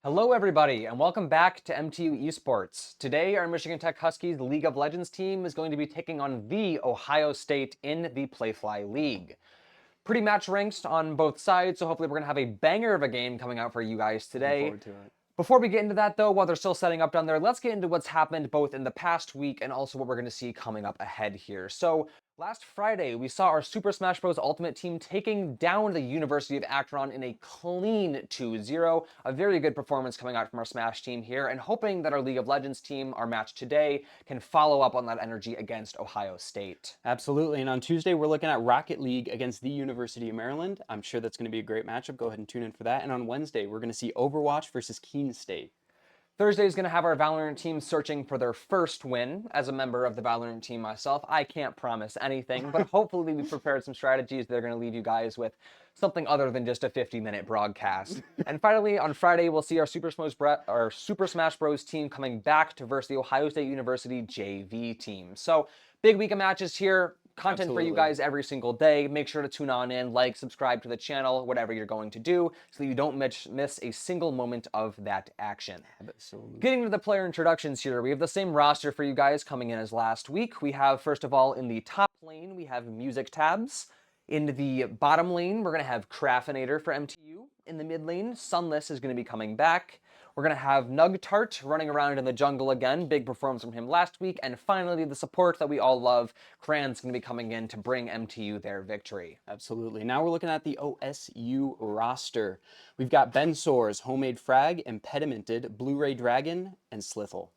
Hello, everybody, and welcome back to MTU Esports. Today, our Michigan Tech Huskies League of Legends team is going to be taking on the Ohio State in the Playfly League. Pretty match ranked on both sides, so hopefully we're going to have a banger of a game coming out for you guys Looking today. forward to it. Before we get into that, though, while they're still setting up down there, let's get into what's happened both in the past week and also what we're going to see coming up ahead here. So, last Friday, we saw our Super Smash Bros. Ultimate team taking down the University of Akron in a clean 2-0. A very good performance coming out from our Smash team here, and hoping that our League of Legends team, our match today, can follow up on that energy against Ohio State. Absolutely. And on Tuesday, we're looking at Rocket League against the University of Maryland. I'm sure that's going to be a great matchup. Go ahead and tune in for that. And on Wednesday, we're going to see Overwatch versus Keene State. Thursday is going to have our Valorant team searching for their first win. As a member of the Valorant team myself, I can't promise anything, but hopefully we've prepared some strategies that are going to leave you guys with something other than just a 50-minute broadcast. And finally, on Friday, we'll see our Super Smash Bros. Team coming back to versus the Ohio State University JV team. So, big week of matches here. Content for you Absolutely. guys every single day. Make sure to tune on in, like, subscribe to the channel, whatever you're going to do, so that you don't miss a single moment of that action. Absolutely. Getting to the player introductions here, we have the same roster for you guys coming in as last week. We have, first of all, in the top lane, we have Music Tabs. In the bottom lane, we're going to have Craftinator for MTU. In the mid lane, Sunless is going to be coming back. We're going to have Nugtart running around in the jungle again. Big performance from him last week. And finally, the support that we all love, Cran's going to be coming in to bring MTU their victory. Absolutely. Now we're looking at the OSU roster. We've got Ben Soares, Homemade Frag, Impedimented, Blu-ray Dragon, and Slithel.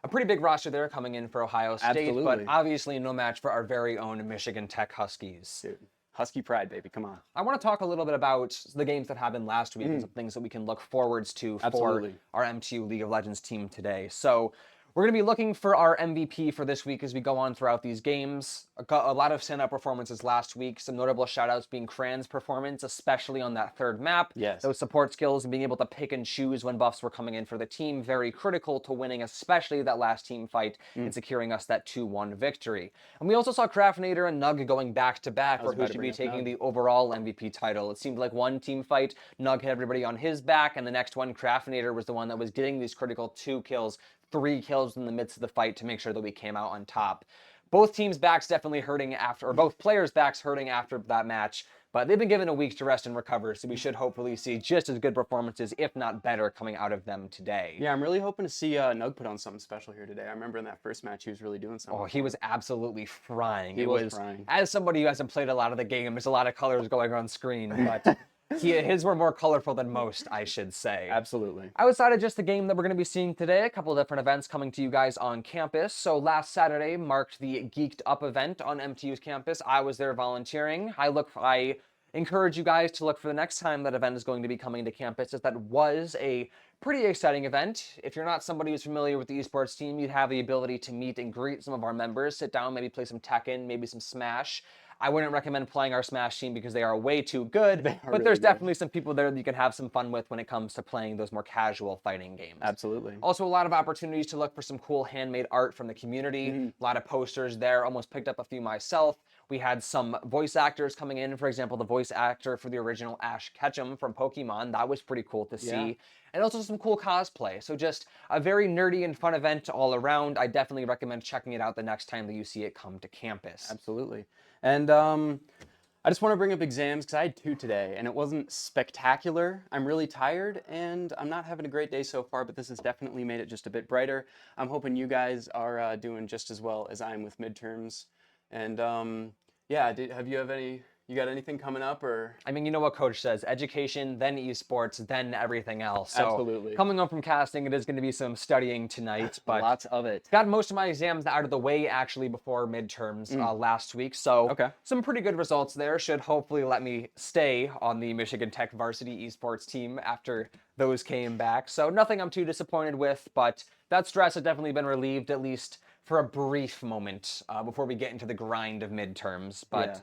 A pretty big roster there coming in for Ohio State, Absolutely. but obviously no match for our very own Michigan Tech Huskies. Dude, Husky pride, baby. Come on. I want to talk a little bit about the games that happened last week and some things that we can look forwards to Absolutely. for our MTU League of Legends team today. So we're going to be looking for our MVP for this week as we go on throughout these games. A lot of standout performances last week. Some notable shoutouts being Cran's performance, especially on that third map. Yes. Those support skills and being able to pick and choose when buffs were coming in for the team, very critical to winning, especially that last team fight and securing us that 2-1 victory. And we also saw Craftinator and Nug going back to back for who should be taking the overall MVP title. It seemed like one team fight, Nug hit everybody on his back, and the next one, Craftinator, was the one that was getting these critical 2 kills, 3 kills in the midst of the fight to make sure that we came out on top. Both teams' backs definitely hurting after, or both players' backs hurting after that match, but they've been given a week to rest and recover, so we should hopefully see just as good performances, if not better, coming out of them today. Yeah, I'm really hoping to see Nug put on something special here today. I remember in that first match he was really doing something. Oh, he was absolutely frying. He was frying. As somebody who hasn't played a lot of the game, there's a lot of colors going on screen, but his were more colorful than most, I should say. Absolutely. Outside of just the game that we're going to be seeing today, a couple of different events coming to you guys on campus. So last Saturday marked the Geeked Up event on MTU's campus. I was there volunteering. I encourage you guys to look for the next time that event is going to be coming to campus, as that was a pretty exciting event. If you're not somebody who's familiar with the esports team, you'd have the ability to meet and greet some of our members, sit down, maybe play some Tekken, maybe some Smash. I wouldn't recommend playing our Smash team because they are way too good, but really there's good. definitely some people there that you can have some fun with when it comes to playing those more casual fighting games. Absolutely. Also, a lot of opportunities to look for some cool handmade art from the community. A lot of posters there. Almost picked up a few myself. We had some voice actors coming in. For example, the voice actor for the original Ash Ketchum from Pokemon. That was pretty cool to see. Yeah. And also some cool cosplay. So just a very nerdy and fun event all around. I definitely recommend checking it out the next time that you see it come to campus. Absolutely. And I just want to bring up exams because I had 2 today and it wasn't spectacular. I'm really tired and I'm not having a great day so far, but this has definitely made it just a bit brighter. I'm hoping you guys are doing just as well as I am with midterms. And yeah, you got anything coming up or? I mean, you know what coach says, education, then esports, then everything else. So Absolutely. coming up from casting, it is going to be some studying tonight, but Lots of it. got most of my exams out of the way actually before midterms last week. So Okay. some pretty good results there should hopefully let me stay on the Michigan Tech varsity esports team after those came back. So nothing I'm too disappointed with, but that stress has definitely been relieved, at least for a brief moment before we get into the grind of midterms. But Yeah.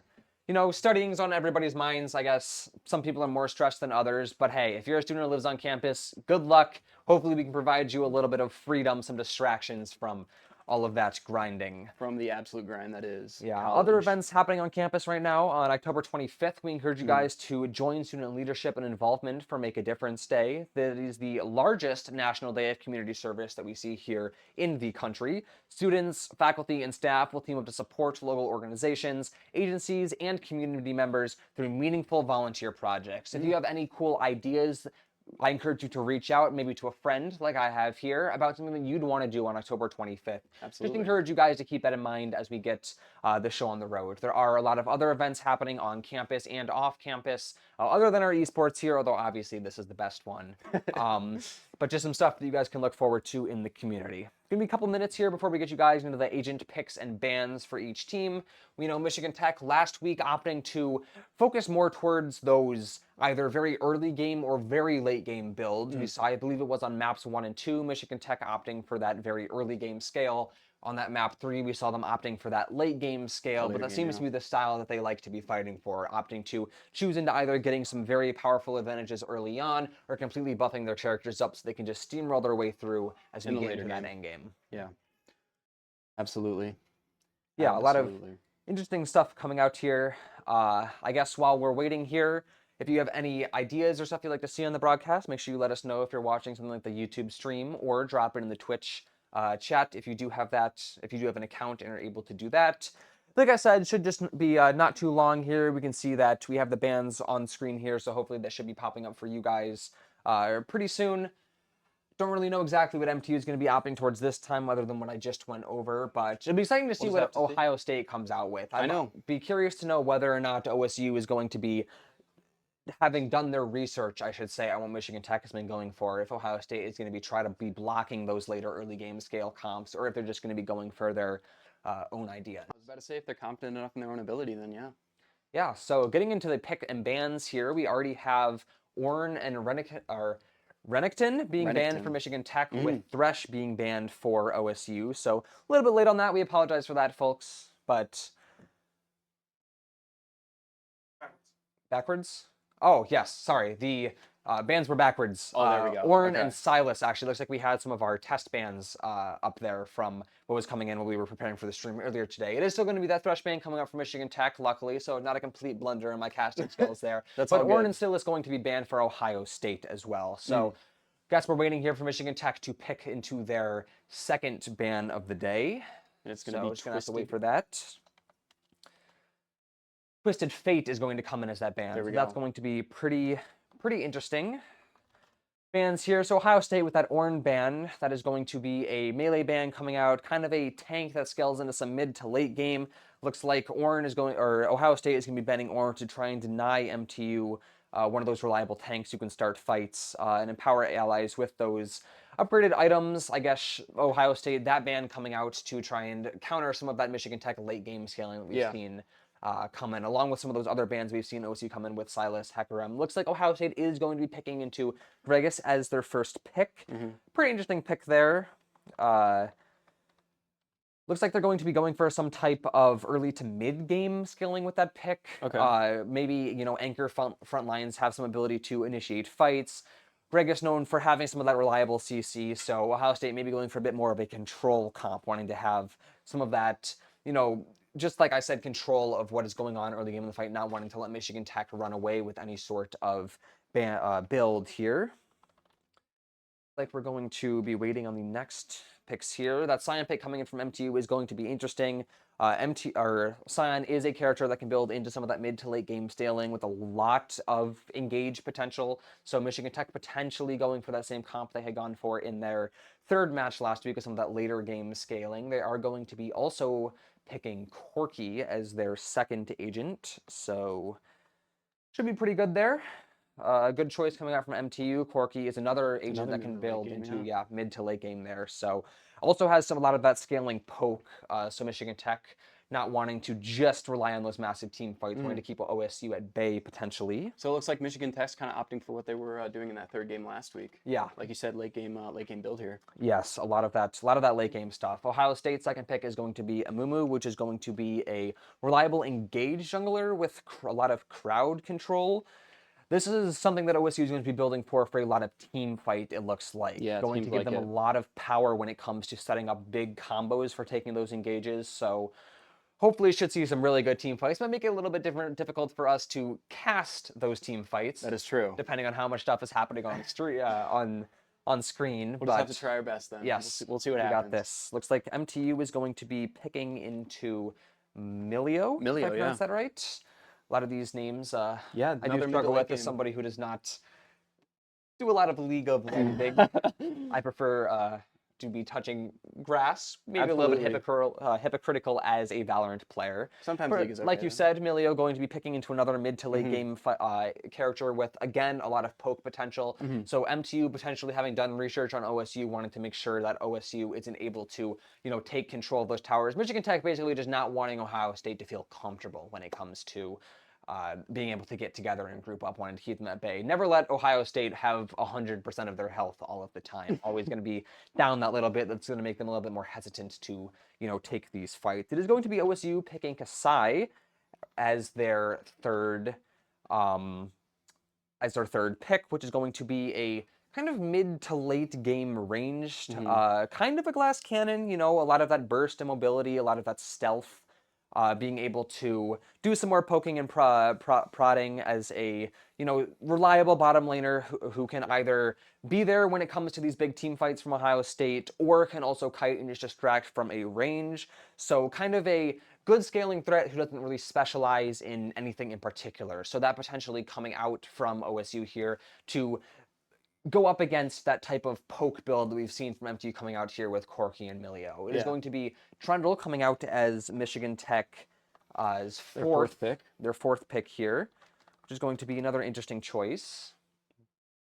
you know, studying's on everybody's minds, I guess. Some people are more stressed than others, but hey, if you're a student who lives on campus, good luck. Hopefully we can provide you a little bit of freedom, some distractions from all of that grinding. From the absolute grind that is Yeah, other college. events happening on campus right now. On October 25th, we encourage you guys to join student leadership and involvement for Make a Difference Day. That is the largest national day of community service that we see here in the country. Students, faculty, and staff will team up to support local organizations, agencies, and community members through meaningful volunteer projects. If you have any cool ideas, I encourage you to reach out, maybe to a friend like I have here, about something that you'd want to do on October 25th. Absolutely. Just encourage you guys to keep that in mind as we get the show on the road. There are a lot of other events happening on campus and off campus, other than our esports here, although obviously this is the best one. But just some stuff that you guys can look forward to in the community. It's going to be a couple minutes here before we get you guys into the agent picks and bans for each team. We know Michigan Tech last week opting to focus more towards those either very early game or very late game builds. We saw, I believe it was on maps 1 and 2, Michigan Tech opting for that very early game scale. On that map 3, we saw them opting for that late game scale, but that seems to be the style that they like to be fighting for, opting to choose into either getting some very powerful advantages early on or completely buffing their characters up so they can just steamroll their way through as we get into that end game. Yeah, absolutely. Yeah, a lot of interesting stuff coming out here. I guess while we're waiting here, if you have any ideas or stuff you'd like to see on the broadcast, make sure you let us know if you're watching something like the YouTube stream, or drop it in the Twitch chat if you do have that, if you do have an account and are able to do that. Like I said, it should just be not too long here. We can see that we have the bans on screen here, so hopefully that should be popping up for you guys pretty soon. Don't really know exactly what MTU is going to be opting towards this time, other than what I just went over, but it'll be exciting to see what Ohio State comes out with. I know. Be curious to know whether or not OSU is going to be, having done their research, I should say, on what Michigan Tech has been going for, if Ohio State is going to be try to be blocking those later early game scale comps, or if they're just going to be going for their own idea. I was about to say, if they're confident enough in their own ability, then yeah. Yeah, so getting into the pick and bans here, we already have Orn and Renekton being banned for Michigan Tech, with Thresh being banned for OSU. So a little bit late on that. We apologize for that, folks. But backwards? Oh, yes. Sorry. The bans were backwards. Oh, there we go. Orn and Silas, actually. Looks like we had some of our test bans up there from what was coming in when we were preparing for the stream earlier today. It is still going to be that Thresh ban coming up for Michigan Tech, luckily, so not a complete blunder in my casting skills there. But Orn and Silas going to be banned for Ohio State as well. So guess we're waiting here for Michigan Tech to pick into their second ban of the day. And it's going to be just going to have to wait for that. Twisted Fate is going to come in as that ban. So that's going to be pretty interesting. Bans here. So Ohio State with that Orn ban, that is going to be a melee ban coming out, kind of a tank that scales into some mid to late game. Looks like Ohio State is going to be banning Orn to try and deny MTU one of those reliable tanks who can start fights and empower allies with those upgraded items. I guess Ohio State, that ban coming out to try and counter some of that Michigan Tech late game scaling that we've seen come in, along with some of those other bans we've seen OSU come in with Silas, Hecarim. Looks like Ohio State is going to be picking into Gragas as their first pick. Pretty interesting pick there. Looks like they're going to be going for some type of early to mid game scaling with that pick. Maybe, anchor front lines have some ability to initiate fights. Gragas known for having some of that reliable CC, so Ohio State maybe going for a bit more of a control comp, wanting to have some of that, just like I said, control of what is going on early game in the fight, not wanting to let Michigan Tech run away with any sort of build here. Like we're going to be waiting on the next picks here. That Scion pick coming in from MTU is going to be interesting. Scion is a character that can build into some of that mid to late game scaling with a lot of engage potential. So Michigan Tech potentially going for that same comp they had gone for in their third match last week with some of that later game scaling. They are going to be also picking Corky as their second agent. So should be pretty good there. A good choice coming out from MTU. Corky is another agent that can build into mid to late game there. So also has a lot of that scaling poke. So Michigan Tech not wanting to just rely on those massive team fights, wanting to keep OSU at bay potentially. So it looks like Michigan Tech's kind of opting for what they were doing in that third game last week. Yeah, like you said, late game build here. Yes, a lot of that late game stuff. Ohio State's second pick is going to be Amumu, which is going to be a reliable engage jungler with a lot of crowd control. This is something that OSU is going to be building for a lot of team fight, it looks like. Yeah, Going seems to give like them a it. lot of power when it comes to setting up big combos for taking those engages. So hopefully should see some really good team fights. Might make it a little bit difficult for us to cast those team fights. That is true. Depending on how much stuff is happening on on screen. We'll just But have to try our best then. yes, We'll see what we got happens. this. Looks like MTU is going to be picking into Milio, if I Milio, pronounce yeah. that right. A lot of these names, Yeah, I do another mid to struggle late with as game. somebody who does not do a lot of League of Landing. I prefer to be touching grass, maybe a little bit Absolutely. hypocritical as a Valorant player. Sometimes For, League is like okay you though. said, Milio going to be picking into another mid to late Mhm. game character with, again, a lot of poke potential. Mhm. So MTU potentially having done research on OSU, wanting to make sure that OSU isn't able to, take control of those towers. Michigan Tech basically just not wanting Ohio State to feel comfortable when it comes to being able to get together and group up, wanting to keep them at bay. Never let Ohio State have 100% of their health all of the time. Always going to be down that little bit. That's going to make them a little bit more hesitant to, take these fights. It is going to be OSU picking Kasai as their third, um, pick, which is going to be a kind of mid to late game ranged, Mhm. kind of a glass cannon. A lot of that burst and mobility, a lot of that stealth. Being able to do some more poking and prodding as a reliable bottom laner who can either be there when it comes to these big team fights from Ohio State, or can also kite and just distract from a range. So kind of a good scaling threat who doesn't really specialize in anything in particular. So that potentially coming out from OSU here to go up against that type of poke build that we've seen from MTU coming out here with Corky and Milio. It is Yeah. going to be Trundle coming out as Michigan Tech as Their fourth pick. their fourth pick here, which is going to be another interesting choice.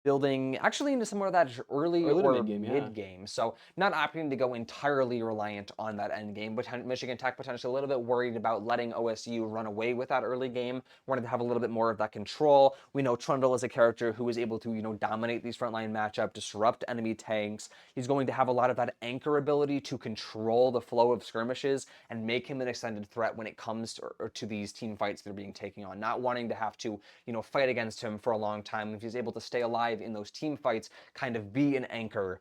Building actually into some more of that early Early to or mid game, yeah. mid game. So not opting to go entirely reliant on that end game, but Michigan Tech potentially a little bit worried about letting OSU run away with that early game, wanted to have a little bit more of that control. We know Trundle is a character who is able to, dominate these frontline matchup, disrupt enemy tanks. He's going to have a lot of that anchor ability to control the flow of skirmishes and make him an extended threat when it comes to these team fights they're being taken on. Not wanting to have to, fight against him for a long time. If he's able to stay alive in those team fights, kind of be an anchor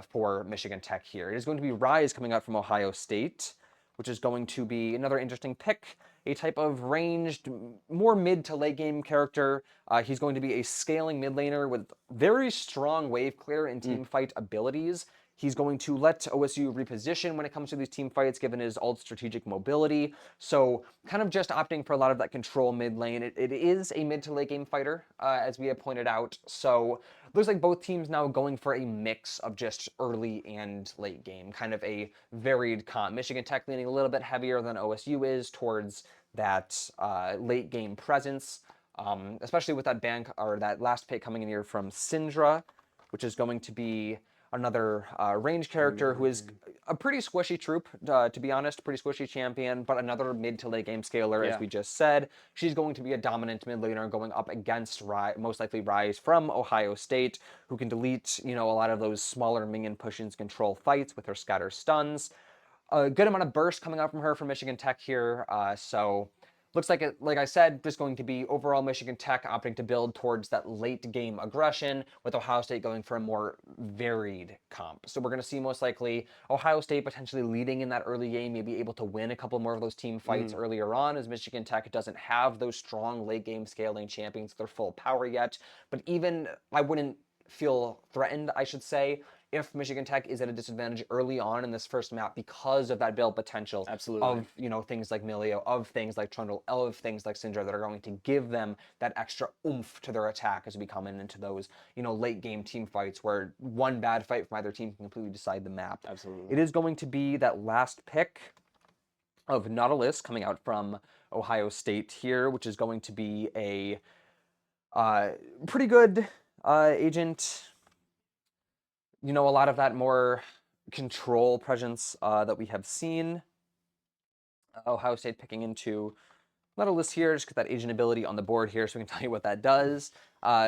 for Michigan Tech here. It is going to be Rise coming out from Ohio State, which is going to be another interesting pick. A type of ranged, more mid to late game character. He's going to be a scaling mid laner with very strong wave clear and team fight abilities. He's going to let OSU reposition when it comes to these team fights, given his ult strategic mobility. So kind of just opting for a lot of that control mid lane. It is a mid to late game fighter, as we have pointed out. So looks like both teams now going for a mix of just early and late game, kind of a varied comp. Michigan Tech leaning a little bit heavier than OSU is towards that late game presence, especially with that or that last pick coming in here from Syndra, which is going to be another range character who is a pretty squishy troop, to be honest, pretty squishy champion, but another mid to late game scaler, as Yeah. we just said. She's going to be a dominant mid laner going up against most likely Rise from Ohio State, who can delete, a lot of those smaller minion push-ins control fights with her scatter stuns. A good amount of burst coming out from her from Michigan Tech here, so looks like it, like I said, just going to be overall Michigan Tech opting to build towards that late game aggression, with Ohio State going for a more varied comp. So we're going to see most likely Ohio State potentially leading in that early game, maybe able to win a couple more of those team fights earlier on, as Michigan Tech doesn't have those strong late game scaling champions with their full power yet. But even I wouldn't feel threatened, I should say, if Michigan Tech is at a disadvantage early on in this first map because of that build potential Absolutely. of, things like Milio, of things like Trundle, of things like Syndra that are going to give them that extra oomph to their attack as we come into those, late game team fights where one bad fight from either team can completely decide the map. Absolutely. It is going to be that last pick of Nautilus coming out from Ohio State here, which is going to be a pretty good agent. A lot of that more control presence that we have seen. Ohio State picking into Nautilus here, just get that agent ability on the board here so we can tell you what that does.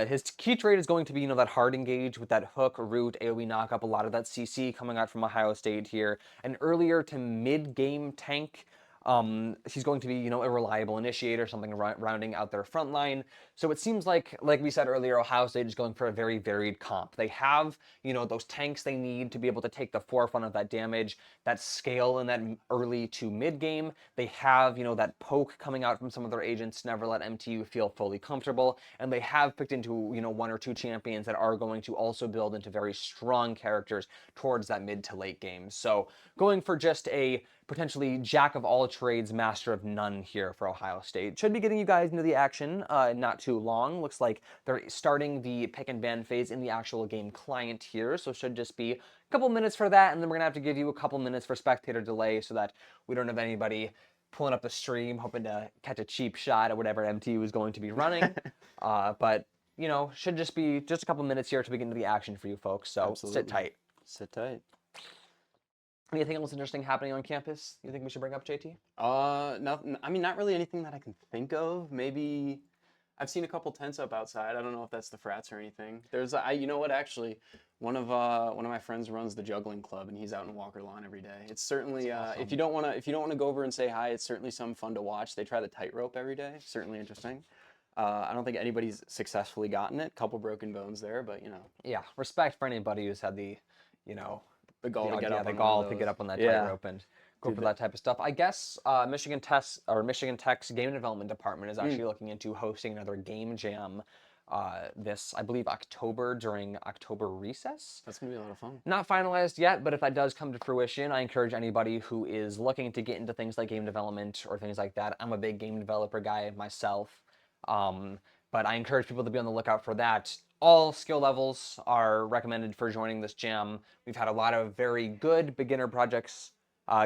His key trait is going to be, that hard engage with that hook, root, AoE knockup, a lot of that CC coming out from Ohio State here. An earlier to mid-game tank, He's going to be, you know, a reliable initiator, something rounding out their front line. So it seems like we said earlier, Ohio State is going for a very varied comp. They have, you know, those tanks they need to be able to take the forefront of that damage, that scale in that early to mid game. They have, you know, that poke coming out from some of their agents to never let MTU feel fully comfortable. And they have picked into, you know, 1 or 2 champions that are going to also build into very strong characters towards that mid to late game. So going for just a potentially jack of all trades, master of none here for Ohio State. Should be getting you guys into the action not too long. Looks like they're starting the pick and ban phase in the actual game client here, so should just be a couple minutes for that, and then we're gonna have to give you a couple minutes for spectator delay so that we don't have anybody pulling up the stream hoping to catch a cheap shot at whatever MTU is going to be running. But you know, should just be just a couple minutes here to begin into the action for you folks. So Absolutely. sit tight. Sit tight. Anything else interesting happening on campus you think we should bring up, JT? Nothing. I mean, not really anything that I can think of. Maybe I've seen a couple tents up outside. I don't know if that's the frats or anything. You know what? Actually, one of my friends runs the juggling club, and he's out in Walker Lawn every day. It's certainly awesome. if you don't wanna go over and say hi, it's certainly some fun to watch. They try the tightrope every day. Certainly interesting. I don't think anybody's successfully gotten it. Couple broken bones there, but you know. Yeah, respect for anybody who's had the, you know, The gall to get up the on gall one of to get those. up on that Yeah. tightrope and go Dude, for that type of stuff. I guess Michigan Tech's game development department is actually looking into hosting another game jam this, I believe, October during October recess. That's gonna be a lot of fun. Not finalized yet, but if that does come to fruition, I encourage anybody who is looking to get into things like game development or things like that. I'm a big game developer guy myself, but I encourage people to be on the lookout for that. All skill levels are recommended for joining this jam. We've had a lot of very good beginner projects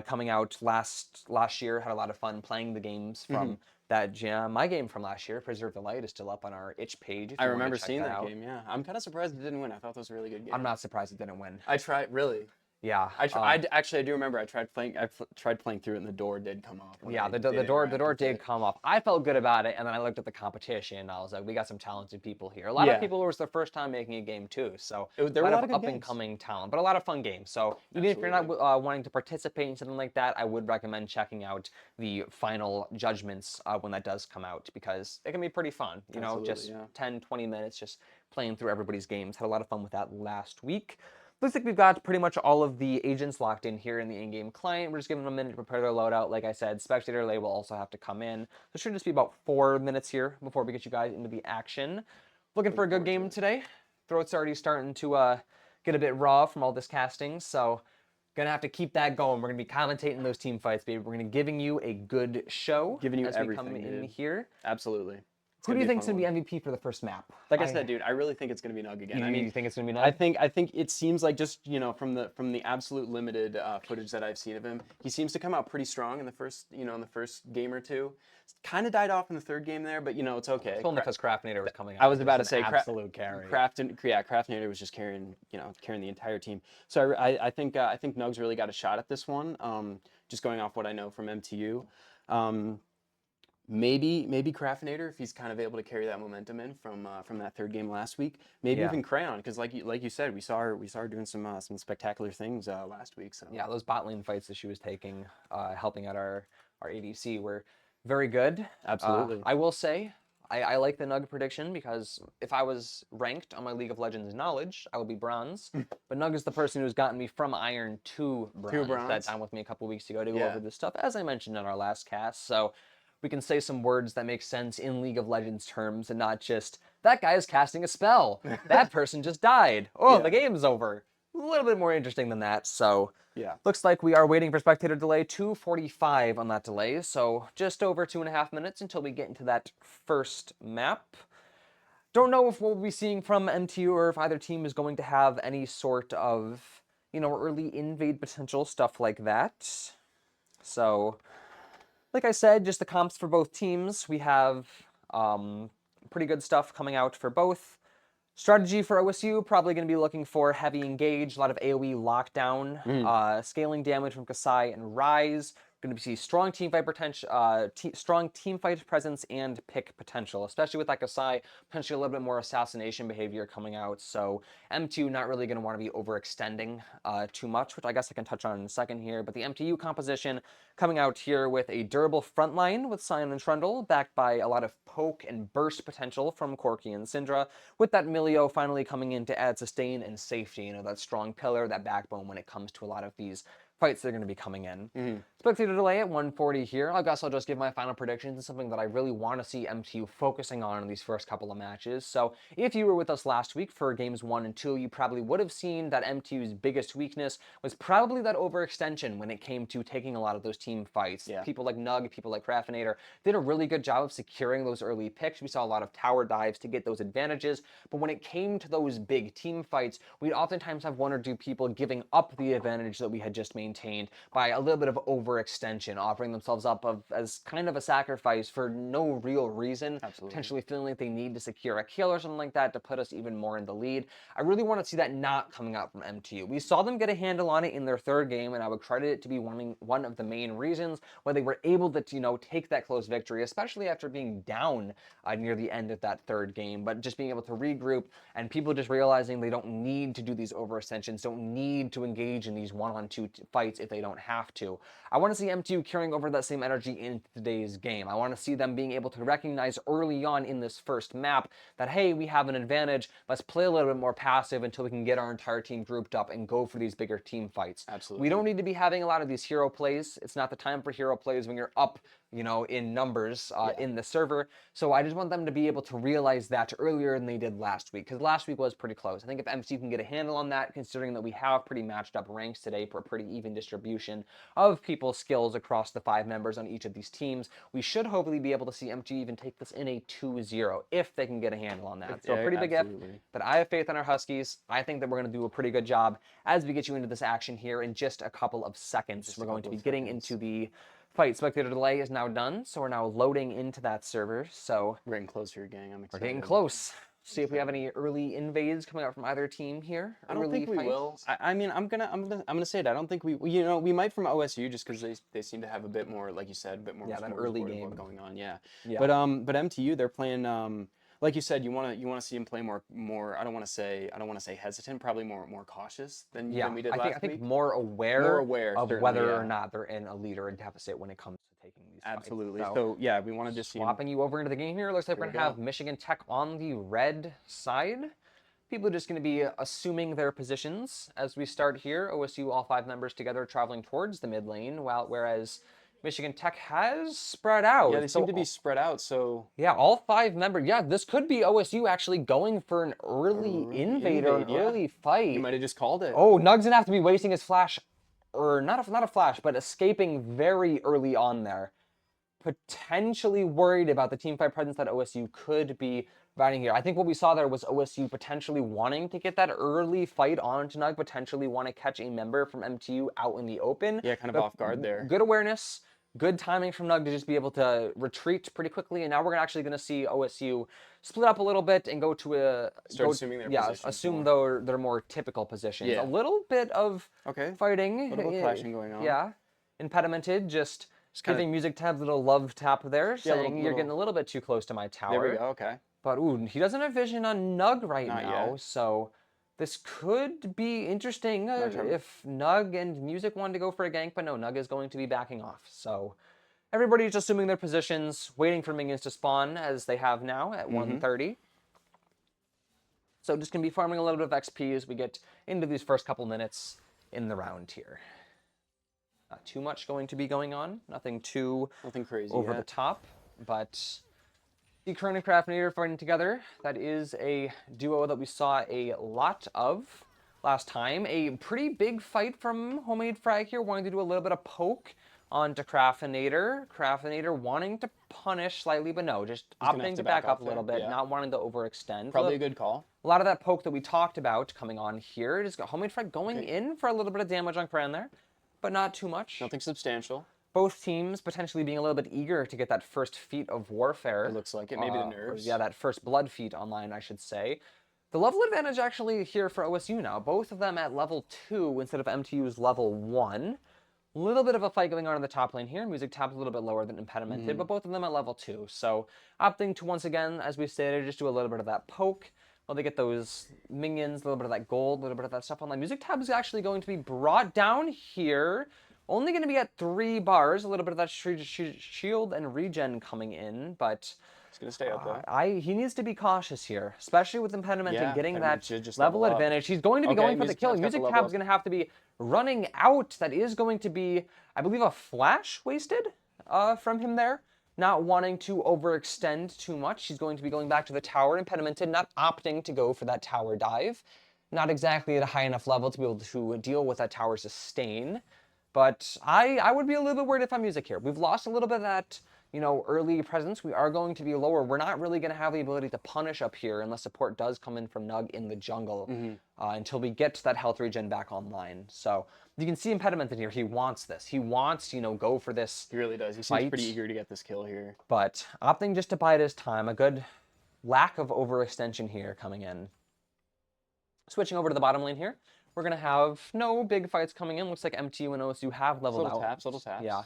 coming out last year. Had a lot of fun playing the games from that jam. My game from last year, Preserve the Light, is still up on our itch page. If I you wanna remember check seeing that out. game. Yeah, I'm kind of surprised it didn't win. I thought that was a really good game. I'm not surprised it didn't win. I tried really. Yeah. Actually, I do remember. I tried playing. Tried playing through it, and the door did come off. Yeah, the door did come off. I felt good about it, and then I looked at the competition, and I was like, we got some talented people here. A lot of people, it was their first time making a game too, so There were a lot of good up and coming talent, but a lot of fun games. So even if you're not wanting to participate in something like that, I would recommend checking out the final judgments when that does come out, because it can be pretty fun. You know, just 10, 20 minutes just playing through everybody's games. Had a lot of fun with that last week. Looks like we've got pretty much all of the agents locked in here in the in-game client. We're just giving them a minute to prepare their loadout. Like I said, spectator delay will also have to come in. So it should just be about 4 minutes here before we get you guys into the action. Looking for a good game today. Throat's already starting to get a bit raw from all this casting, so gonna have to keep that going. We're gonna be commentating those team fights, baby. We're gonna be giving you a good show Giving you as everything, we come in dude. here. Absolutely. Who do you think is gonna be MVP for the first map? Like I said, dude, I really think it's gonna be Nug again. I mean, you think it's gonna be Nug? I think it seems like, just, you know, from the absolute limited footage that I've seen of him, he seems to come out pretty strong in the first game or two. Kind of died off in the third game there, but you know, it's okay. It's only because Craftinator was coming out. I was about to say absolute carry. Craftinator was just carrying the entire team. So I think Nug's really got a shot at this one. Just going off what I know from MTU. Maybe Craftinator, if he's kind of able to carry that momentum in from that third game last week. Maybe even Crayon, because like you said, we saw her doing some spectacular things last week. So yeah, those bot lane fights that she was taking, helping out our ADC, were very good. Absolutely. I will say, I like the Nug prediction, because if I was ranked on my League of Legends knowledge, I would be bronze. But Nug is the person who's gotten me from iron to bronze. That time with me a couple weeks ago to go over this stuff, as I mentioned in our last cast. So we can say some words that make sense in League of Legends terms, and not just, that guy is casting a spell. That person just died. Oh, the game's over. A little bit more interesting than that. So yeah, looks like we are waiting for spectator delay, 2:45 on that delay. So just over 2.5 minutes until we get into that first map. Don't know if we'll be seeing from MTU or if either team is going to have any sort of, you know, early invade potential, stuff like that. So like I said, just the comps for both teams. We have pretty good stuff coming out for both. Strategy for OSU, probably going to be looking for heavy engage, a lot of AoE lockdown, scaling damage from Kasai and Ryze, Going to see strong team fight potential, strong team fight presence and pick potential, especially with that Kasai, potentially a little bit more assassination behavior coming out. So M2 not really going to want to be overextending too much, which I guess I can touch on in a second here. But the MTU composition coming out here with a durable front line with Sion and Trundle, backed by a lot of poke and burst potential from Corki and Syndra, with that Milio finally coming in to add sustain and safety, you know, that strong pillar, that backbone when it comes to a lot of these fights that are going to be coming in. Spectator delay at 140 here. I guess I'll just give my final predictions and something that I really want to see MTU focusing on in these first couple of matches. So if you were with us last week for games 1 and 2, you probably would have seen that MTU's biggest weakness was probably that overextension when it came to taking a lot of those team fights. Yeah. People like Nug, people like Raffinator did a really good job of securing those early picks. We saw a lot of tower dives to get those advantages, but when it came to those big team fights, we'd oftentimes have one or two people giving up the advantage that we had just maintained by a little bit of overextension, offering themselves up as kind of a sacrifice for no real reason, potentially feeling like they need to secure a kill or something like that to put us even more in the lead. I really want to see that not coming out from MTU. We saw them get a handle on it in their third game, and I would credit it to be one of the main reasons why they were able to, you know, take that close victory, especially after being down near the end of that third game, but just being able to regroup and people just realizing they don't need to do these overextensions, don't need to engage in these one-on-two fights if they don't have to. I want to see MTU carrying over that same energy into today's game. I want to see them being able to recognize early on in this first map that, hey, we have an advantage, let's play a little bit more passive until we can get our entire team grouped up and go for these bigger team fights. Absolutely. We don't need to be having a lot of these hero plays. It's not the time for hero plays when you're up, you know, in numbers in the server. So I just want them to be able to realize that earlier than they did last week, because last week was pretty close. I think if MTU can get a handle on that, considering that we have pretty matched up ranks today for a pretty even distribution of people's skills across the 5 members on each of these teams, we should hopefully be able to see MTU even take this in a 2-0 if they can get a handle on that. So a pretty big if, but I have faith in our Huskies. I think that we're going to do a pretty good job as we get you into this action here in just a couple of seconds. We're going to be getting into the fight. Spectator delay is now done, so we're now loading into that server. So we're getting closer, gang. I'm excited. We're getting close. See if we have any early invades coming out from either team here. I don't think we will. I mean, I'm gonna say it. I don't think we you know, we might from OSU just because they seem to have a bit more, like you said, a bit more that early game going on. Yeah. But MTU, they're playing like you said, you want to see him play more. I don't want to say hesitant, probably more cautious than we did last week. I think more aware of whether or yeah. not they're in a lead or a deficit when it comes to taking these Absolutely. fights. So yeah, we want to just swapping you over into the game here. Looks like we're gonna have Michigan Tech on the red side. People are just going to be assuming their positions as we start here. OSU, all 5 members together, traveling towards the mid lane, whereas Michigan Tech has spread out. Yeah, they seem to be spread out, so... Yeah, all 5 members. Yeah, this could be OSU actually going for an early invade or an early fight. You might have just called it. Oh, Nug's going to have to be wasting his flash, or not a flash, but escaping very early on there. Potentially worried about the team fight presence that OSU could be providing here. I think what we saw there was OSU potentially wanting to get that early fight on to Nug, potentially want to catch a member from MTU out in the open. Yeah, kind of off guard there. Good awareness. Good timing from Nug to just be able to retreat pretty quickly, and now we're actually going to see OSU split up a little bit and go to assuming their positions. Assume their more typical positions. Yeah. A little bit of fighting. A little bit of clashing going on. Yeah. Impedimented, just giving music tabs a little love tap there, saying you're getting a little bit too close to my tower. There we go, okay. But he doesn't have vision on Nug right Not now, yet. so this could be interesting if Nug and Music wanted to go for a gank, but no, Nug is going to be backing off. So everybody's just assuming their positions, waiting for minions to spawn as they have now at 1:30. So just going to be farming a little bit of XP as we get into these first couple minutes in the round here. Not too much going to be going on, nothing crazy over the top, but the Kern and Craftinator fighting together. That is a duo that we saw a lot of last time. A pretty big fight from Homemade Frag here, wanting to do a little bit of poke onto Craftinator. Craftinator wanting to punish slightly, but no, just opting to back up a little bit, not wanting to overextend. Probably a good call. A lot of that poke that we talked about coming on here. Just got Homemade Frag going in for a little bit of damage on Cran there, but not too much. Nothing substantial. Both teams potentially being a little bit eager to get that first feat of warfare. It looks like it. Maybe the nerves. Yeah, that first blood feat online, I should say. The level advantage actually here for OSU now. Both of them at level 2 instead of MTU's level 1. A little bit of a fight going on in the top lane here. Music Tab's a little bit lower than Impedimented, but both of them at level 2. So opting to, once again, as we stated, just do a little bit of that poke while they get those minions, a little bit of that gold, a little bit of that stuff online. Music Tab is actually going to be brought down here. Only going to be at 3 bars, a little bit of that shield and regen coming in, but He's going to stay up though. he needs to be cautious here, especially with Impedimented getting Impediment that should just level level up. advantage. He's going to be Okay, going for the Music kill. Tab's got Music the level Tab's up. going to have to be running out. That is going to be, I believe, a flash wasted from him there. Not wanting to overextend too much. He's going to be going back to the tower. Impedimented, not opting to go for that tower dive. Not exactly at a high enough level to be able to deal with that tower sustain. But I would be a little bit worried if I'm Music here. We've lost a little bit of that, early presence. We are going to be lower. We're not really going to have the ability to punish up here unless support does come in from Nug in the jungle until we get that health regen back online. So you can see Impedimented here. He wants this. He wants, go for this. He really does. He seems pretty eager to get this kill here. But opting just to bide his time. A good lack of overextension here coming in. Switching over to the bottom lane here. We're going to have no big fights coming in. Looks like MTU and OSU have leveled out. Little taps. Yeah.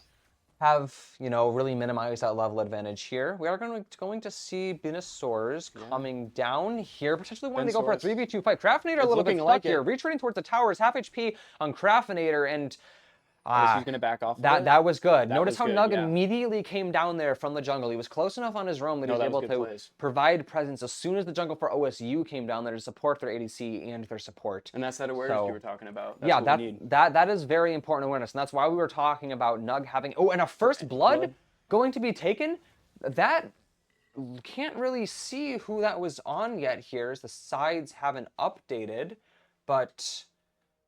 Have, really minimized that level advantage here. We are going to see Venusaurs coming down here, potentially wanting to go for a 3v2 fight. Craftinator a little bit stuck here, retreating towards the towers, half HP on Craftinator, and he's going to back off. That was good. Notice how Nug immediately came down there from the jungle. He was close enough on his roam that he was able to provide presence as soon as the jungle for OSU came down there to support their ADC and their support. And that's that awareness you were talking about. That's that is very important awareness, and that's why we were talking about Nug having and a first blood going to be taken. That can't really see who that was on yet here, as the sides haven't updated, but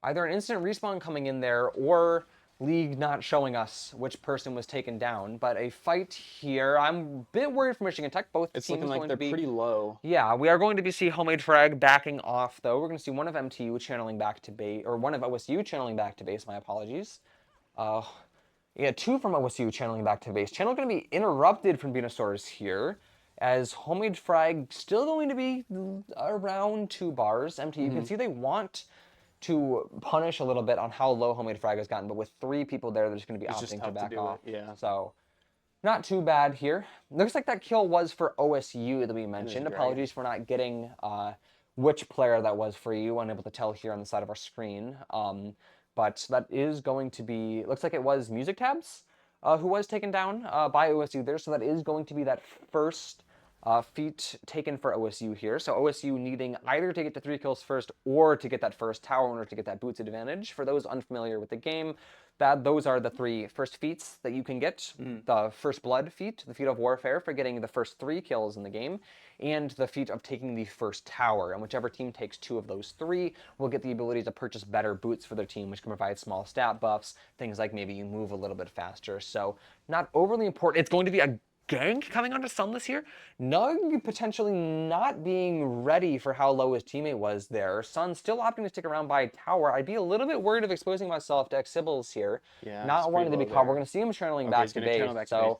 either an instant respawn coming in there or League not showing us which person was taken down, but a fight here. I'm a bit worried for Michigan Tech. Both it's teams looking like going they're to be pretty low. Yeah, we are going to see Homemade Frag backing off, though. We're going to see one of MTU channeling back to base, or one of OSU channeling back to base. My apologies. Two from OSU channeling back to base. Channel going to be interrupted from Venusaurs here, as Homemade Frag still going to be around 2 bars. MTU, you can see they want to punish a little bit on how low Homemade Frag has gotten, but with 3 people there, they're just going to be opting to back off. So, not too bad here. Looks like that kill was for OSU that we mentioned. Apologies for not getting which player that was for you. Unable to tell here on the side of our screen. But that is going to be, looks like it was Music Tabs who was taken down by OSU there. So that is going to be that first feat taken for OSU here. So OSU needing either to get to 3 kills first or to get that first tower in order to get that boots advantage. For those unfamiliar with the game, those are the 3 first feats that you can get. The First Blood feat, the feat of Warfare for getting the first 3 kills in the game, and the feat of taking the first tower. And whichever team takes 2 of those 3 will get the ability to purchase better boots for their team, which can provide small stat buffs, things like maybe you move a little bit faster. So not overly important. It's going to be a gank coming onto Sunless here. Nug potentially not being ready for how low his teammate was there. Sun still opting to stick around by tower. I'd be a little bit worried of exposing myself to Xibbles here. Yeah, not wanting to be caught. We're going to see him channeling back to base. So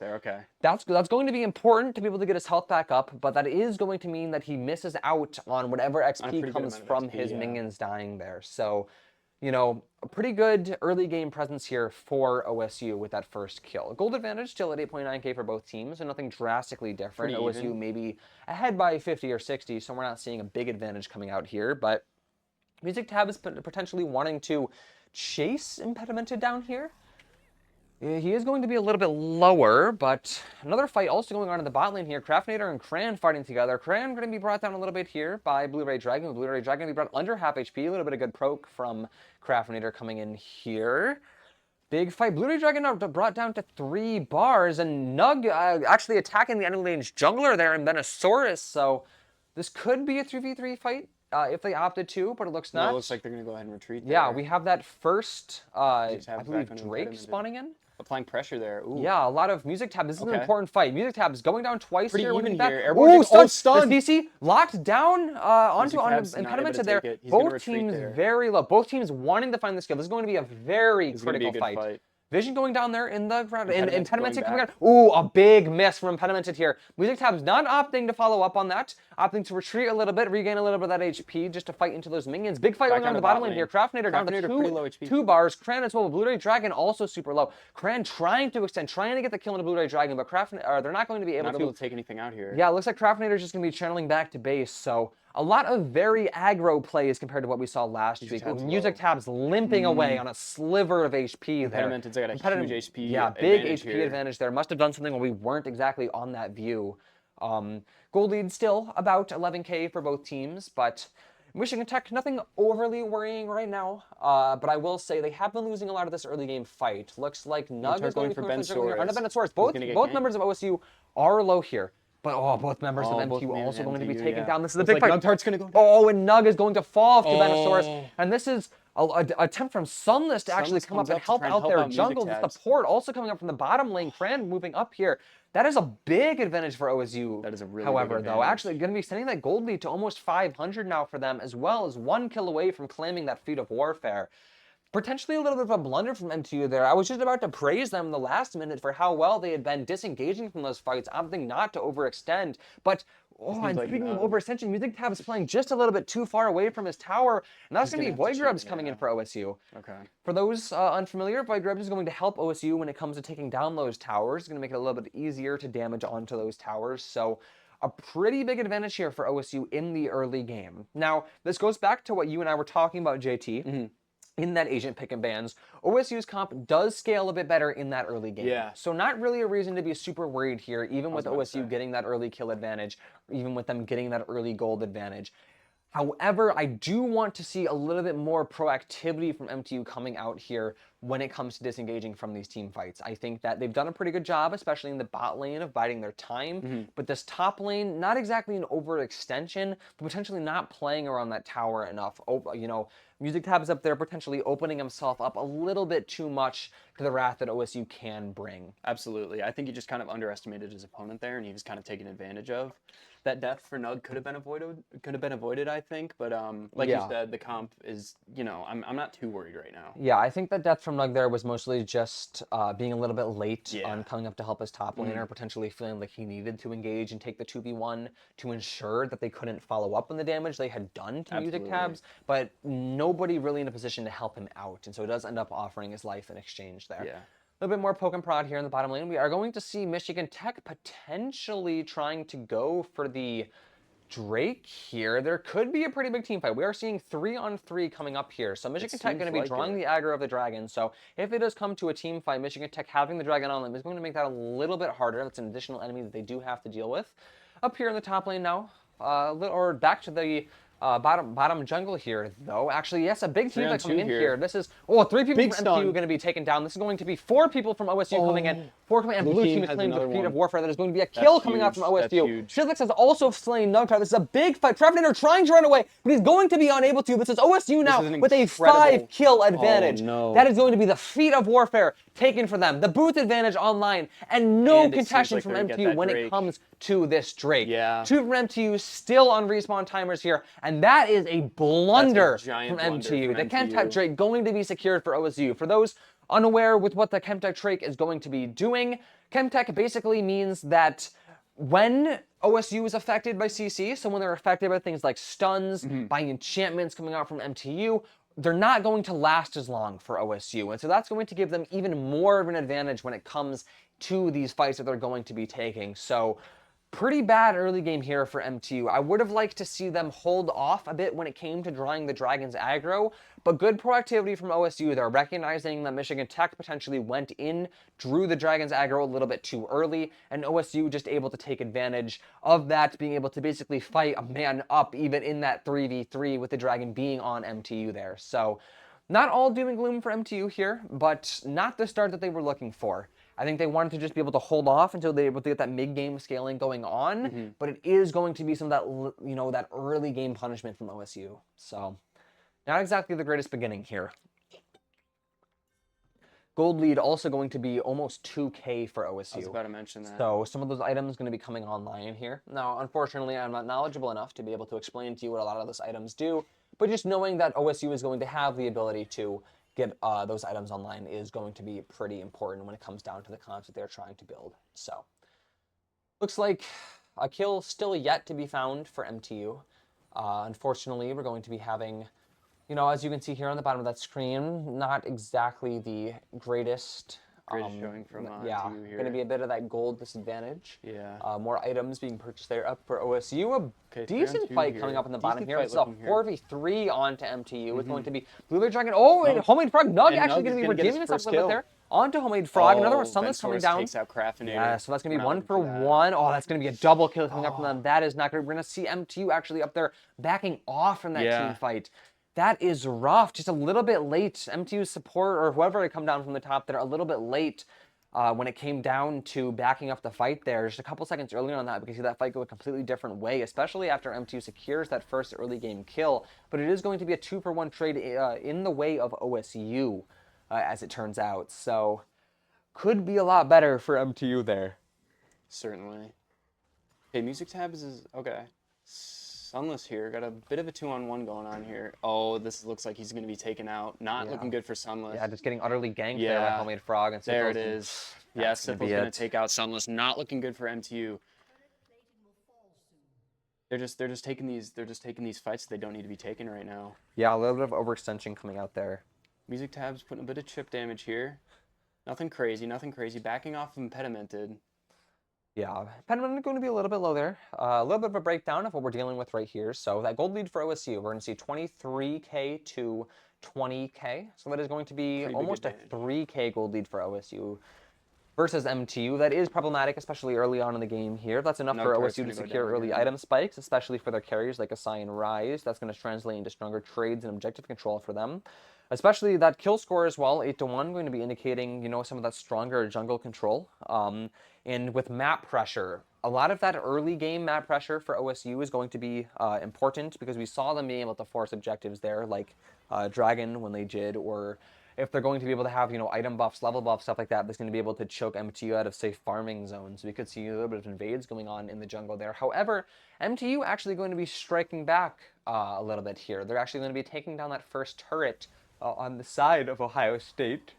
that's going to be important to be able to get his health back up, but that is going to mean that he misses out on whatever XP comes from his minions dying there. So, a pretty good early game presence here for OSU with that first kill. Gold advantage still at 8.9k for both teams, and nothing drastically different. OSU maybe ahead by 50 or 60, so we're not seeing a big advantage coming out here, but Music Tab is potentially wanting to chase Impedimented down here. He is going to be a little bit lower, but another fight also going on in the bot lane here. Craftinator and Cran fighting together. Cran going to be brought down a little bit here by Blue-Ray Dragon. Blue-Ray Dragon going to be brought under half HP. A little bit of good proc from Craftinator coming in here. Big fight. Blue-Ray Dragon brought down to 3 bars, and Nug actually attacking the enemy lane's jungler there and Venusaurus. So this could be a 3v3 fight. If they opted to, but it looks not. No, it looks like they're going to go ahead and retreat there. Yeah, we have that first, I believe, Drake spawning in. Applying pressure there. Ooh. Yeah, a lot of Music Tab. This is an important fight. Music Tab is going down twice Pretty here. Even here. Ooh, stunned. DC locked down onto Impedimented there. Both teams very low. Both teams wanting to find this kill. This is going to be a very critical fight. Vision going down there in the ground. And Impedimented Impedimented going coming out. Ooh, a big miss from Impedimented here. Music Tab's not opting to follow up on that. Opting to retreat a little bit, regain a little bit of that HP just to fight into those minions. Big fight going on in the bottom lane here. Craftinator down to pretty low HP. 2 bars. Cran as well. Blue Ray Dragon also super low. Cran trying to extend, trying to get the kill on the Blue Ray Dragon, but they're not going to be able Not to able to take anything out here. Yeah, it looks like Craftinator's just going to be channeling back to base, so a lot of very aggro plays compared to what we saw last week. Music Tab's limping away on a sliver of HP there. Impedimented's got a huge HP Yeah, big advantage HP here. advantage there. Must have done something when we weren't exactly on that view. Gold lead still about 11k for both teams, but Michigan Tech, nothing overly worrying right now, but I will say they have been losing a lot of this early game fight. Looks like Nug is going to be coming for Bensource. Both members of OSU are low here. But both members of MTU also going to be taken down. This is a big fight. Nugtart's going to go down. Oh, and Nug is going to fall off to Bensource. And this is an attempt from Sunless to actually come up and help out their jungle. The support also coming up from the bottom lane. Cran moving up here. That is a big advantage for OSU. That is a really However, big though, actually going to be sending that gold lead to almost 500 now for them, as well as 1 kill away from claiming that feat of warfare. Potentially a little bit of a blunder from MTU there. I was just about to praise them in the last minute for how well they had been disengaging from those fights, opting not to overextend. But, and speaking of overextension, Music Tab is playing just a little bit too far away from his tower, and that's going to be Voidgrubs coming in for OSU. Okay. For those unfamiliar, Voidgrubs is going to help OSU when it comes to taking down those towers. It's going to make it a little bit easier to damage onto those towers, so a pretty big advantage here for OSU in the early game. Now, this goes back to what you and I were talking about, JT. In that agent pick and bans, OSU's comp does scale a bit better in that early game. Yeah. So not really a reason to be super worried here, even with OSU getting that early kill advantage, even with them getting that early gold advantage. However, I do want to see a little bit more proactivity from MTU coming out here when it comes to disengaging from these team fights. I think that they've done a pretty good job, especially in the bot lane, of biding their time. But this top lane, not exactly an overextension, but potentially not playing around that tower enough. Music Tab is up there potentially opening himself up a little bit too much to the wrath that OSU can bring. Absolutely. I think he just kind of underestimated his opponent there, and he was kind of taken advantage of. That death for Nug could have been avoided, I think. But like you said, the comp is, I'm not too worried right now. Yeah, I think that death from Nug there was mostly just being a little bit late on coming up to help his top laner, potentially feeling like he needed to engage and take the 2v1 to ensure that they couldn't follow up on the damage they had done to Music Tabs, but nobody really in a position to help him out, and so it does end up offering his life in exchange there. Yeah. A little bit more poke and prod here in the bottom lane. We are going to see Michigan Tech potentially trying to go for the Drake here. There could be a pretty big team fight. We are seeing 3-on-3 coming up here. So Michigan Tech going to be drawing the aggro of the dragon. So if it does come to a team fight, Michigan Tech having the dragon on them is going to make that a little bit harder. That's an additional enemy that they do have to deal with. Up here in the top lane now, or back to the bottom jungle here, though. Actually, yes, a big team fight coming in here. This is 3 people from MTU going to be taken down. This is going to be 4 people from OSU coming in. 4 coming in. Blue team is claiming the feat of warfare. That is going to be a kill coming out from OSU. Shizlix has also slain Nugtar. This is a big fight. Craftinator trying to run away, but he's going to be unable to. This is OSU now with a 5-kill advantage. That is going to be the feat of warfare taken for them. The booth advantage online, and no contention from MTU when it comes to this Drake. 2 from MTU still on respawn timers here, and that is a blunder from MTU. The Chemtech Drake going to be secured for OSU. For those unaware with what the Chemtech Drake is going to be doing, Chemtech basically means that when OSU is affected by CC, so when they're affected by things like stuns, by enchantments coming out from MTU, they're not going to last as long for OSU. And so that's going to give them even more of an advantage when it comes to these fights that they're going to be taking. So pretty bad early game here for MTU. I would have liked to see them hold off a bit when it came to drawing the Dragon's aggro, but good proactivity from OSU. They're recognizing that Michigan Tech potentially went in, drew the Dragon's aggro a little bit too early, and OSU just able to take advantage of that, being able to basically fight a man up even in that 3v3 with the Dragon being on MTU there. So not all doom and gloom for MTU here, but not the start that they were looking for. I think they wanted to just be able to hold off until they were able to get that mid-game scaling going on, but it is going to be some of that, that early game punishment from OSU. So, not exactly the greatest beginning here. Gold lead also going to be almost 2k for OSU. I was about to mention that. So, some of those items going to be coming online here. Now, unfortunately, I'm not knowledgeable enough to be able to explain to you what a lot of those items do, but just knowing that OSU is going to have the ability to get those items online is going to be pretty important when it comes down to the comps that they're trying to build. So looks like a kill still yet to be found for MTU. Unfortunately, we're going to be having, as you can see here on the bottom of that screen, not exactly the greatest. Showing from yeah, MTU here. going to be a bit of that gold disadvantage. Yeah. More items being purchased there up for OSU. Okay, Decent 3-on-2 fight here. coming up in the bottom Decent here. fight This is a looking here. 4v3 onto MTU. It's going to be Blueberry Dragon. Oh, and Nug. Homemade Frog. Nug And actually Nug going is to be gonna get his redeeming himself first a little bit kill. there. Onto Homemade Frog. Another one. Sunless coming Vensaurus down. takes out Craftinator. Yeah, so that's going to be We're not one looking for that. one. Oh, that's going to be a double kill coming up from them. That is not good. We're going to see MTU actually up there backing off from that team fight. That is rough. Just a little bit late. MTU's support or whoever had come down from the top there a little bit late when it came down to backing up the fight there. Just a couple seconds earlier on that, we can see that fight go a completely different way, especially after MTU secures that first early game kill. But it is going to be a 2-for-1 trade in the way of OSU, as it turns out. So could be a lot better for MTU there. Certainly. Okay, music tabs is okay. Sunless here, got a bit of a 2-on-1 going on here. Oh, this looks like he's going to be taken out. Not looking good for Sunless. Yeah, just getting utterly ganked there by Homemade Frog. And there it is. Yeah, Sipho's going to take out Sunless. Not looking good for MTU. They're just taking these fights that they don't need to be taken right now. Yeah, a little bit of overextension coming out there. Music tabs putting a bit of chip damage here. Nothing crazy. Backing off Impedimented. Yeah, Penman going to be a little bit low there. A little bit of a breakdown of what we're dealing with right here. So that gold lead for OSU, we're going to see 23K to 20K. So that is going to be almost a 3K gold lead for OSU versus MTU. That is problematic, especially early on in the game here. That's enough for OSU to secure early item spikes, especially for their carriers like Asai and Rise. That's going to translate into stronger trades and objective control for them. Especially that kill score as well, 8-1, going to be indicating, some of that stronger jungle control. And with map pressure, a lot of that early game map pressure for OSU is going to be important because we saw them being able to force objectives there, like Dragon when they did, or if they're going to be able to have, item buffs, level buffs, stuff like that, that's going to be able to choke MTU out of safe farming zones. We could see a little bit of invades going on in the jungle there. However, MTU actually going to be striking back a little bit here. They're actually going to be taking down that first turret on the side of Ohio State.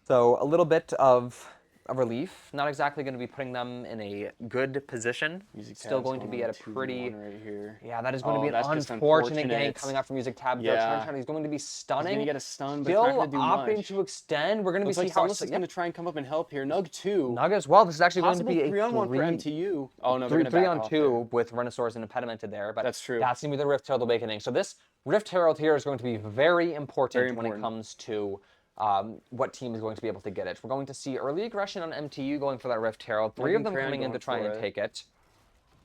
So a little bit of a relief. Not exactly going to be putting them in a good position. Still going to be at a pretty... right here. Yeah, that is going to be an unfortunate gank coming out from Music Tab. Yeah. He's going to be stunning. He's going to get a stun, but still it's not going to do much. Opting to extend. We're going to be seeing how Sunless is going to try and come up and help here. Nug 2. Nug as well. This is actually going to be a 3-on-1 for MTU. Oh no, they're going to back off 3-on-2 with Rhinosaurus and Impedimented there. But that's true. That's going to be the Rift Herald Awakening. So this Rift Herald here is going to be very important when it comes to what team is going to be able to get it. We're going to see early aggression on MTU going for that Rift Herald. 3 of them coming in to try and take it.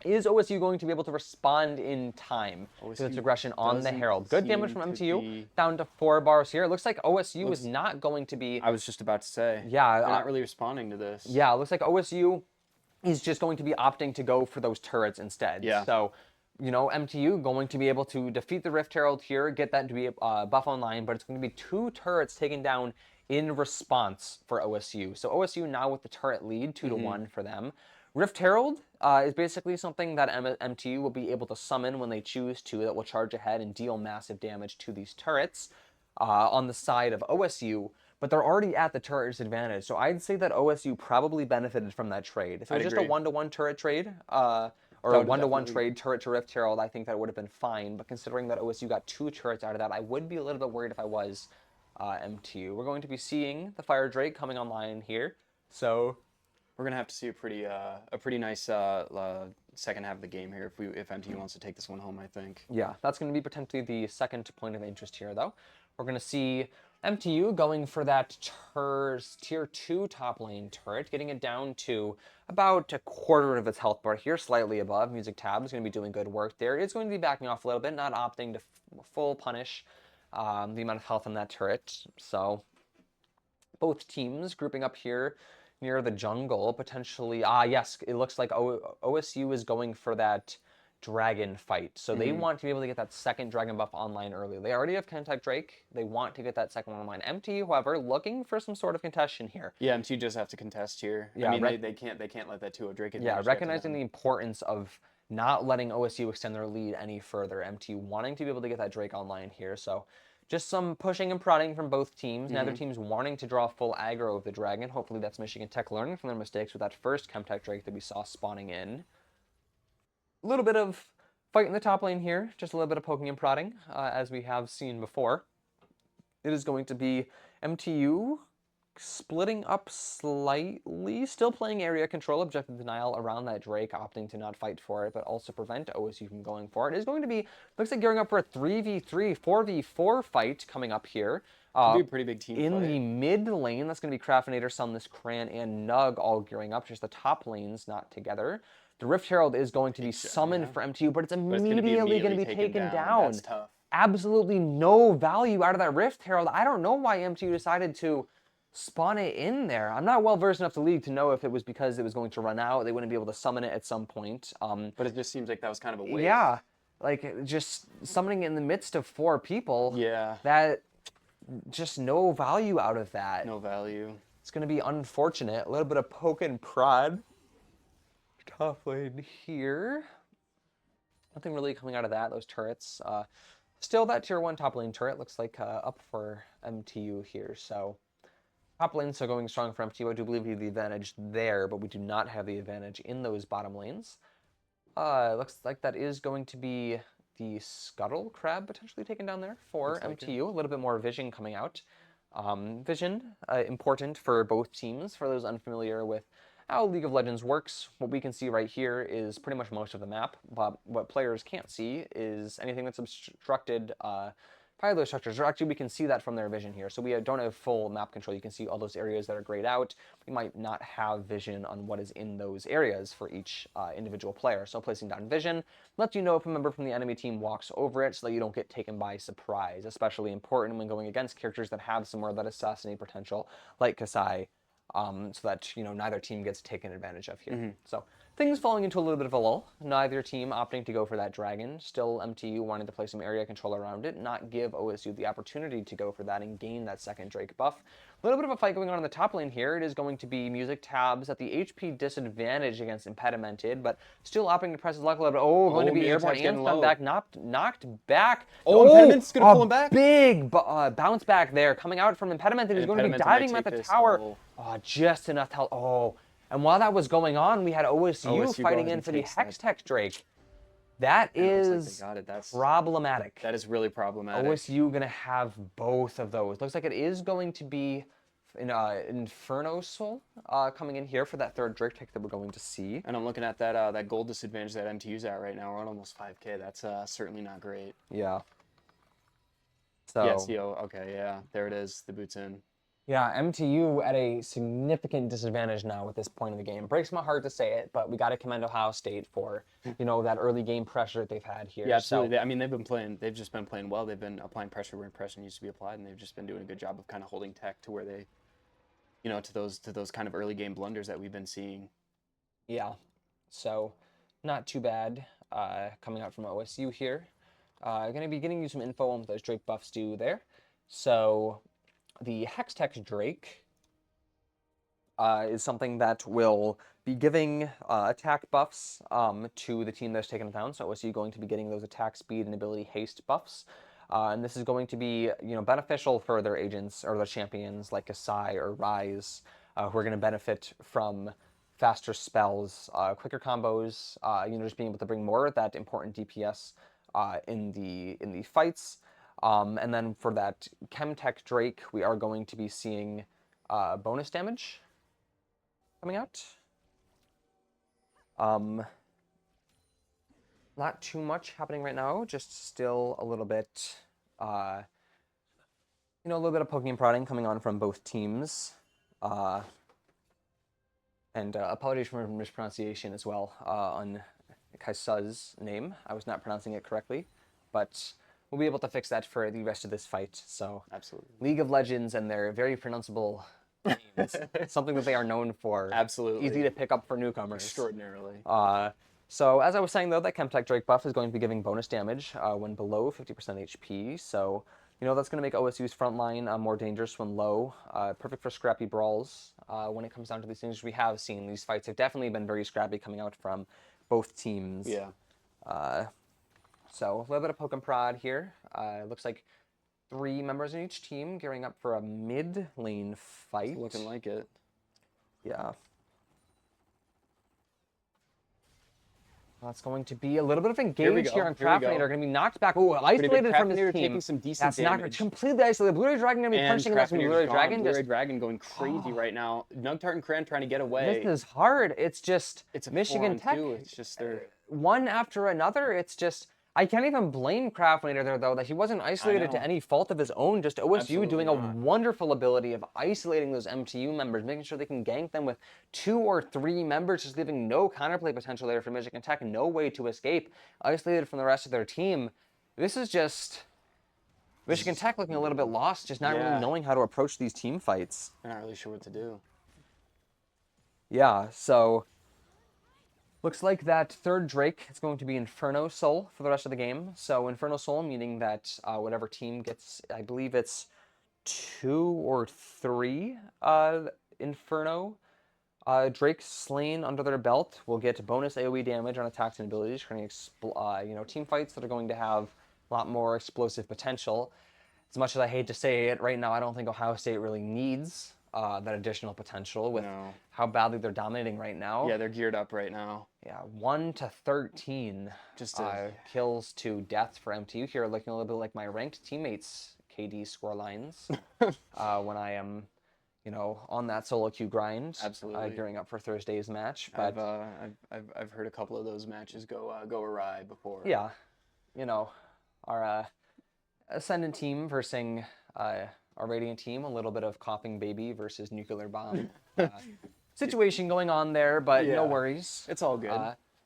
Is OSU going to be able to respond in time to this aggression on the Herald? Good damage from MTU. Down to 4 bars here. It looks like OSU is not going to be... I was just about to say. Yeah. They're not really responding to this. Yeah, it looks like OSU is just going to be opting to go for those turrets instead. Yeah. So... MTU going to be able to defeat the Rift Herald here, get that to be buff online, but it's going to be 2 turrets taken down in response for OSU. So OSU now with the turret lead, 2-1 for them. Rift Herald is basically something that MTU will be able to summon when they choose to, that will charge ahead and deal massive damage to these turrets on the side of OSU. But they're already at the turret disadvantage, so I'd say that OSU probably benefited from that trade. If it was just a 1-to-1 turret trade, or a 1-to-1 trade turret to Rift Herald, I think that would have been fine. But considering that OSU got 2 turrets out of that, I would be a little bit worried if I was MTU. We're going to be seeing the Fire Drake coming online here, so we're gonna have to see a pretty nice second half of the game here if MTU wants to take this one home. I think. Yeah, that's going to be potentially the second point of interest here, though. We're going to see MTU going for that tier 2 top lane turret, getting it down to about a quarter of its health bar here, slightly above. Music Tab is going to be doing good work there. It's going to be backing off a little bit, not opting to full punish the amount of health in that turret. So both teams grouping up here near the jungle, potentially. Yes, it looks like OSU is going for that dragon fight. So they want to be able to get that second dragon buff online early. They already have Ken-type Drake. They want to get that second one online. MTU, however, looking for some sort of contention here. Yeah, MTU just have to contest here. Yeah, I mean, they can't let that 2-0 Drake advantage. Yeah, recognizing the importance of not letting OSU extend their lead any further. MTU wanting to be able to get that Drake online here. So just some pushing and prodding from both teams. Neither team's wanting to draw full aggro of the dragon. Hopefully that's Michigan Tech learning from their mistakes with that first Chemtech Drake that we saw spawning in. A little bit of fight in the top lane here, just a little bit of poking and prodding, as we have seen before. It is going to be MTU splitting up slightly, still playing area control, objective denial around that Drake, opting to not fight for it, but also prevent OSU from going for it. It is going to be, looks like gearing up for a 3v3, 4v4 fight coming up here. Could be a pretty big team in fight. the mid lane, that's going to be Craftinator, Sunless, Cran, and Nug all gearing up, just the top lanes not together. The Rift Herald is going to be summoned for MTU, but it's immediately going to be taken down. That's tough. Absolutely no value out of that Rift Herald. I don't know why MTU decided to spawn it in there. I'm not well versed enough to League to know if it was because it was going to run out, they wouldn't be able to summon it at some point. But it just seems like that was kind of a waste. Yeah, like just summoning it in the midst of 4 people. Yeah. That, just no value out of that. No value. It's going to be unfortunate. A little bit of poke and prod. Top lane here. Nothing really coming out of that, those turrets. Still that tier 1 top lane turret looks like up for MTU here, so top lane still going strong for MTU. I do believe we have the advantage there, but we do not have the advantage in those bottom lanes. Looks like that is going to be the Scuttle Crab potentially taken down there for MTU. A little bit more vision coming out. Vision, important for both teams. For those unfamiliar with how League of Legends works, what we can see right here is pretty much most of the map, but what players can't see is anything that's obstructed by those structures. Or actually, we can see that from their vision here. So we don't have full map control. You can see all those areas that are grayed out. We might not have vision on what is in those areas for each individual player. So placing down vision lets you know if a member from the enemy team walks over it so that you don't get taken by surprise. Especially important when going against characters that have some more of that assassinate potential, like Kasai. So that, you know, neither team gets taken advantage of here. So things falling into a little bit of a lull. Neither team opting to go for that dragon. Still MTU wanting to play some area control around it, not give OSU the opportunity to go for that and gain that second Drake buff. A little bit of a fight going on in the top lane here. It is going to be Music Tabs at the HP disadvantage against Impedimented, but still opting to press his luck a little bit. Oh, going to be Music airborne Tab's getting and stun low. back, knocked back. Oh, Impediment's gonna pull him back? Big bounce back there coming out from Impedimented. He's going to be Impedimented might diving at take the this. tower. Oh. Oh, just enough help. Oh, and while that was going on, we had OSU OSU fighting goes in and for the takes that. Hextech Drake. That Looks like is they got it. That's problematic. That is really problematic. OSU gonna have both of those. Looks like it is going to be an Inferno Soul coming in here for that third Drake pick that we're going to see. And I'm looking at that that gold disadvantage that MTU's at right now. We're on almost 5K. That's certainly not great. Yeah. So Yeah, CO. Okay, yeah. There it is. The boot's in. yeah, MTU at a significant disadvantage now at this point in the game. Breaks my heart to say it, but we got to commend Ohio State for, you know, that early game pressure that they've had here. Yeah, absolutely. I mean, they've just been playing well. They've been applying pressure where pressure needs to be applied, and they've just been doing a good job of kind of holding tech to where they, you know, to those kind of early game blunders that we've been seeing. Yeah, so not too bad coming out from OSU here. Going to be getting you some info on what those Drake buffs do there. So the Hextech Drake is something that will be giving attack buffs to the team that's taken it down. So OSU going to be getting those attack speed and ability haste buffs. And this is going to be, you know, beneficial for their agents or their champions like Kasai or Rise, who are going to benefit from faster spells, quicker combos, you know, just being able to bring more of that important DPS in the fights. And then for that Chemtech Drake, we are going to be seeing bonus damage coming out. Not too much happening right now, just still a little bit, you know, a little bit of poking and prodding coming on from both teams. And apologies for mispronunciation as well on Kaisa's name. I was not pronouncing it correctly, but we'll be able to fix that for the rest of this fight. So, Absolutely. League of Legends and their very pronounceable names, something that they are known for. Absolutely. Easy to pick up for newcomers. Extraordinarily. So as I was saying though, that Chemtech Drake buff is going to be giving bonus damage when below 50% HP. So, you know, that's going to make OSU's front line more dangerous when low. Perfect for scrappy brawls. When it comes down to these things, we have seen these fights have definitely been very scrappy coming out from both teams. Yeah. So a little bit of poke and prod here. Looks like 3 members in each team gearing up for a mid lane fight. It's looking like it. Yeah. That's going to be a little bit of engage here on Craftinator. Going to be knocked back. Oh, isolated from his team. Taking some decent damage. Not completely isolated. Blue-Ray Dragon going to be punching against Blue-Ray Dragon. Blue-Ray Dragon going crazy right now. Nugtart and Cran trying to get away. This is hard. It's just it's a Michigan Tech. It's just they're one after another. It's just I can't even blame Craftinator there though that he wasn't isolated to any fault of his own. Just OSU Absolutely doing not. a wonderful ability of isolating those MTU members, making sure they can gank them with 2 or 3 members, just leaving no counterplay potential there for Michigan Tech, no way to escape, isolated from the rest of their team. This is just Michigan Tech looking a little bit lost, just not really knowing how to approach these team fights. They're not really sure what to do. Yeah, so looks like that third Drake is going to be Inferno Soul for the rest of the game. So Inferno Soul meaning that whatever team gets, I believe it's 2 or 3 Inferno Drake slain under their belt will get bonus AoE damage on attacks and abilities, creating team fights that are going to have a lot more explosive potential. As much as I hate to say it, right now I don't think Ohio State really needs that additional potential with how badly they're dominating right now. Yeah, they're geared up right now. Yeah, 1-13 Just kills to death for MTU here, looking a little bit like my ranked teammates' KD score lines when I am, on that solo queue grind. Absolutely. Gearing up for Thursday's match. But I've heard a couple of those matches go awry before. Yeah, our Ascendant team versus our Radiant team, a little bit of coughing baby versus nuclear bomb situation going on there, but no worries. It's all good.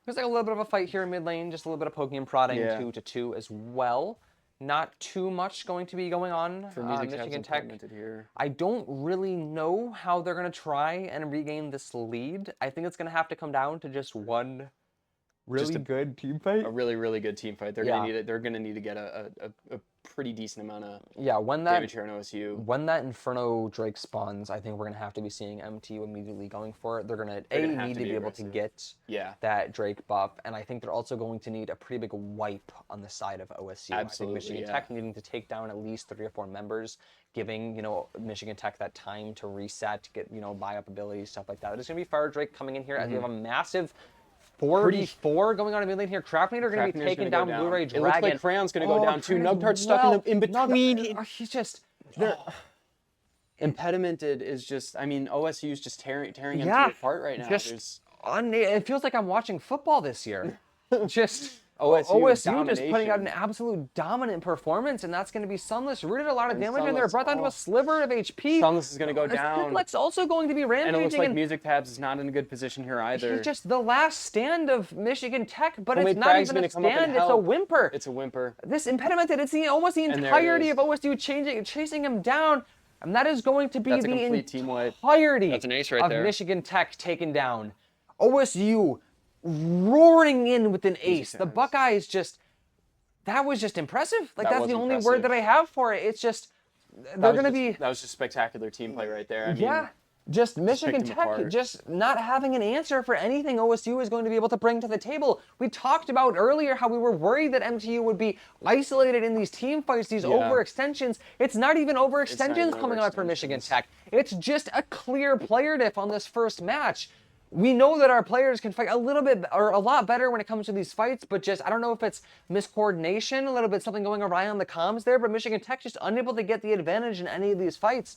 There's like a little bit of a fight here in mid lane, just a little bit of poking and prodding 2-2 as well. Not too much going to be going on for Michigan Tech. Here. I don't really know how they're going to try and regain this lead. I think it's going to have to come down to just one really good team fight. A really, really good team fight. They're gonna need it. They're gonna need to get a pretty decent amount of damage here on OSU. When that Inferno Drake spawns, I think we're gonna have to be seeing MTU immediately going for it. They're gonna need to be able to get that Drake buff, and I think they're also going to need a pretty big wipe on the side of OSU. Absolutely, I think Michigan Tech needing to take down at least 3 or 4 members, giving Michigan Tech that time to reset, to get buy up abilities, stuff like that. There's gonna be Fire Drake coming in here as we have a massive 4v4 going on in mid lane here. Craftinator going to be taking down Blue-Ray Dragon. It looks like Crayon's going to go down too. Nugtart's stuck in between. He's just... Impedimented is just... I mean, OSU's just tearing MTU apart right now. It feels like I'm watching football this year. Just... OSU just putting out an absolute dominant performance, and that's going to be Sunless. Rooted a lot of damage in there, brought down to a sliver of HP. Sunless is going to go down. Flick's also going to be rampaging. And it looks like Music Tabs is not in a good position here either. He's just the last stand of Michigan Tech, but it's not even a stand, it's a whimper. It's a whimper. This Impedimented, it's almost the entirety of OSU chasing him down, and that is going to be the entirety of Michigan Tech taken down. OSU roaring in with an ace. The Buckeyes that was just impressive. Like that's the only word that I have for it. It's just they're going to be. That was just spectacular team play right there. I mean, just Michigan Tech just not having an answer for anything OSU is going to be able to bring to the table. We talked about earlier how we were worried that MTU would be isolated in these team fights, these overextensions. It's not even overextensions coming out for Michigan Tech. It's just a clear player diff on this first match. We know that our players can fight a little bit or a lot better when it comes to these fights, but I don't know if it's miscoordination, a little bit something going awry on the comms there, but Michigan Tech just unable to get the advantage in any of these fights.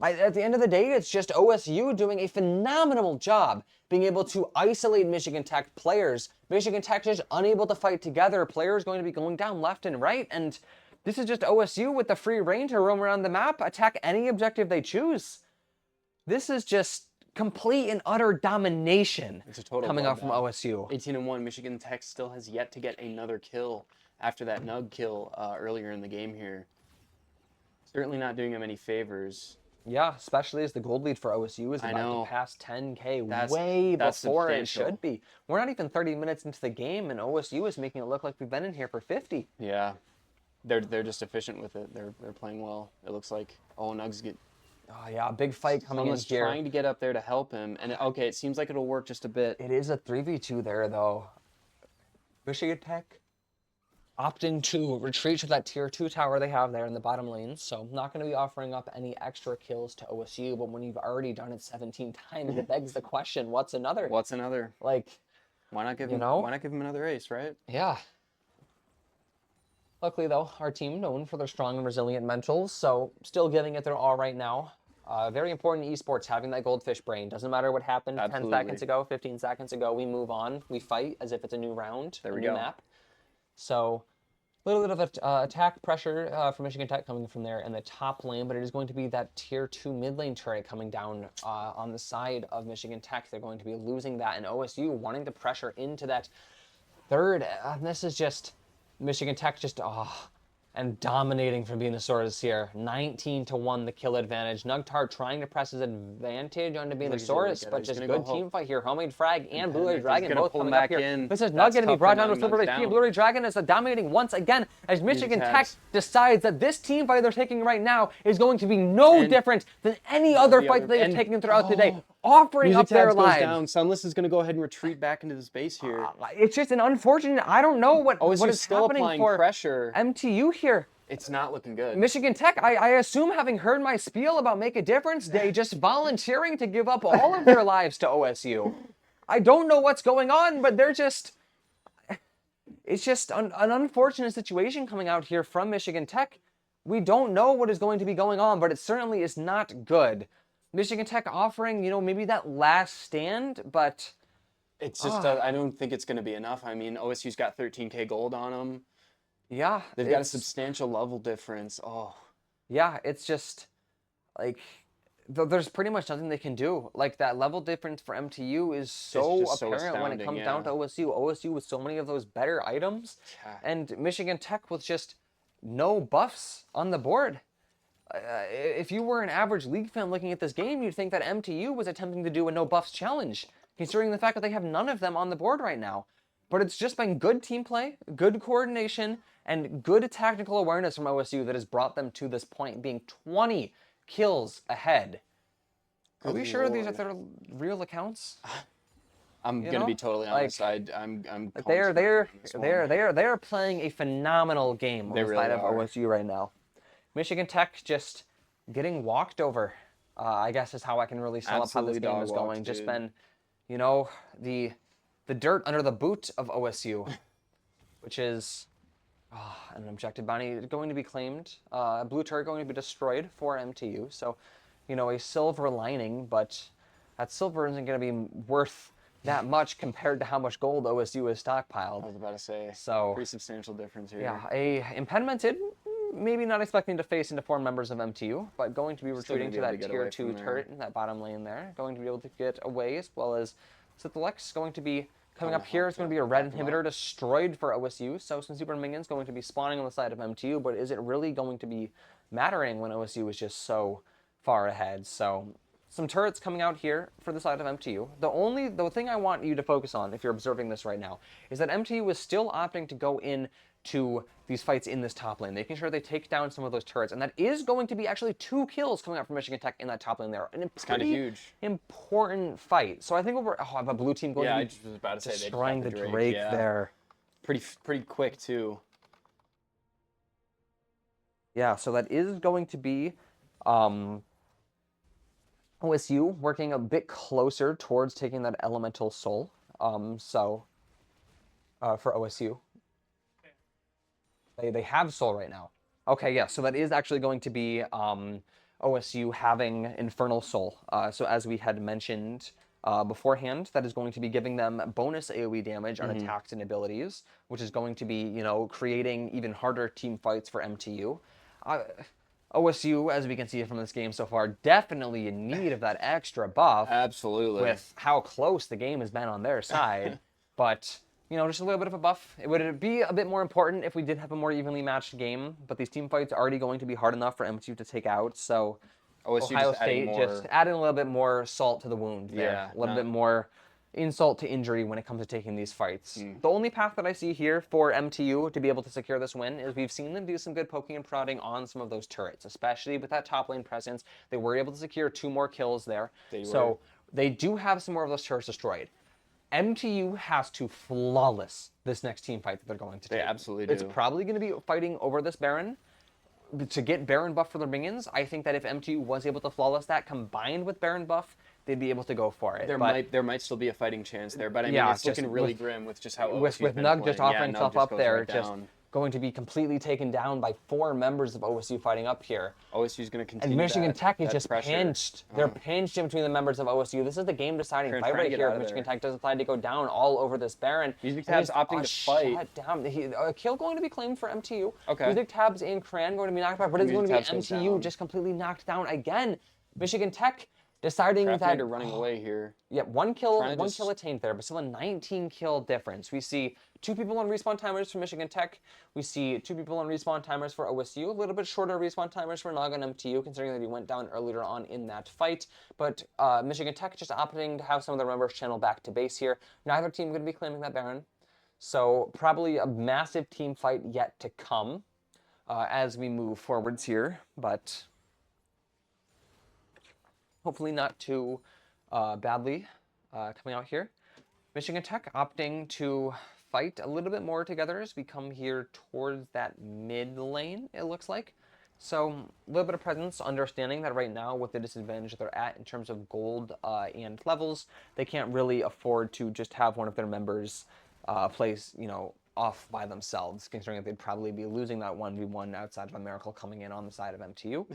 At the end of the day, it's just OSU doing a phenomenal job being able to isolate Michigan Tech players. Michigan Tech just unable to fight together. Players going to be going down left and right, and this is just OSU with the free reign to roam around the map, attack any objective they choose. This is just complete and utter domination coming off from OSU. 18-1, Michigan Tech still has yet to get another kill after that Nug kill earlier in the game here. Certainly not doing them any favors. Yeah, especially as the gold lead for OSU is about to pass 10K way before it should be. We're not even 30 minutes into the game, and OSU is making it look like we've been in here for 50. Yeah, they're just efficient with it. They're playing well. It looks like Nugs get. Oh yeah, a big fight coming in here. Trying to get up there to help him, and it seems like it'll work just a bit. It is a 3v2 there though. Michigan Tech opting to retreat to that tier 2 tower they have there in the bottom lane. So not going to be offering up any extra kills to OSU, but when you've already done it 17 times, it begs the question, what's another? What's another? Like, Why not give you him? know? Why not give him another ace, right? Yeah. Luckily, though, our team known for their strong and resilient mentals, so still giving it their all right now. Very important in esports, having that goldfish brain. Doesn't matter what happened 10 seconds ago, 15 seconds ago, we move on. We fight as if it's a new round, a new map. So a little bit of attack pressure for Michigan Tech coming from there in the top lane, but it is going to be that tier 2 mid lane turret coming down on the side of Michigan Tech. They're going to be losing that, and OSU wanting to pressure into that third. This is just Michigan Tech just and dominating from Venusaurus here. 19-1 the kill advantage. Nugtar trying to press his advantage onto Venusaurus, but just good team fight here. Homemade Frag and Blue-Ray Dragon both coming up here. This is Nug going to be brought down to a Silver team. Blue-Ray Dragon is dominating once again as Michigan Tech decides that this team fight they're taking right now is going to be no different than any other fight that they have taken throughout the day, offering up their lives. Down. Sunless is going to go ahead and retreat back into the space here. It's just an unfortunate. I don't know what is still happening applying for pressure. MTU here. It's not looking good. Michigan Tech, I assume, having heard my spiel about Make a Difference Day, just volunteering to give up all of their lives to OSU. I don't know what's going on, but they're just... It's just an unfortunate situation coming out here from Michigan Tech. We don't know what is going to be going on, but it certainly is not good. Michigan Tech offering, maybe that last stand, but... It's just, I don't think it's going to be enough. I mean, OSU's got 13K gold on them. Yeah. They've got a substantial level difference. Oh. Yeah, it's just, like, there's pretty much nothing they can do. Like, that level difference for MTU is so apparent when it comes down to OSU. OSU with so many of those better items, and Michigan Tech with just no buffs on the board. If you were an average League fan looking at this game, you'd think that MTU was attempting to do a no buffs challenge, considering the fact that they have none of them on the board right now. But it's just been good team play, good coordination, and good tactical awareness from OSU that has brought them to this point, being 20 kills ahead. Are we sure these are their real accounts? I'm gonna be totally honest. I'm they're playing a phenomenal game on the side of OSU right now. Michigan Tech just getting walked over. I guess is how I can really sum up how this game is going. Just been, the dirt under the boot of OSU, which is an objective bounty going to be claimed. A blue turret going to be destroyed for MTU. So, a silver lining, but that silver isn't going to be worth that much compared to how much gold OSU has stockpiled. I was about to say, so pretty substantial difference here. Yeah, a impedimented, maybe not expecting to face into 4 members of MTU, but going to be retreating to that tier 2 turret in that bottom lane there. Going to be able to get away, as well as Sithalex going to be coming up here. It's going to be a red inhibitor destroyed for OSU. So some super minions going to be spawning on the side of MTU, but is it really going to be mattering when OSU is just so far ahead? So some turrets coming out here for the side of MTU. The thing I want you to focus on, if you're observing this right now, is that MTU is still opting to go in to these fights in this top lane, making sure they take down some of those turrets, and that is going to be actually 2 kills coming out from Michigan Tech in that top lane there. It's kind of huge, important fight. So I think I have a blue team going to be I was about to say destroying the Drake there. Pretty quick too. Yeah, so that is going to be OSU working a bit closer towards taking that elemental soul. For OSU. They have soul right now. Okay, yeah, so that is actually going to be OSU having Infernal Soul. So as we had mentioned beforehand, that is going to be giving them bonus AoE damage on attacks and abilities, which is going to be, creating even harder team fights for MTU. OSU, as we can see from this game so far, definitely in need of that extra buff. Absolutely. With how close the game has been on their side. But, just a little bit of a buff. It would be a bit more important if we did have a more evenly matched game, but these team fights are already going to be hard enough for MTU to take out, so Ohio State just adding a little bit more salt to the wound there. Yeah, a little bit more insult to injury when it comes to taking these fights. The only path that I see here for MTU to be able to secure this win is we've seen them do some good poking and prodding on some of those turrets, especially with that top lane presence. They were able to secure 2 more kills there. They do have some more of those turrets destroyed. MTU has to flawless this next team fight that they're going to They take. absolutely do. It's probably going to be fighting over this Baron. To get Baron buff for their minions, I think that if MTU was able to flawless that combined with Baron buff, they'd be able to go for it. There might still be a fighting chance there, but I mean, Yeah, it's looking just really with- grim with just how with OSU's been Nug playing. just Yeah, offering Nug himself just up goes there, right just down. going to be completely taken down by 4 members of OSU fighting up here. OSU's going to continue. And Michigan that, Tech is that just pressure. pinched. They're pinched in between the members of OSU. This is the game-deciding Trying fight to right get here. out If of Michigan there. Tech does decide to go down all over this Baron. Music And Tab's he's, opting to fight. Shut down. A kill going to be claimed for MTU. Okay. Music Tabs and Cran going to be knocked out, but it's going to be Music Tabs goes MTU down. just completely knocked down again. Michigan Tech deciding that Crafter running away here. yeah, one kill just- attained there, but still a 19 kill difference. We see 2 people on respawn timers for Michigan Tech. We see 2 people on respawn timers for OSU. A little bit shorter respawn timers for Nog and MTU, considering that he went down earlier on in that fight. But Michigan Tech just opting to have some of their members channel back to base here. Neither team going to be claiming that Baron. So probably a massive team fight yet to come as we move forwards here. But hopefully not too badly coming out here. Michigan Tech opting to fight a little bit more together as we come here towards that mid lane, it looks like. So a little bit of presence, understanding that right now with the disadvantage that they're at in terms of gold and levels, they can't really afford to just have one of their members place, off by themselves, considering that they'd probably be losing that 1v1 outside of a miracle coming in on the side of MTU.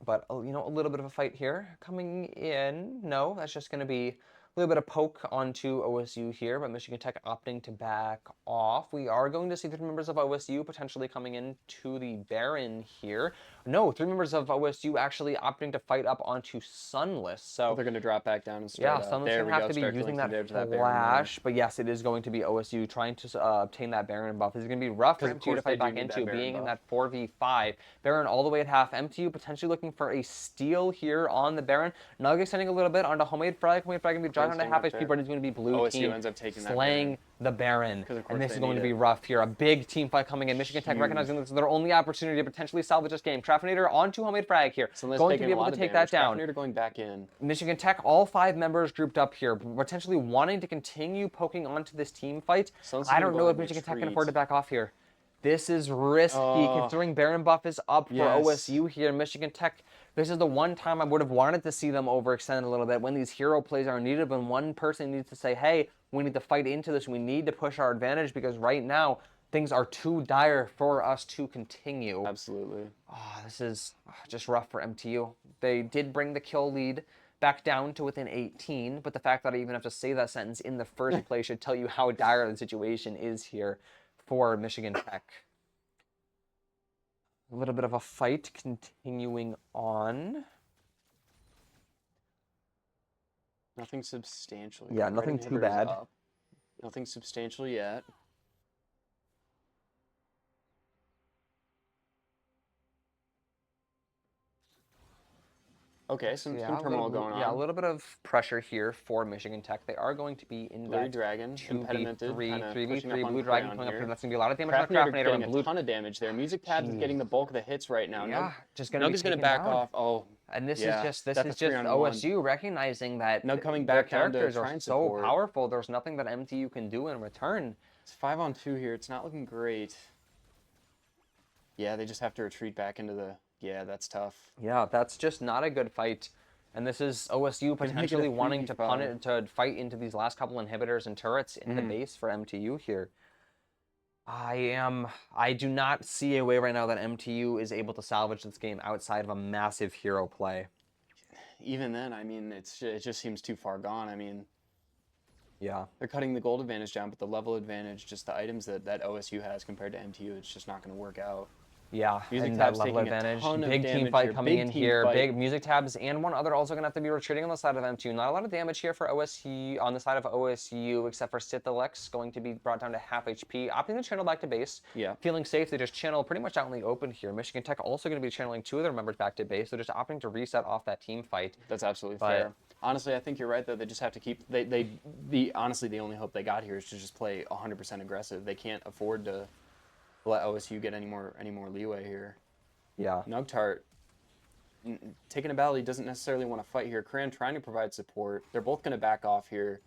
But a little bit of a fight here coming in. No, that's just going to be a little bit of poke onto OSU here, but Michigan Tech opting to back off. We are going to see 3 members of OSU potentially coming into the Baron here. No, 3 members of OSU actually opting to fight up onto Sunless. So They're going to drop back down and start yeah, up. Sunless There going we to have go. to be Start using linking that there to that Baron flash. But yes, it is going to be OSU trying to obtain that Baron buff. This is going to be rough for Because of MTU to course fight they do back need that into, Baron being in buff. that 4v5. Baron all the way at half. MTU potentially looking for a steal here on the Baron. Nug extending a little bit onto Homemade Frag. Homemade Frag going to be dropped down to half HP, but it's going to be blue OSU team ends up taking that slaying the Baron. Because of course And this they is going need to be it. rough here. A big team fight coming in. Michigan Tech Huge. recognizing this is their only opportunity to potentially salvage this game. Craftinator onto Homemade Frag here. Sunless Going to taking be a able lot to of take damage. that down. Crafter going back in. Michigan Tech, all 5 members grouped up here, potentially wanting to continue poking onto this team fight. Sunless I is don't gonna know go if on Michigan Tech can retreat. afford to back off here. This is risky, Oh. considering Baron buff is up for Yes. OSU here. Michigan Tech, this is the one time I would have wanted to see them overextend a little bit when these hero plays are needed, when one person needs to say, hey, we need to fight into this, we need to push our advantage, because right now, things are too dire for us to continue. Absolutely. Oh, this is just rough for MTU. They did bring the kill lead back down to within 18, but the fact that I even have to say that sentence in the first place should tell you how dire the situation is here for Michigan Tech. A little bit of a fight continuing on. Nothing substantial. Yeah, Red nothing too inhibitor's bad. up. Nothing substantial yet. Okay, some turmoil going on. Yeah, a little bit of pressure here for Michigan Tech. They are going to be in Blue that Dragon, impedimented, 2v3, kinda 3v3, pushing up on Blue Dragon Crayon coming up here. here. That's going to be a lot of damage on Craftinator Craftinator getting and Blue. a ton of damage there. Music Tabs is getting the bulk of the hits right now. Yeah, Nug, just going to Nug be is going to taken back down. off. Oh, And this yeah, is just that's a 3-on-1. OSU recognizing that Nug coming their back down to characters try are and so support. powerful. There's nothing that MTU can do in return. It's 5-on-2 here. It's not looking great. Yeah, they just have to retreat back into the... Yeah, that's tough. Yeah, that's just not a good fight. And this is OSU make it a potentially wanting to 3v5. fight into these last couple inhibitors and turrets in the base for MTU here. I do not see a way right now that MTU is able to salvage this game outside of a massive hero play. Even then, I mean, it just seems too far gone. I mean, Yeah. they're cutting the gold advantage down, but the level advantage, just the items that OSU has compared to MTU, it's just not going to work out. Yeah, Music and that Tab's level taking a advantage. ton of Big team damage fight here, coming big in team here. fight. Big music tabs and one other also going to have to be retreating on the side of M2. Not a lot of damage here for OSU on the side of OSU, except for Sithalex going to be brought down to half HP. Opting to channel back to base. Yeah. Feeling safe, they just channel pretty much out in the open here. Michigan Tech also going to be channeling 2 of their members back to base. They're just opting to reset off that team fight. That's absolutely But- fair. Honestly, I think you're right, though. They just have to keep... Honestly, the only hope they got here is to just play 100% aggressive. They can't afford to let OSU get any more leeway here. Yeah. Nugtart taking a battle he doesn't necessarily want to fight here. Cran trying to provide support. They're both going to back off here.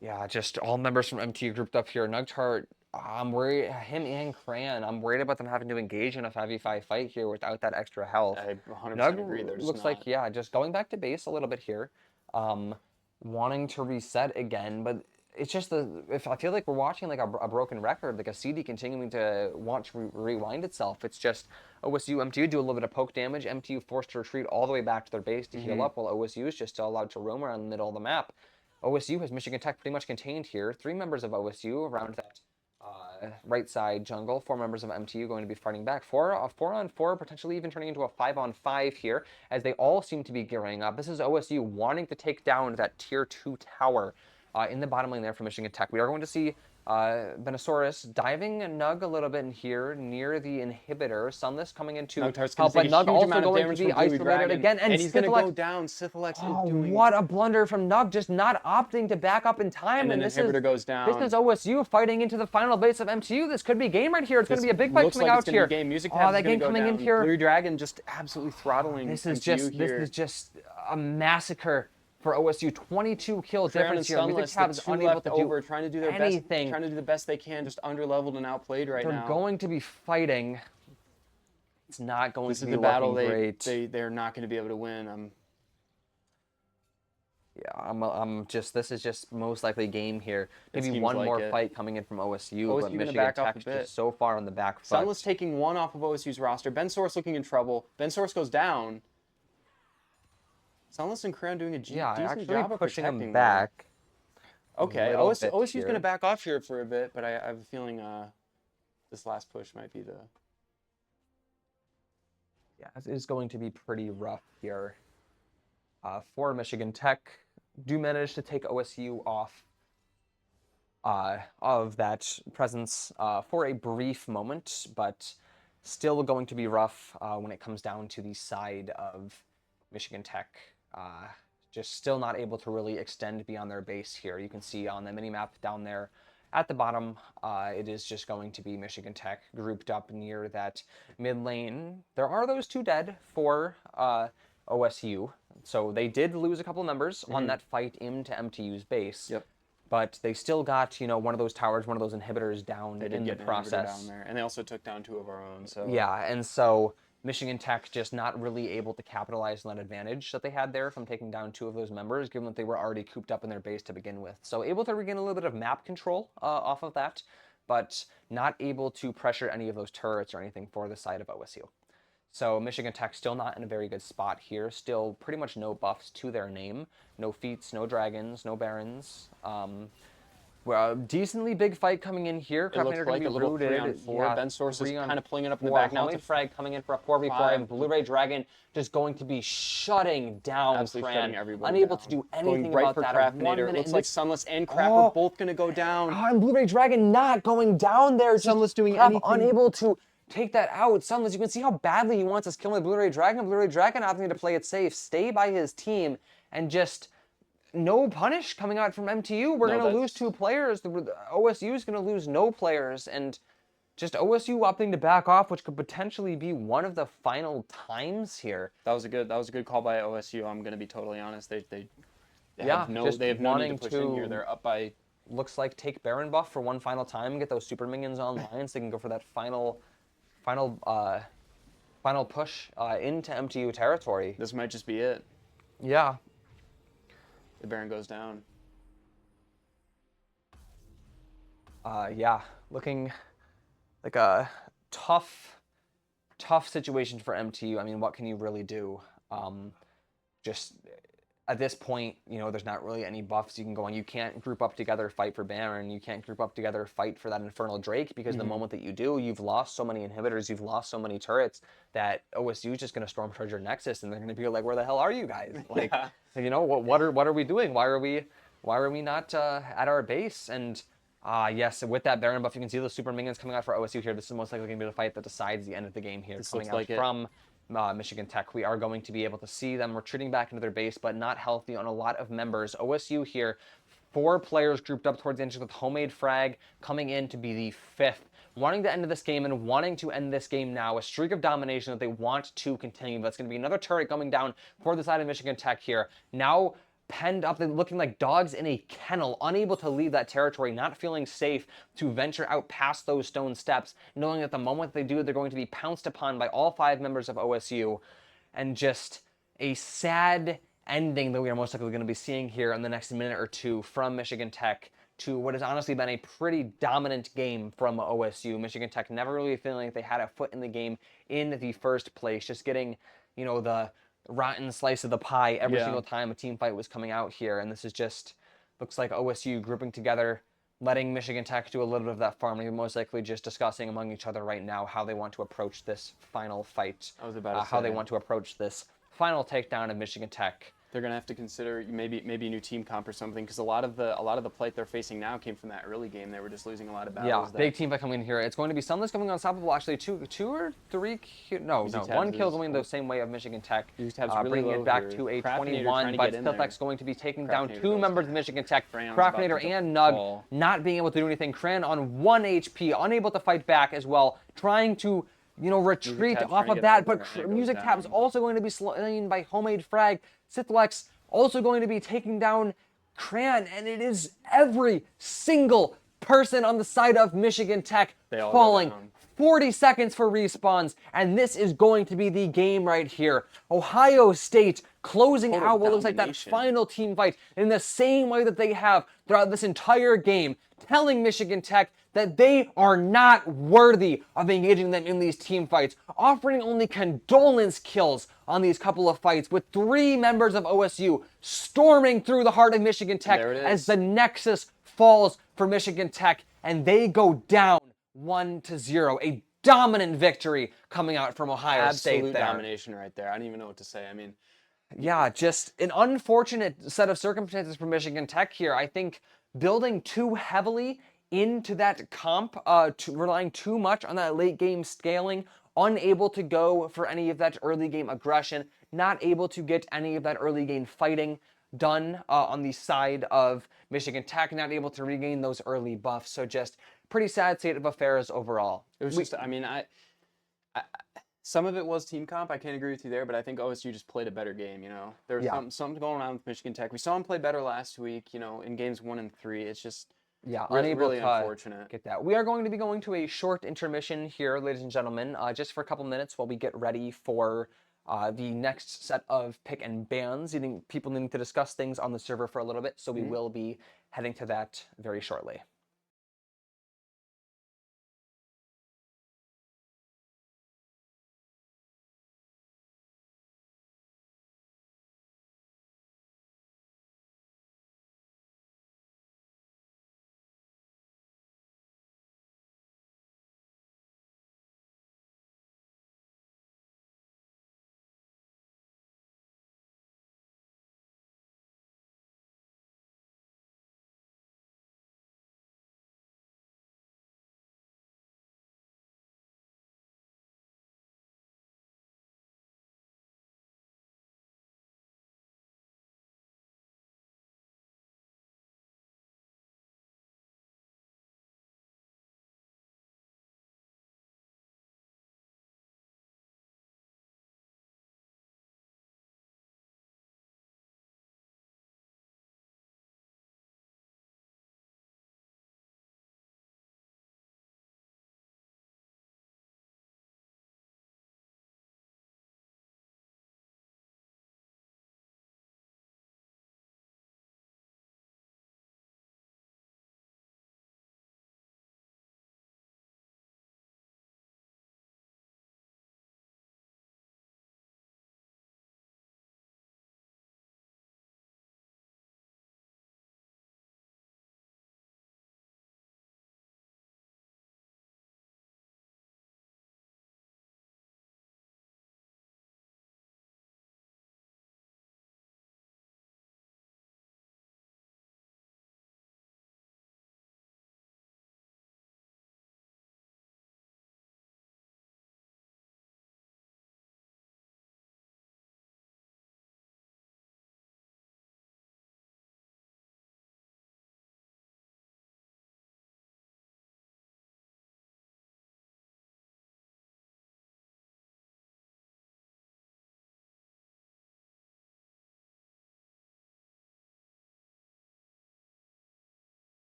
Yeah, just all members from MTU grouped up here. Nugtart, I'm worried, him and Cran, I'm worried about them having to engage in a 5v5 fight here without that extra health. I 100% agree. Nug They're just looks like, not. yeah, just going back to base a little bit here. Um, Wanting to reset again, but it's just if I feel like we're watching like a broken record, like a CD continuing to want to rewind itself. It's just OSU, MTU do a little bit of poke damage. MTU forced to retreat all the way back to their base to heal up, while OSU is just still allowed to roam around the middle of the map. OSU has Michigan Tech pretty much contained here. 3 members of OSU around that right side jungle. 4 members of MTU going to be fighting back. 4-on-4, potentially even turning into a 5-on-5 here, as they all seem to be gearing up. This is OSU wanting to take down that tier 2 tower in the bottom lane there for Michigan Tech. We are going to see Benosaurus diving Nug a little bit in here near the inhibitor. Sunless coming into Nugtart's help, but gonna take a Nug huge also amount of going to damage be from Blue isolated Dragon, again. And he's gonna Syphilex, go down. Syphilex oh, is doing. what a blunder from Nug, just not opting to back up in time. And then the inhibitor goes down. This is OSU fighting into the final base of MTU. This could be game right here. It's going to be a big fight looks coming like out it's gonna here. Be game. Music Oh, Tabs that is gonna game go coming down. in here. Blue Dragon just absolutely throttling. This is MTU just a massacre for OSU. 22 kill Cran difference and here. Music Sunless, Tab is the two unable left to over, do trying to do their anything. best, trying to do the best they can, just underleveled and outplayed right They're now. going to be fighting. It's not going This to is be the battle looking great. they're not going to be able to win. I'm just, this is just most likely game here. Maybe seems one like more it. fight coming in from OSU, OSU but gonna Michigan back off a Tech's bit. just so far on the back foot. Sunless taking 1 off of OSU's roster. Bensource looking in trouble. Bensource goes down. Sunless and Cran doing a decent actually job of pushing protecting him back. Okay, little bit OSU's here. going to back off here for a bit, but I have a feeling this last push might be the... Yeah, it is going to be pretty rough here for Michigan Tech. Do manage to take OSU off of that presence for a brief moment, but still going to be rough when it comes down to the side of Michigan Tech. Just still not able to really extend beyond their base here. You can see on the mini-map down there at the bottom, it is just going to be Michigan Tech grouped up near that mid lane. There are those 2 dead for OSU. So they did lose a couple members on that fight into MTU's base. Yep. But they still got, one of those towers, one of those inhibitors down in the process. Down there. And they also took down 2 of our own. So yeah, and so Michigan Tech just not really able to capitalize on that advantage that they had there from taking down 2 of those members, given that they were already cooped up in their base to begin with. So able to regain a little bit of map control off of that, but not able to pressure any of those turrets or anything for the side of OSU. So Michigan Tech still not in a very good spot here. Still pretty much no buffs to their name. No feats, no dragons, no barons. Well, decently big fight coming in here. It looks like a little 3-on-4. Yeah, Bensource is kind of pulling it up in the 4. back now. Homemade Frag coming in for a 4v4, and Blu-ray Dragon just going to be shutting down Absolutely Cran. shutting everybody Unable down. to do anything Going right about for that. Craftinator. It looks like Sunless and Crap are both going to go down. Oh, and Blu-ray Dragon not going down there. Sunless doing Crap anything. unable to take that out. Sunless, you can see how badly he wants us killing the Blu-ray Dragon. Blu-ray Dragon opting to play it safe, stay by his team, and just no punish coming out from MTU. We're going to lose 2 players. OSU is going to lose no players, and just OSU opting to back off, which could potentially be one of the final times here. That was a good call by OSU. I'm going to be totally honest. They Yeah, have no just they have no need wanting to push in to- here. They're up by Looks like take Baron buff for one final time, get those super minions online so they can go for that final push into MTU territory. this might just be it. Yeah. The Baron goes down. Yeah, looking like a tough situation for MTU. I mean, what can you really do? Just at this point, there's not really any buffs you can go on. You can't group up together, fight for Baron. You can't group up together, fight for that Infernal Drake, because the moment that you do, you've lost so many inhibitors, you've lost so many turrets that OSU is just going to storm charge your Nexus, and they're going to be like, where the hell are you guys? Like, what are we doing? Why are we not at our base? And yes, with that Baron buff, you can see the super minions coming out for OSU here. This is most likely going to be the fight that decides the end of the game here. This Coming looks out like it. from Michigan Tech. We are going to be able to see them retreating back into their base, but not healthy on a lot of members. OSU here, 4 players grouped up towards the entrance with Homemade Frag coming in to be the 5th. Wanting to end this game and wanting to end this game now. A streak of domination that they want to continue. That's going to be another turret coming down for the side of Michigan Tech here. Now penned up, looking like dogs in a kennel, unable to leave that territory, not feeling safe to venture out past those stone steps, knowing that the moment they do, they're going to be pounced upon by all 5 members of OSU, and just a sad ending that we are most likely going to be seeing here in the next minute or two from Michigan Tech to what has honestly been a pretty dominant game from OSU. Michigan Tech never really feeling like they had a foot in the game in the first place, just getting, the rotten slice of the pie every single time a team fight was coming out here. And this is just, looks like OSU grouping together, letting Michigan Tech do a little bit of that farming, most likely just discussing among each other right now how they want to approach this final fight. I was about to say. How they want to approach this final takedown of Michigan Tech. They're gonna have to consider maybe a new team comp or something, because a lot of the plight they're facing now came from that early game. They were just losing a lot of battles. Yeah, big team fight coming in here. It's going to be Sunless coming unstoppable. Actually, two or three. One kill going the same way of Michigan Tech, bringing it back to a 21. But Playfly's going to be taking down 2 members of Michigan Tech, Craftonator and Nug, not being able to do anything. Cran on 1 HP, unable to fight back as well, trying to retreat off of that, but Music Tab's also going to be slain by Homemade Frag. Sithlex also going to be taking down Cran, and it is every single person on the side of Michigan Tech falling. 40 seconds for respawns, and this is going to be the game right here. Ohio State closing out what looks like that final team fight in the same way that they have throughout this entire game, telling Michigan Tech that they are not worthy of engaging them in these team fights, offering only condolence kills on these couple of fights, with 3 members of OSU storming through the heart of Michigan Tech as the Nexus falls for Michigan Tech, and they go down 1-0. A dominant victory coming out from Ohio State there. Absolute domination right there. I don't even know what to say. I mean, yeah, just an unfortunate set of circumstances for Michigan Tech here. I think building too heavily into that comp, relying too much on that late game scaling, unable to go for any of that early game aggression, not able to get any of that early game fighting done on the side of Michigan Tech, not able to regain those early buffs. So just pretty sad state of affairs overall. It was just, I mean, some of it was team comp. I can't agree with you there, but I think OSU just played a better game. There was something going on with Michigan Tech. We saw them play better last week. In games 1 and 3. It's just unable really to unfortunate. Get that. We are going to be going to a short intermission here, ladies and gentlemen, just for a couple minutes while we get ready for the next set of pick and bans. People needing to discuss things on the server for a little bit, so we will be heading to that very shortly.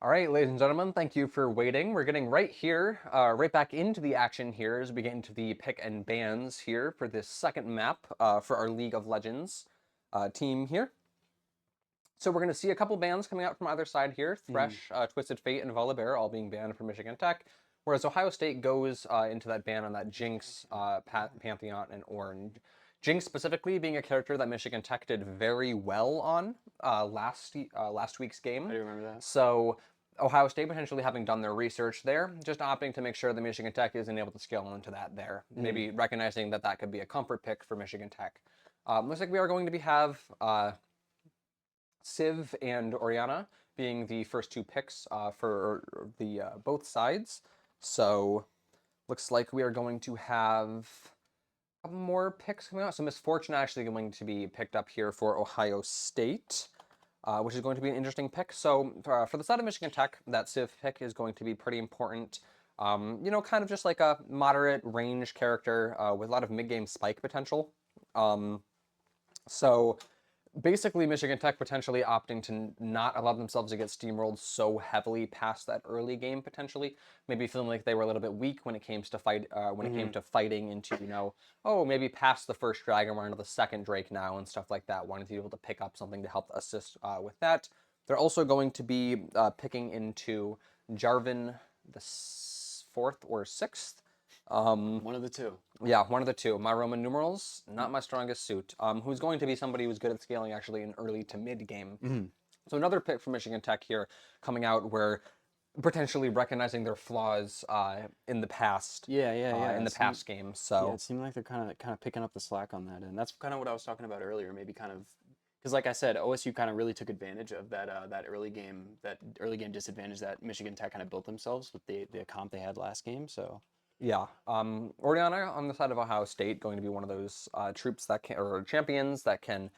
All right, ladies and gentlemen, thank you for waiting. We're getting right here, right back into the action here as we get into the pick and bans here for this second map for our League of Legends team here. So we're going to see a couple bans coming out from either side here. Thresh, Twisted Fate, and Volibear all being banned from Michigan Tech, whereas Ohio State goes into that ban on that Jinx, Pantheon, and Orange. Jinx specifically being a character that Michigan Tech did very well on last week's game. I do remember that. So Ohio State potentially having done their research there, just opting to make sure that Michigan Tech isn't able to scale into that there. Maybe recognizing that that could be a comfort pick for Michigan Tech. Looks like we are going to have Civ and Oriana being the first two picks for the both sides. So looks like we are going to have a couple more picks coming out. So Misfortune actually going to be picked up here for Ohio State, which is going to be an interesting pick. So for the side of Michigan Tech, that Civ pick is going to be pretty important. You know, kind of just like a moderate range character with a lot of mid-game spike potential. So basically Michigan Tech potentially opting to not allow themselves to get steamrolled so heavily past that early game potentially. Maybe feeling like they were a little bit weak when it came to fighting into, you know, oh, maybe past the first dragon, we're into the second Drake now and stuff like that, wanting to be able to pick up something to help assist with that. They're also going to be picking into Jarvan the fourth or sixth. One of the two. Yeah, one of the two. My Roman numerals, not my strongest suit. Who's going to be somebody who's good at scaling actually in early to mid game. So another pick for Michigan Tech here coming out where potentially recognizing their flaws in the past. Yeah. In the past game. So yeah, it seemed like they're kind of picking up the slack on that, and that's kind of what I was talking about earlier. Maybe kind of because, like I said, OSU kind of really took advantage of that early game disadvantage that Michigan Tech kind of built themselves with the comp they had last game. So. yeah, Oriana on the side of Ohio State going to be one of those troops that can, or champions that can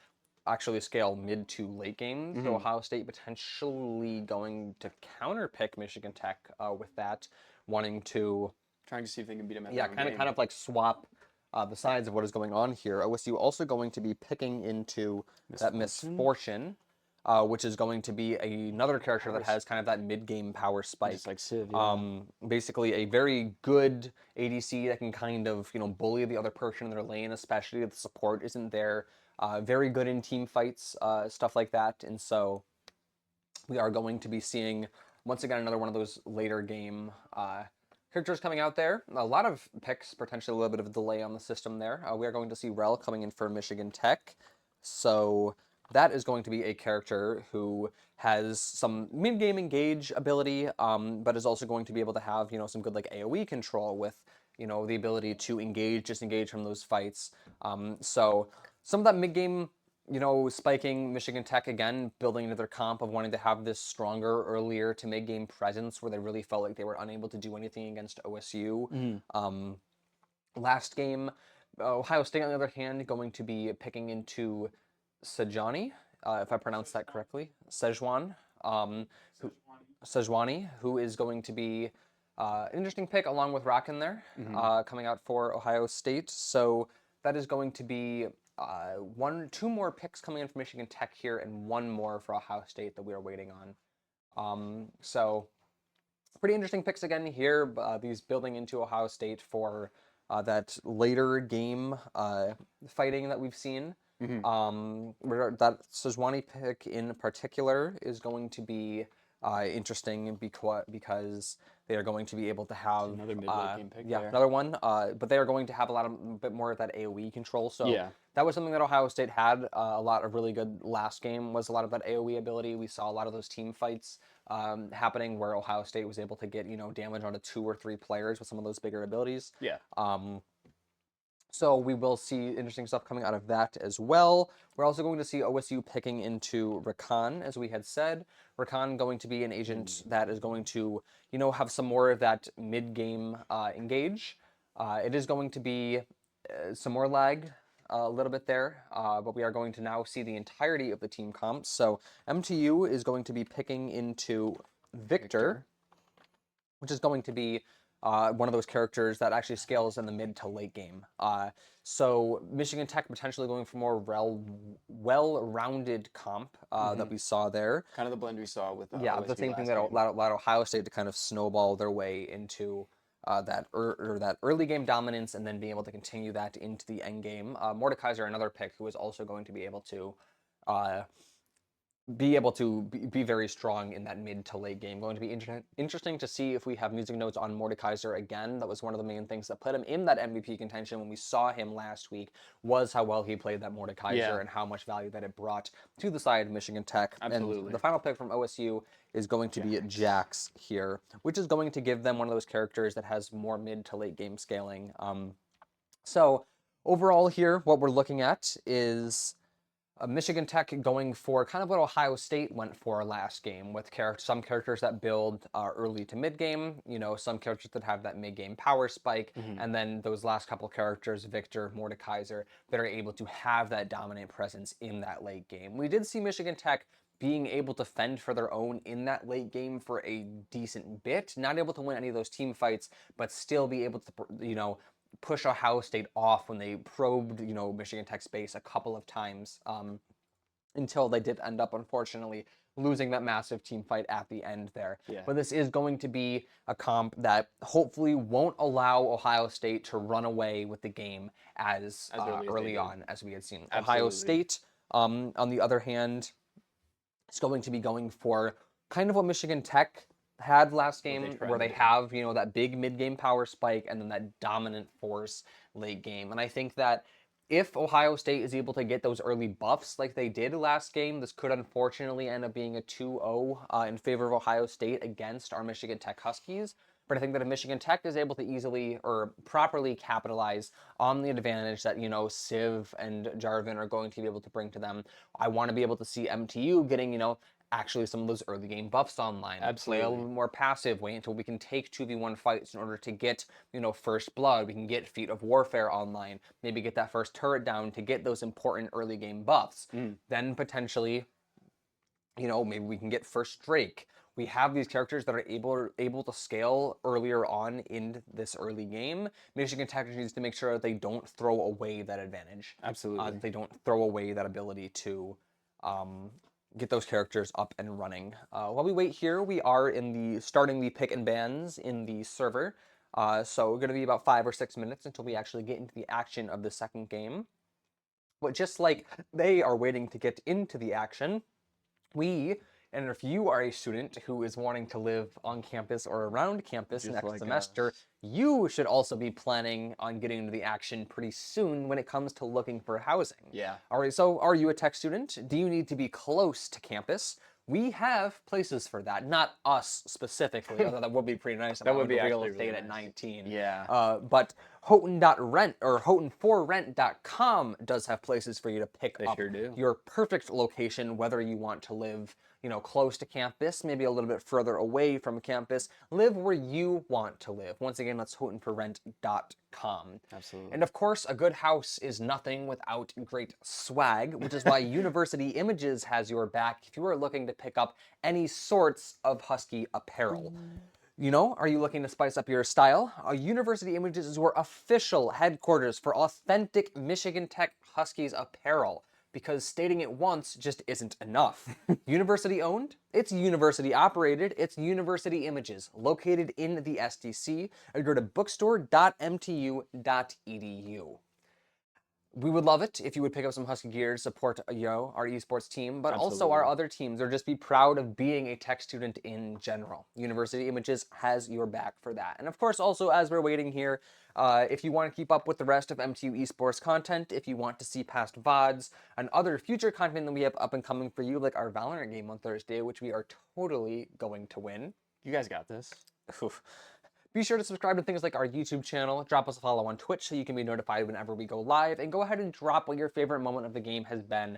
actually scale mid to late game. So Ohio State potentially going to counterpick Michigan Tech with that, wanting to Trying to see if they can beat them at yeah, kind of like swap the sides of what is going on here. OSU also going to be picking into that Misfortune, which is going to be another character that has kind of that mid-game power spike. Just like Civ, yeah. Basically a very good ADC that can kind of, you know, bully the other person in their lane, especially if the support isn't there. Very good in team fights, stuff like that. And so we are going to be seeing, once again, another one of those later game characters coming out there. A lot of picks, potentially a little bit of a delay on the system there. We are going to see Rel coming in for Michigan Tech. So that is going to be a character who has some mid-game engage ability, but is also going to be able to have, you know, some good like AoE control with, you know, the ability to engage, disengage from those fights. So some of that mid-game, you know, spiking Michigan Tech again, building into their comp of wanting to have this stronger earlier to mid-game presence where they really felt like they were unable to do anything against OSU. Last game, Ohio State, on the other hand, going to be picking into Sejani, if I pronounce that correctly, Sejuani, who is going to be an interesting pick along with Rockin there, coming out for Ohio State. So that is going to be two more picks coming in from Michigan Tech here, and one more for Ohio State that we are waiting on. So pretty interesting picks again here. These building into Ohio State for that later game fighting that we've seen. That Sejuani pick in particular is going to be interesting because they are going to be able to have Another mid-late game pick there. another one. But they are going to have a bit more of that AoE control. So Yeah. that was something that Ohio State had a lot of really good last game, was a lot of that AoE ability. We saw a lot of those team fights happening where Ohio State was able to get, you know, damage onto 2 or 3 players with some of those bigger abilities. Yeah. So we will see interesting stuff coming out of that as well. We're also going to see OSU picking into Rakan, as we had said. Rakan going to be an agent that is going to, you know, have some more of that mid-game engage. It is going to be some more lag a little bit there, but we are going to now see the entirety of the team comps. So MTU is going to be picking into Victor, which is going to be one of those characters that actually scales in the mid to late game. So Michigan Tech potentially going for more well-rounded comp that we saw there. Kind of the blend we saw with Yeah, the OSU same thing last that game. allowed Ohio State to kind of snowball their way into that early game dominance, and then being able to continue that into the end game. Mordekaiser, another pick who is also going to be able to uh, be very strong in that mid to late game. Going to be interesting to see if we have music notes on Mordekaiser again. That was one of the main things that put him in that MVP contention when we saw him last week, was how well he played that Mordekaiser Yeah. and how much value that it brought to the side of Michigan Tech. Absolutely. And the final pick from OSU is going to be Jax here, which is going to give them one of those characters that has more mid to late game scaling. So overall here, what we're looking at is Michigan Tech going for kind of what Ohio State went for last game, with some characters that build early to mid game, some characters that have that mid game power spike, and then those last couple characters, Victor, Mordekaiser, that are able to have that dominant presence in that late game. We did see Michigan Tech being able to fend for their own in that late game for a decent bit, not able to win any of those team fights, but still be able to, push Ohio State off when they probed, Michigan Tech's base a couple of times until they did end up, unfortunately, losing that massive team fight at the end there. Yeah. But this is going to be a comp that hopefully won't allow Ohio State to run away with the game as early on as we had seen. Ohio State, on the other hand, is going to be going for kind of what Michigan Tech had last game, where they have, that big mid-game power spike and then that dominant force late game. And I think that if Ohio State is able to get those early buffs like they did last game, this could unfortunately end up being a 2-0 in favor of Ohio State against our Michigan Tech Huskies. But I think that if Michigan Tech is able to easily or properly capitalize on the advantage that, Civ and Jarvin are going to be able to bring to them, I want to be able to see MTU getting, actually some of those early game buffs online. Absolutely. Play a little bit more passive, wait until we can take 2v1 fights in order to get, first blood. We can get Feat of Warfare online, maybe get that first turret down to get those important early game buffs. Then potentially, maybe we can get first Drake. We have these characters that are able to scale earlier on in this early game. Michigan Tech needs to make sure that they don't throw away that advantage. Absolutely. That they don't throw away that ability to get those characters up and running. While we wait here, we are starting the pick and bans in the server. So we're going to be about 5 or 6 minutes until we actually get into the action of the second game. But just like they are waiting to get into the action, and if you are a student who is wanting to live on campus or around campus next semester, you should also be planning on getting into the action pretty soon when it comes to looking for housing. Yeah. All right, so are you a tech student? Do you need to be close to campus? We have places for that, not us specifically, although that would be pretty nice. That would be real actually estate really at nice. 19. Yeah. But Houghton.rent or Houghton4rent.com does have places for you to pick up sure do. your perfect location, whether you want to live, close to campus, maybe a little bit further away from campus. Live where you want to live. Once again, that's Houghton4rent.com. Absolutely. And of course, a good house is nothing without great swag, which is why University Images has your back if you are looking to pick up any sorts of Husky apparel. Are you looking to spice up your style? University Images is your official headquarters for authentic Michigan Tech Huskies apparel, because stating it once just isn't enough. University owned, it's university operated, it's University Images, located in the SDC. Go to bookstore.mtu.edu. We would love it if you would pick up some Husky gear to support, our esports team, but also our other teams, or just be proud of being a tech student in general. University Images has your back for that. And of course, also, as we're waiting here, if you want to keep up with the rest of MTU esports content, if you want to see past VODs and other future content that we have up and coming for you, like our Valorant game on Thursday, which we are totally going to win. You guys got this. Oof. Be sure to subscribe to things like our YouTube channel, drop us a follow on Twitch so you can be notified whenever we go live, and go ahead and drop what your favorite moment of the game has been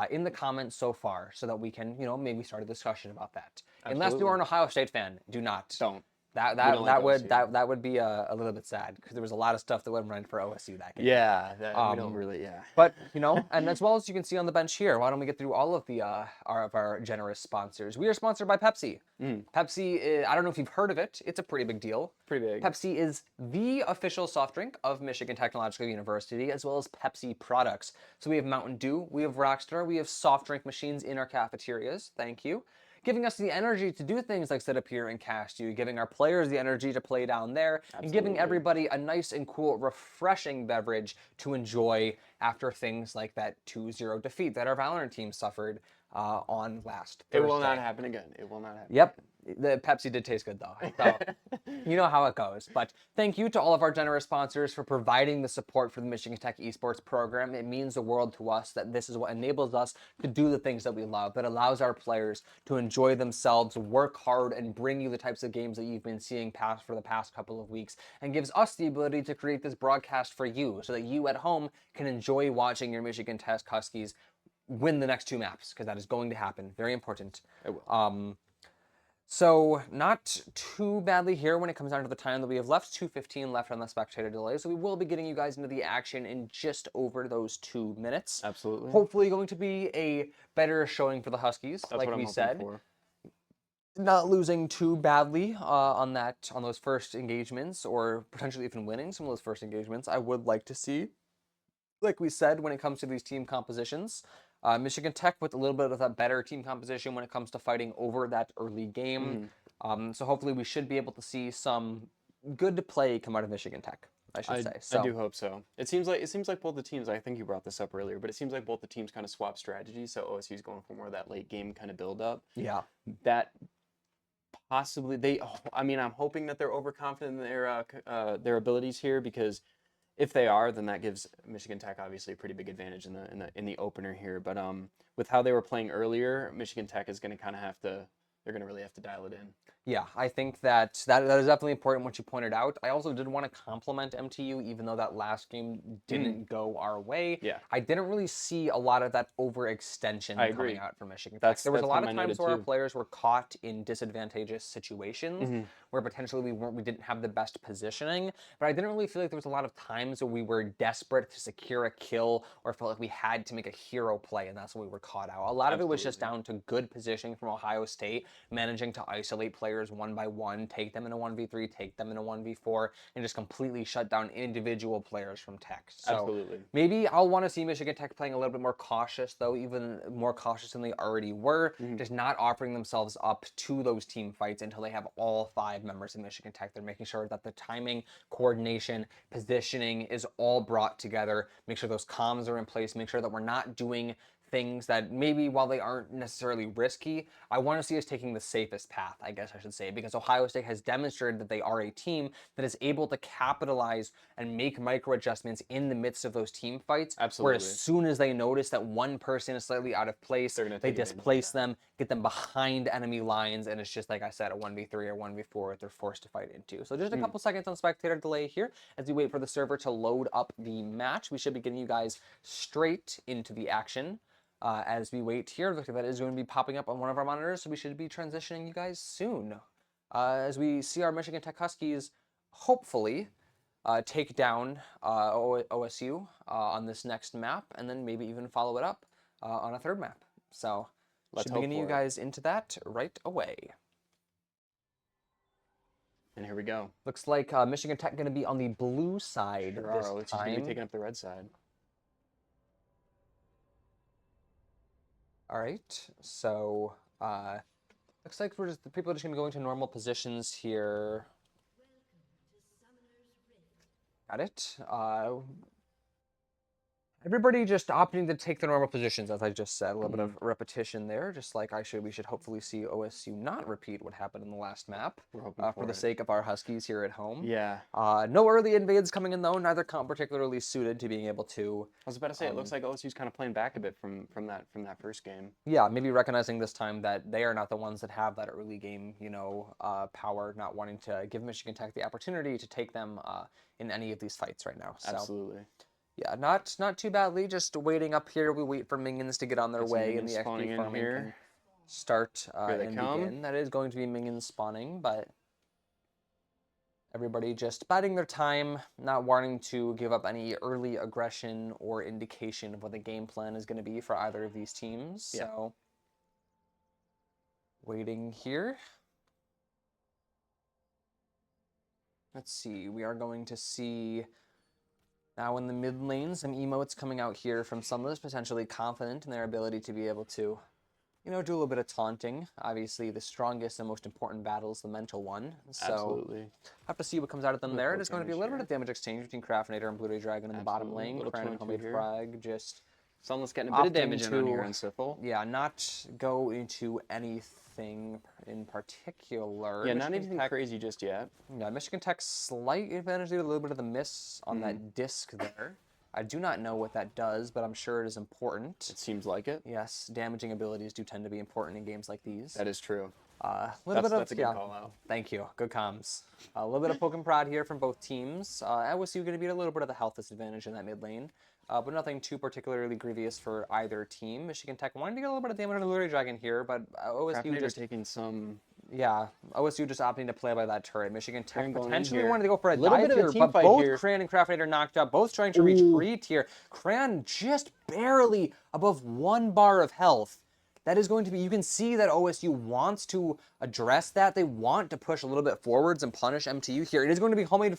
in the comments so far, so that we can, maybe start a discussion about that. Unless you are an Ohio State fan, do not. Don't. That We don't like OSU. that would be a little bit sad because there was a lot of stuff that went right for OSU that game. Yeah, we don't really. Yeah. But and as well as you can see on the bench here, why don't we get through all of the our generous sponsors? We are sponsored by Pepsi. Pepsi is, I don't know if you've heard of it. It's a pretty big deal. Pretty big. Pepsi is the official soft drink of Michigan Technological University, as well as Pepsi products. So we have Mountain Dew, we have Rockstar, we have soft drink machines in our cafeterias. Thank you. Giving us the energy to do things like sit up here and cast you, giving our players the energy to play down there, and giving everybody a nice and cool, refreshing beverage to enjoy after things like that 2-0 defeat that our Valorant team suffered on last Thursday. It will not happen again. It will not happen. Yep. The Pepsi did taste good though. So you know how it goes. But thank you to all of our generous sponsors for providing the support for the Michigan Tech esports program. It means the world to us that this is what enables us to do the things that we love, that allows our players to enjoy themselves, work hard, and bring you the types of games that you've been seeing for the past couple of weeks, and gives us the ability to create this broadcast for you so that you at home can enjoy watching your Michigan Tech Huskies win the next 2 maps, because that is going to happen. Very important. It will. So not too badly here when it comes down to the time that we have left. 2:15 left on the spectator delay. So we will be getting you guys into the action in just over those 2 minutes. Absolutely. Hopefully going to be a better showing for the Huskies, That's like what we I'm said. for. Not losing too badly on those first engagements, or potentially even winning some of those first engagements. I would like to see, like we said, when it comes to these team compositions, Michigan Tech with a little bit of a better team composition when it comes to fighting over that early game. So hopefully we should be able to see some good play come out of Michigan Tech, I should say. So I do hope so. It seems like both the teams, I think you brought this up earlier, but it seems like both the teams kind of swap strategies. So OSU's going for more of that late game kind of build up. yeah. That possibly I'm hoping that they're overconfident in their abilities here, because if they are, then that gives Michigan Tech obviously a pretty big advantage in the opener here. But with how they were playing earlier, Michigan Tech is going to kind of they're going to really have to dial it in. Yeah, I think that is definitely important what you pointed out. I also did want to compliment MTU, even though that last game didn't go our way. Yeah. I didn't really see a lot of that overextension coming out from Michigan Tech. There was a lot of times where our players were caught in disadvantageous situations where potentially we didn't have the best positioning, but I didn't really feel like there was a lot of times where we were desperate to secure a kill or felt like we had to make a hero play, and that's when we were caught out. A lot of it was just down to good positioning from Ohio State, managing to isolate players one by one, take them in a 1v3, take them in a 1v4, and just completely shut down individual players from Tech. So Absolutely. maybe I'll want to see Michigan Tech playing a little bit more cautious, though, even more cautious than they already were, just not offering themselves up to those team fights until they have all 5 members of Michigan Tech. They're making sure that the timing, coordination, positioning is all brought together, make sure those comms are in place, make sure that we're not doing things that maybe, while they aren't necessarily risky, I want to see us taking the safest path, I guess I should say, because Ohio State has demonstrated that they are a team that is able to capitalize and make micro adjustments in the midst of those team fights. Absolutely. Where as soon as they notice that one person is slightly out of place, they displace them, get them behind enemy lines, and it's just, like I said, a 1v3 or 1v4 that they're forced to fight into. So just a couple seconds on spectator delay here as we wait for the server to load up the match. We should be getting you guys straight into the action. As we wait here, looks like that is going to be popping up on one of our monitors, so we should be transitioning you guys soon. As we see our Michigan Tech Huskies hopefully take down OSU on this next map, and then maybe even follow it up on a 3rd map. So should be getting you guys into that right away. And here we go. Looks like Michigan Tech going to be on the blue side this time. OSU's going to be taking up the red side. All right, so looks like the people are just gonna be going to normal positions here. Got it. Everybody just opting to take the normal positions, as I just said. A little bit of repetition there, just like we should hopefully see OSU not repeat what happened in the last map for the sake of our Huskies here at home. Yeah. No early invades coming in, though. Neither comp particularly suited to being able to. I was about to say, it looks like OSU's kind of playing back a bit from that first game. Yeah, maybe recognizing this time that they are not the ones that have that early game, power, not wanting to give Michigan Tech the opportunity to take them in any of these fights right now. So. Absolutely. Yeah, not too badly. Just waiting up here. We wait for minions to get on their way, and the XP farming can start and begin. That is going to be minions spawning, but Everybody just biding their time, not wanting to give up any early aggression or indication of what the game plan is going to be for either of these teams. Yeah. So, waiting here. Let's see, we are going to see now in the mid lane some emotes coming out here from some of us potentially confident in their ability to be able to, do a little bit of taunting. Obviously, the strongest and most important battle is the mental one. So, Absolutely. have to see what comes out of them there. There's going to be a little bit here. of damage exchange between Craftinator and Blue Ray Dragon in the bottom lane. Little Cran and 22 Homemade here. Frag just Sunless getting a bit of opting damage in on here to- in Sifl. yeah, not go into anything in particular. Yeah, not Michigan anything Tech- crazy just yet. Yeah, Michigan Tech slight advantage due to a little bit of the miss on that disc there. I do not know what that does, but I'm sure it is important. It seems like it. Yes, damaging abilities do tend to be important in games like these. That is true. Little That's a good call out. Thank you. Good comms. A little bit of poke and prod here from both teams. OSU going to be a little bit of the health disadvantage in that mid lane, but nothing too particularly grievous for either team. Michigan Tech wanting to get a little bit of damage on the Blue Ray Dragon here, but OSU Craftinator just taking some. yeah, OSU just opting to play by that turret. Michigan Tech Cran going in potentially here. wanted to go for a Little dive bit of a here, team but fight both here. Cran and Craftinator knocked out, both trying to retreat here. Cran just barely above 1 bar of health. That is going to be, you can see that OSU wants to address that. They want to push a little bit forwards and punish MTU here. It is going to be Homemade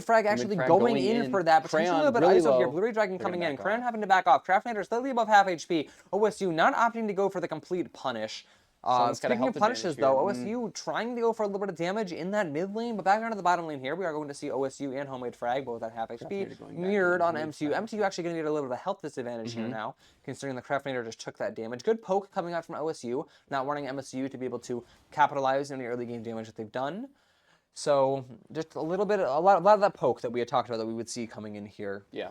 Frag actually Frag going going in in. for that. Potentially a little bit Crayon really ISO here. low. Blue Ray Dragon They're coming gonna in. back Cran off. having to back off. Craftinator slightly above half HP. OSU not opting to go for the complete punish. Someone's got a Speaking of health punishes, advantage though, here. OSU trying to go for a little bit of damage in that mid lane, but back down to the bottom lane here, we are going to see OSU and Homemade Frag both at half HP, Craftinator going back mirrored in, on Homemade MTU. Frag. MTU actually going to get a little bit of a health disadvantage here now, considering the Craftinator just took that damage. Good poke coming out from OSU, not wanting MSU to be able to capitalize on the early game damage that they've done. So just a lot of that poke that we had talked about that we would see coming in here. Yeah.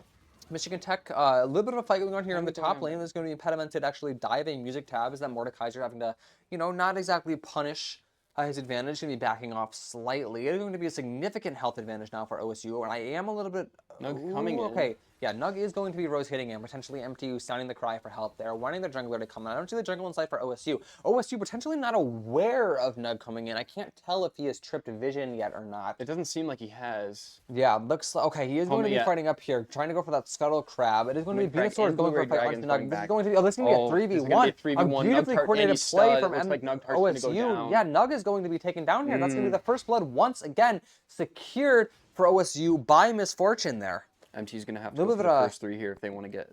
Michigan Tech, a little bit of a fight going on here in the Going top on lane. There's going to be impedimented actually diving music tab. Is that Mordekaiser having to, not exactly punish his advantage, going to be backing off slightly. It's going to be a significant health advantage now for OSU, and I am a little bit... Nug coming in. Okay, yeah, Nug is going to be rotating in, potentially MTU sounding the cry for help there, wanting the jungler to come in. I don't see the jungle inside for OSU. OSU potentially not aware of Nug coming in. I can't tell if he has tripped vision yet or not. It doesn't seem like he has. Yeah, looks okay. He is going to be yeah. fighting up here, trying to go for that scuttle crab. It is going to be Frag Venusaur and going for a Blue Ray fight Dragon onto Nug. fighting This is back. going to be this is going to Oh, be a this is gonna 3v1. be a 3v1. beautifully Nugtart, coordinated and he's play stud. from Looks like Nugtart's gonna go OSU. down. Yeah, Nug is going to be taken down here. That's going to be the first blood once again secured for OSU by Misfortune there. MT's gonna have to Little go for bit the of- first 3 here if they want to get.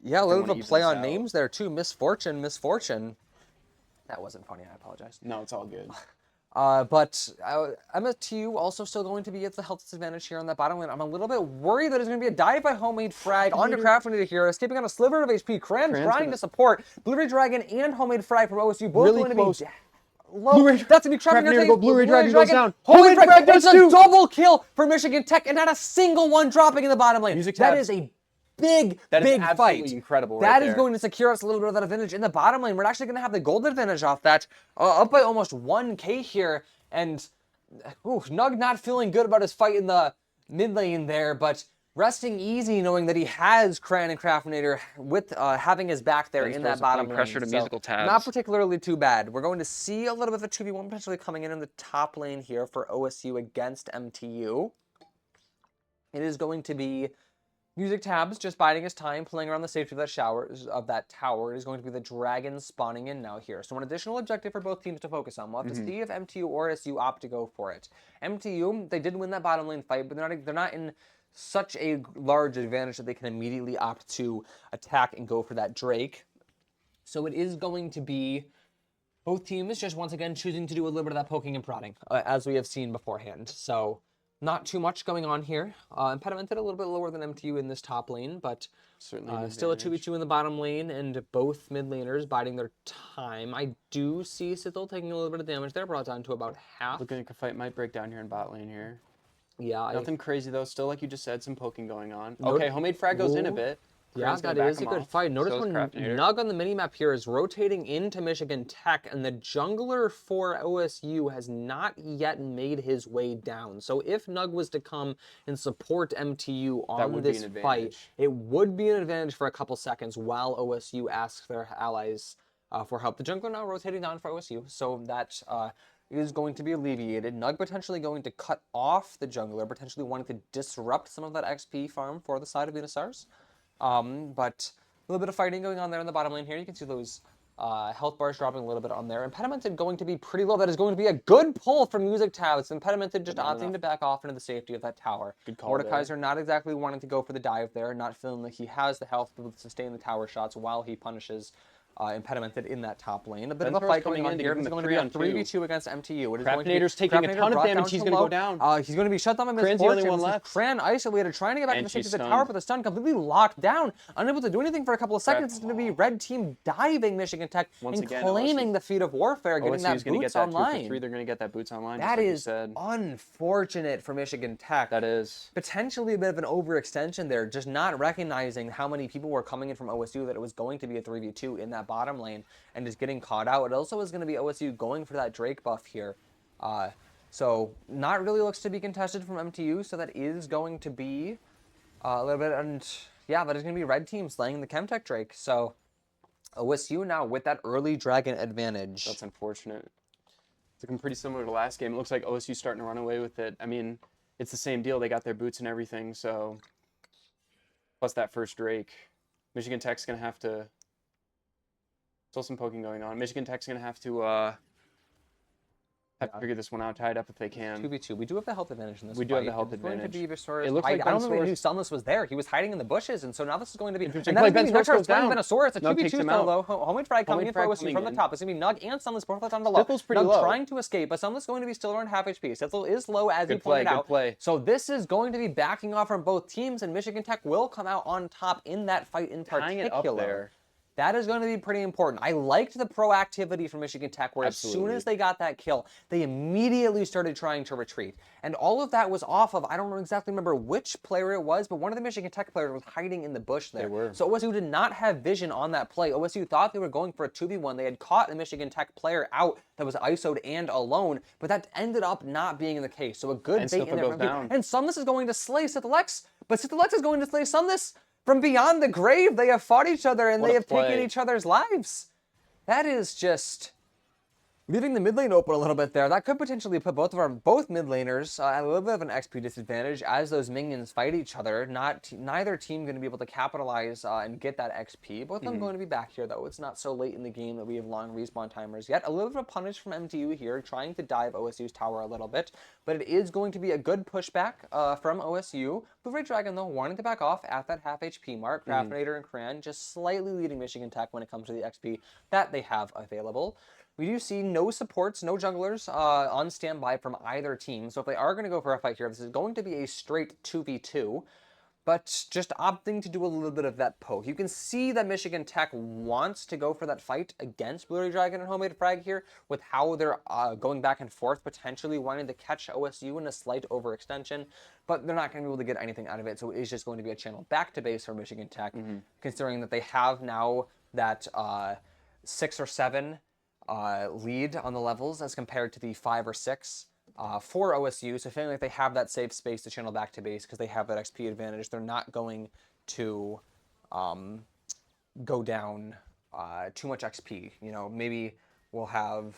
Yeah, a little bit wanna of play even on this out. names there too. Misfortune. That wasn't funny. I apologize. No, it's all good. But MSTU also still going to be at the health disadvantage here on that bottom lane. I'm a little bit worried that it's going to be a dive by Homemade Frag onto Craftinator here, escaping on a sliver of HP. Cran trying to support Blue Ray Dragon and Homemade Frag from OSU, both Really going close. to be low. That's going to be Craftinator go, Blue Ray Dragon goes down. Homemade Homemade Frag Frag gets does a too. double kill for Michigan Tech, and not a single one dropping in the bottom lane. Music That tab. is a big absolutely fight. incredible right That is there. going to secure us a little bit of that advantage in the bottom lane. We're actually going to have the gold advantage off that, up by almost 1k here. And Nug not feeling good about his fight in the mid lane there, but resting easy knowing that he has Cran and Craftinator with having his back there in that bottom lane. pressure to So, musical tabs. not particularly too bad. We're going to see a little bit of a 2v1 potentially coming in the top lane here for OSU against MTU. It is going to be Music Tabs just biding his time, playing around the safety of that tower. It is going to be the dragon spawning in now here. So an additional objective for both teams to focus on. We'll have to see if MTU or OSU opt to go for it. MTU, they did win that bottom lane fight, but they're not in such a large advantage that they can immediately opt to attack and go for that Drake. So it is going to be both teams just once again choosing to do a little bit of that poking and prodding, as we have seen beforehand. So not too much going on here. Impedimented a little bit lower than MTU in this top lane, but Certainly still a 2v2 in the bottom lane, and both mid laners biding their time. I do see Sithil taking a little bit of damage there, brought down to about half. Looking like a fight might break down here in bot lane here. Yeah, Nothing crazy though. Still, like you just said, some poking going on. Note- Okay, Homemade Frag goes in a Ooh. bit. Yeah, Cran's that gonna is back a him good off. fight. Notice So is when Craftinator. Nug on the minimap here is rotating into Michigan Tech, and the jungler for OSU has not yet made his way down. So if Nug was to come and support MTU on would be this an fight, advantage. it would be an advantage for a couple seconds while OSU asks their allies for help. The jungler now rotating down for OSU, so that is going to be alleviated. Nug potentially going to cut off the jungler, potentially wanting to disrupt some of that XP farm for the side of Venusaur's. But a little bit of fighting going on there in the bottom lane here. You can see those health bars dropping a little bit on there. Impedimented going to be pretty low. That is going to be a good pull from Music Tabs. Impedimented just opting to back off into the safety of that tower. Good call Mordekaiser not exactly wanting to go for the dive there, not feeling like he has the health to sustain the tower shots while he punishes Impedimented in that top lane. A bit of a fight going on here. It's going to be a 3v2 against MTU. It is Crafinator's taking a ton of damage. He's going to go down. He's going to be shut down by Cran's the only one Misfortune. left. Cran isolated, trying to get back to the safety of the tower, but the stun completely locked down. Unable to do anything for a couple of seconds. It's going to be red team diving Michigan Tech and claiming the feat of warfare, getting that boots online. They're going to get that boots online. That is unfortunate for Michigan Tech. That is. Potentially a bit of an overextension there, just not recognizing how many people were coming in from OSU that it was going to be a 3v2 in that bottom lane and just getting caught out. It also is going to be OSU going for that Drake buff here. So not really looks to be contested from MTU, so that is going to be a little bit, and yeah, that is going to be red team slaying the Chemtech Drake. So OSU now with that early dragon advantage. That's unfortunate. It's looking pretty similar to last game. It looks like OSU starting to run away with it. I mean, it's the same deal. They got their boots and everything, so plus that first Drake. Michigan Tech's going to have to... Still some poking going on. Michigan Tech's going to have to figure this one out, tie it up if they can. 2v2. We do have the health advantage in this We do have the health advantage. Going to be Venusaurus. It looks like I don't think they knew Sunless was there. He was hiding in the bushes, and so now this is going to be... And that is going to be Venusaurus playing Venusaurus. A Nug 2v2 still, though. Homemade Frag coming in for OSU from the top. It's going to be Nug and Sunless both left on the low. Stickle's pretty Nug low. trying to escape, but Sunless going to be still around half HP. Sizzle is low, as you Good play, pointed out. good play. So this is going to be backing off from both teams, and Michigan Tech will come out on top in that fight in particular. Tying it up there. That is going to be pretty important. I liked the proactivity from Michigan Tech, where as soon as they got that kill, they immediately started trying to retreat. And all of that was off of, I don't exactly remember which player it was, but one of the Michigan Tech players was hiding in the bush there. They were. So OSU did not have vision on that play. OSU thought they were going for a 2v1. They had caught a Michigan Tech player out that was ISO'd and alone, but that ended up not being the case. So a good bait in there. And Sunless is going to slay Sithalex, but Sithalex is going to slay Sunless. From beyond the grave, they have fought each other and they have taken each other's lives. That is just leaving the mid lane open a little bit there. That could potentially put both mid laners at a little bit of an XP disadvantage as those minions fight each other. Neither team going to be able to capitalize and get that XP. Both of them going to be back here, though. It's not so late in the game that we have long respawn timers yet. A little bit of a punish from MTU here, trying to dive OSU's tower a little bit. But it is going to be a good pushback from OSU. Blue Ray Dragon, though, wanting to back off at that half HP mark. Crafinator and Cran just slightly leading Michigan Tech when it comes to the XP that they have available. We do see no supports, no junglers on standby from either team. So if they are going to go for a fight here, this is going to be a straight 2v2. But just opting to do a little bit of that poke. You can see that Michigan Tech wants to go for that fight against Blue Ray Dragon and Homemade Frag here, with how they're going back and forth, potentially wanting to catch OSU in a slight overextension, but they're not going to be able to get anything out of it, so it is just going to be a channel back to base for Michigan Tech, considering that they have now that 6 or 7 lead on the levels as compared to the 5 or 6. For OSU, so feeling like they have that safe space to channel back to base because they have that XP advantage. They're not going to go down too much XP. You know, maybe we'll have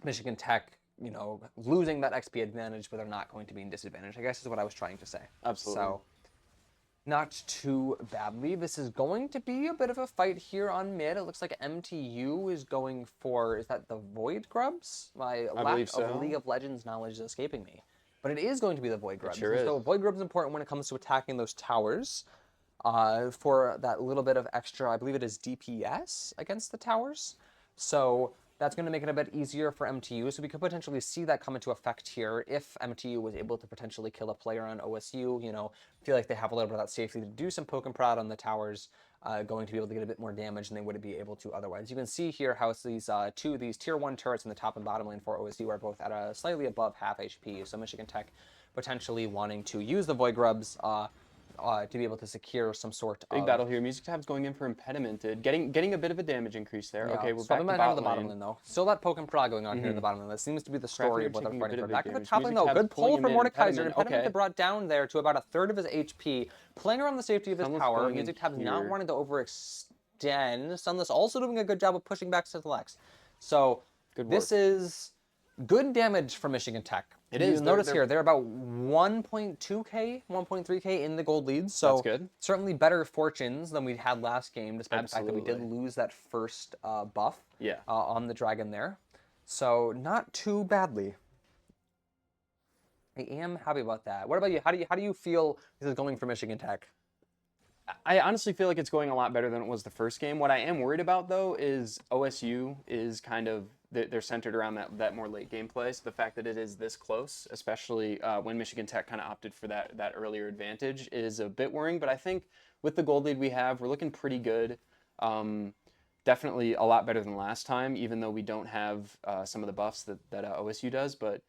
Michigan Tech, you know, losing that XP advantage, but they're not going to be in disadvantage, I guess is what I was trying to say. Absolutely. So, not too badly. This is going to be a bit of a fight here on mid. It looks like MTU is going for, is that the Void Grubs? My lack of League of Legends knowledge is escaping me. But it is going to be the Void Grubs. It sure is. So Void Grubs is important when it comes to attacking those towers. For that little bit of extra, I believe it is DPS against the towers. So that's going to make it a bit easier for MTU, so we could potentially see that come into effect here if MTU was able to potentially kill a player on OSU, you know, feel like they have a little bit of that safety to do some poke and prod on the towers, going to be able to get a bit more damage than they would be able to otherwise. You can see here how these these tier 1 turrets in the top and bottom lane for OSU are both at a slightly above half HP, so Michigan Tech potentially wanting to use the Void Grubs to be able to secure some sort of... Big battle here. Music Tab's going in for Impedimented. Getting a bit of a damage increase there. Yeah. Okay, we're back to the bottom lane, though. Still that poke and prod going on here in the bottom lane. That seems to be the story of what they're fighting for. Back to the top lane, though. Good pull from Mordekaiser. Impedimented brought down there to about a third of his HP. Playing around the safety of his tower. Music Tab's not wanting to overextend. Sunless also doing a good job of pushing back Sithalex. So... Good work. This is good damage for Michigan Tech. It is. You'll notice here, they're about 1.2K, 1.3K in the gold leads. So That's good. certainly better fortunes than we had last game, despite the fact that we did Absolutely. lose that first buff Yeah. on the dragon there. So not too badly. I am happy about that. What about you? How do you feel this is going for Michigan Tech? I honestly feel like it's going a lot better than it was the first game. What I am worried about, though, is OSU is kind of, they're centered around that more late game play. So the fact that it is this close, especially when Michigan Tech kind of opted for that earlier advantage, is a bit worrying. But I think with the gold lead we have, we're looking pretty good. Definitely a lot better than last time, even though we don't have some of the buffs that OSU does. But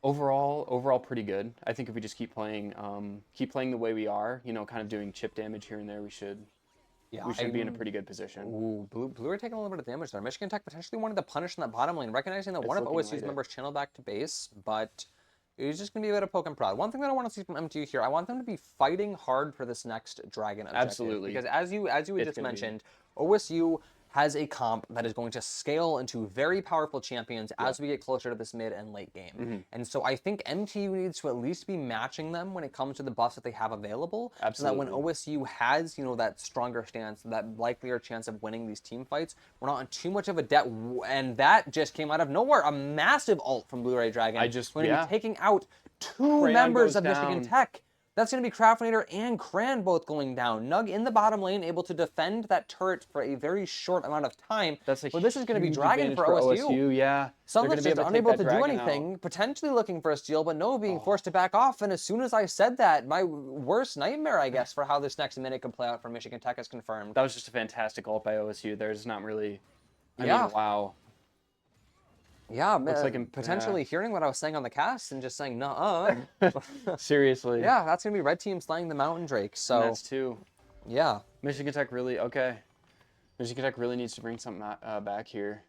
overall pretty good. I think if we just keep playing the way we are, kind of doing chip damage here and there, we should be in a pretty good position. Ooh, Blue are taking a little bit of damage there. Michigan Tech potentially wanted to punish in that bottom lane, recognizing that one of looking OSU's like it. members channeled back to base, but it's just going to be a bit of poke and prod. One thing that I want to see from MTU here, I want them to be fighting hard for this next dragon objective. Absolutely. Because as you had just mentioned, OSU has a comp that is going to scale into very powerful champions as we get closer to this mid and late game. And so I think MTU needs to at least be matching them when it comes to the buffs that they have available. Absolutely. So that when OSU has, that stronger stance, that likelier chance of winning these team fights, we're not in too much of a debt. And that just came out of nowhere. A massive ult from Blu-ray Dragon. Going to be taking out two Crayon members goes of Michigan down. Tech. That's going to be Craftinator and Cran both going down. Nug in the bottom lane, able to defend that turret for a very short amount of time. That's a Well, this is going to be huge Dragon advantage for OSU. Yeah. Sunless just unable to do Dragon anything, potentially looking for a steal, but no, being forced to back off. And as soon as I said that, my worst nightmare, I guess, for how this next minute could play out for Michigan Tech is confirmed. That was just a fantastic ult by OSU. There's not really, I mean, wow. Yeah, Looks like potentially hearing what I was saying on the cast and just saying, Seriously. Yeah, that's going to be red team slaying the Mountain Drake. So That's two. Yeah. Michigan Tech really, Michigan Tech really needs to bring something back here.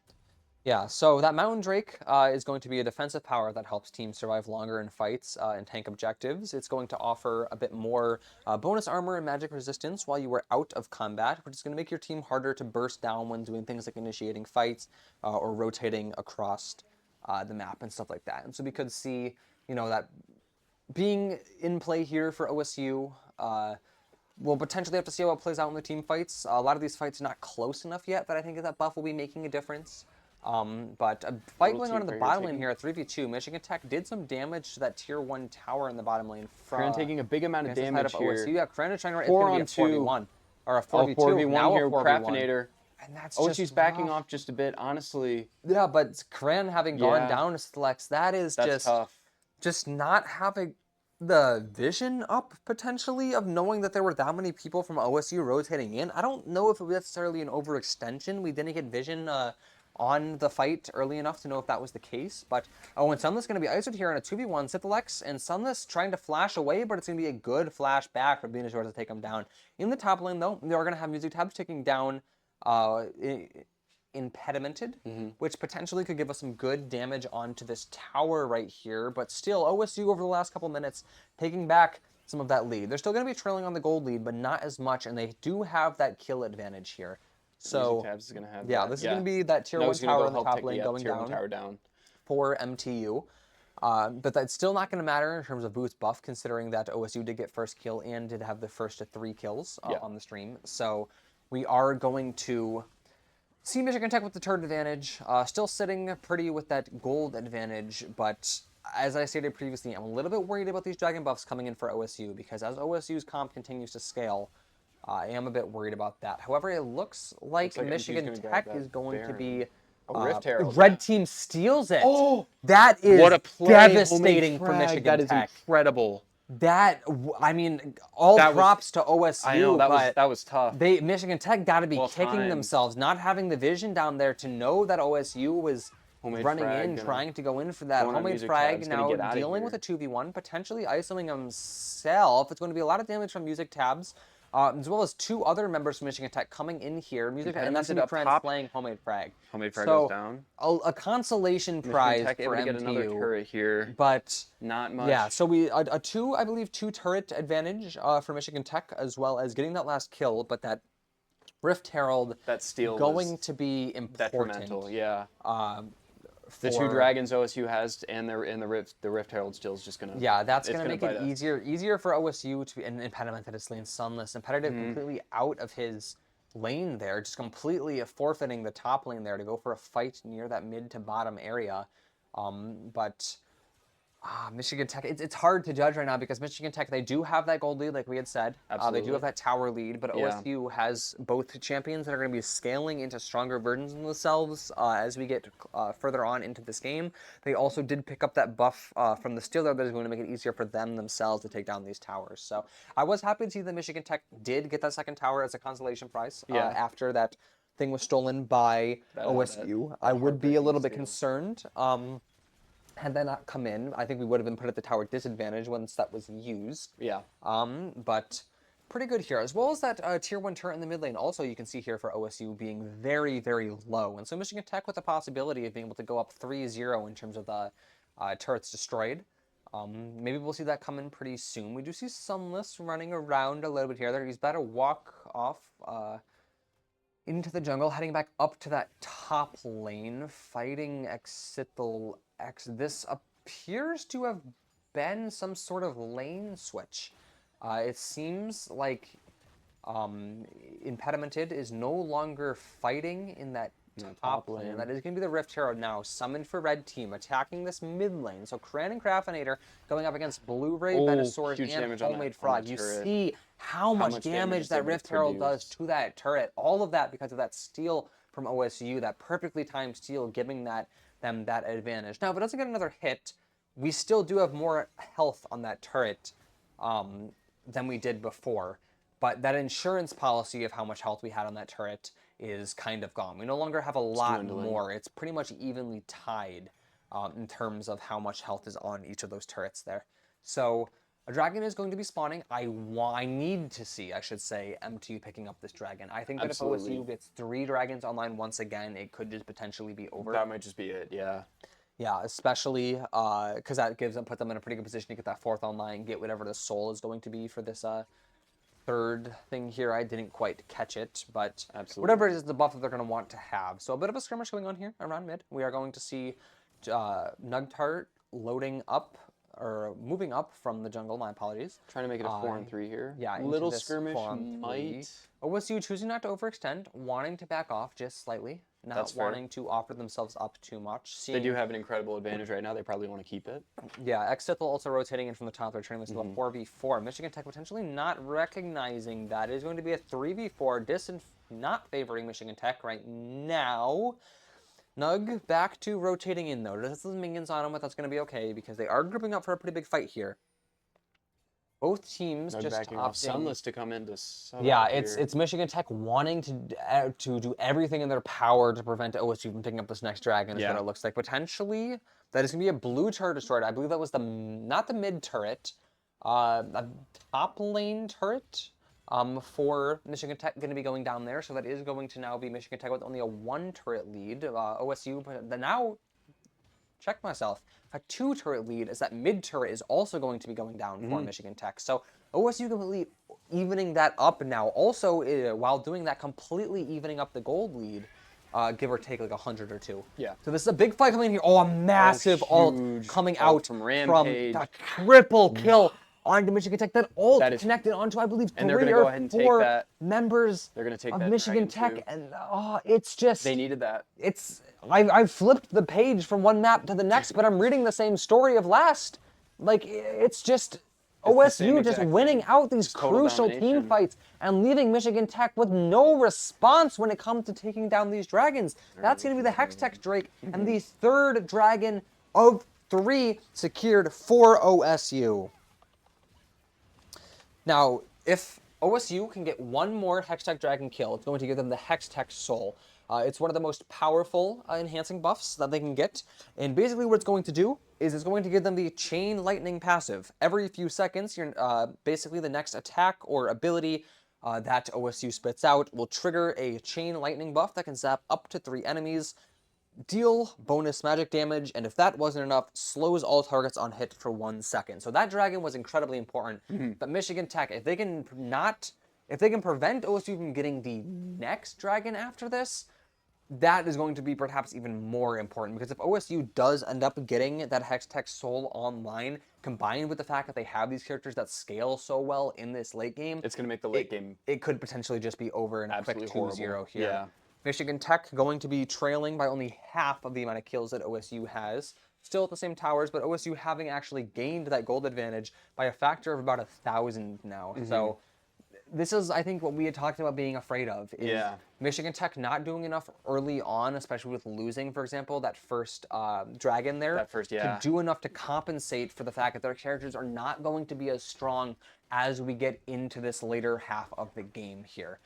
Yeah, so that Mountain Drake is going to be a defensive power that helps teams survive longer in fights and tank objectives. It's going to offer a bit more bonus armor and magic resistance while you are out of combat, which is going to make your team harder to burst down when doing things like initiating fights or rotating across the map and stuff like that. And so we could see, that being in play here for OSU. We'll potentially have to see how it plays out in the team fights. A lot of these fights are not close enough yet that I think that buff will be making a difference. But a fight going on in the bottom lane here at 3v2. Michigan Tech did some damage to that tier 1 tower in the bottom lane. Cran taking a big amount of damage here. OSU. Yeah, Cran is trying to, it's going to be a 4v1. Or a 4v2. 4v1 now here, a 4v1. Craftinator. And that's OSU's just backing rough. off just a bit, honestly. Yeah, but Cran having gone down to Flex, that's tough. Just not having the vision up, potentially, of knowing that there were that many people from OSU rotating in. I don't know if it was necessarily an overextension. We didn't get vision on the fight early enough to know if that was the case. But, and Sunless going to be ISO'd here in a 2v1. Sythilex and Sunless trying to flash away, but it's going to be a good flash back for Venusaur to take him down. In the top lane, though, they are going to have Music Tabs taking down Impedimented, which potentially could give us some good damage onto this tower right here. But still, OSU over the last couple minutes taking back some of that lead. They're still going to be trailing on the gold lead, but not as much, and they do have that kill advantage here. So, Tabs is gonna have this is going to be that tier 1 tower in the top lane going down for MTU. But that's still not going to matter in terms of boost buff, considering that OSU did get first kill and did have the first to 3 kills on the stream. So we are going to see Michigan Tech with the turret advantage, still sitting pretty with that gold advantage, but as I stated previously, I'm a little bit worried about these dragon buffs coming in for OSU, because as OSU's comp continues to scale, I am a bit worried about that. However, it looks like Michigan Tech is going to be... Rift Herald. Red team steals it. Oh! That is What a play. devastating for Michigan That is Tech. incredible. I mean, all props to OSU. I know, that was tough. Michigan Tech got to be kicking themselves, not having the vision down there to know that OSU was running in, trying to go in for that. Homemade Frag now dealing with a 2v1, potentially isolating himself. It's going to be a lot of damage from Music Tabs, as well as 2 other members from Michigan Tech coming in here. Music Tabs, and that's going to be Prince playing Homemade Frag. Homemade Frag goes down. A consolation prize for MTU. Get another turret here, but not much. Yeah, so I believe 2 turret advantage for Michigan Tech, as well as getting that last kill, but that Rift Herald That steal going was to be important. detrimental. Yeah. The For, two dragons OSU has and the Rift Herald steal is just gonna. Yeah, that's it's going to make bite it us. easier for OSU to be an impediment that is lane Sunless. Imperative completely out of his lane there, just completely forfeiting the top lane there to go for a fight near that mid to bottom area. But Michigan Tech, it's hard to judge right now because Michigan Tech, they do have that gold lead, like we had said. They do Absolutely. have that tower lead, but Yeah. OSU has both champions that are going to be scaling into stronger versions of themselves as we get further on into this game. They also did pick up that buff from the Steeler that is going to make it easier for them themselves to take down these towers. So I was happy to see that Michigan Tech did get that second tower as a consolation prize after that thing was stolen by OSU. I would be a little bit concerned. Had that not come in, I think we would have been put at the tower disadvantage once that was used. Yeah. But pretty good here. As well as that tier 1 turret in the mid lane, also you can see here for OSU being very, very low. And so Michigan Tech with the possibility of being able to go up 3-0 in terms of the turrets destroyed. Maybe we'll see that come in pretty soon. We do see Sunless running around a little bit here. He's about to walk off into the jungle, heading back up to that top lane, fighting Exithel X. This appears to have been some sort of lane switch. It seems like Impedimented is no longer fighting in that top lane. That is going to be the Rift Hero now, summoned for red team, attacking this mid lane. So Cran and Craftinator going up against Blu-ray, Venusaur, and Homemade Frog. You see how much damage that Rift Herald does to that turret. All of that because of that steal from OSU, that perfectly timed steal, giving them that advantage. Now, if it doesn't get another hit, we still do have more health on that turret than we did before. But that insurance policy of how much health we had on that turret is kind of gone. We no longer have a lot more. It's pretty much evenly tied in terms of how much health is on each of those turrets there. So a dragon is going to be spawning. I need to see, I should say, MTU picking up this dragon. I think that if OSU gets 3 dragons online once again, it could just potentially be over. That might just be it, yeah. Yeah, especially because that put them in a pretty good position to get that 4th online, get whatever the soul is going to be for this third thing here. I didn't quite catch it, but whatever it is, the buff that they're going to want to have. So a bit of a skirmish going on here around mid. We are going to see Nugtart loading up, or moving up from the jungle, my apologies. Trying to make it a 4-3 here. Yeah, little skirmish might. OSU choosing not to overextend, wanting to back off just slightly, not wanting to offer themselves up too much. They do have an incredible advantage right now. They probably want to keep it. Yeah, Exithel also rotating in from the top. They're turning this into a 4v4. Michigan Tech potentially not recognizing that. It is going to be a 3v4. Not favoring Michigan Tech right now. Nug back to rotating in, though. There's some minions on him, but that's going to be okay because they are grouping up for a pretty big fight here. Both teams Nug just backing off Sunless to come into. Yeah, it's Michigan Tech wanting to do everything in their power to prevent OSU from picking up this next dragon. Is what it looks like. Potentially, that is going to be a blue turret destroyed. I believe that was not the mid turret, a top lane turret. For Michigan Tech going to be going down there, so that is going to now be Michigan Tech with only a 1 turret lead. OSU, but now, check myself, a 2 turret lead as that mid turret is also going to be going down for Michigan Tech. So OSU completely evening that up now. Also, while doing that, completely evening up the gold lead, give or take like 100 or 2. Yeah. So this is a big fight coming in here. Oh, a massive ult coming out from Rampage. From the triple kill onto Michigan Tech. That ult connected onto, I believe, 3 or 4 members of Michigan Tech. And it's just... They needed that. I've flipped the page from one map to the next, but I'm reading the same story of last. Like, it's just... OSU just winning out these crucial team fights and leaving Michigan Tech with no response when it comes to taking down these dragons. That's going to be the Hextech Drake and the 3rd dragon of 3 secured for OSU. Now, if OSU can get 1 more Hextech Dragon kill, it's going to give them the Hextech Soul. It's one of the most powerful enhancing buffs that they can get. And basically what it's going to do is it's going to give them the Chain Lightning passive. Every few seconds, basically the next attack or ability that OSU spits out will trigger a Chain Lightning buff that can zap up to 3 enemies, deal bonus magic damage, and if that wasn't enough, slows all targets on hit for 1 second. So that dragon was incredibly important. But Michigan Tech, if they can not If they can prevent OSU from getting the next dragon after this, that is going to be perhaps even more important, because if OSU does end up getting that Hextech Soul online, combined with the fact that they have these characters that scale so well in this late game, it's going to make the late game it could potentially just be over in a quick absolutely 2-0 horrible. here. Yeah. Michigan Tech going to be trailing by only half of the amount of kills that OSU has. Still at the same towers, but OSU having actually gained that gold advantage by a factor of about 1,000 now. So this is, I think, what we had talked about being afraid of, is Michigan Tech not doing enough early on, especially with losing, for example, that first dragon there, to do enough to compensate for the fact that their characters are not going to be as strong as we get into this later half of the game here.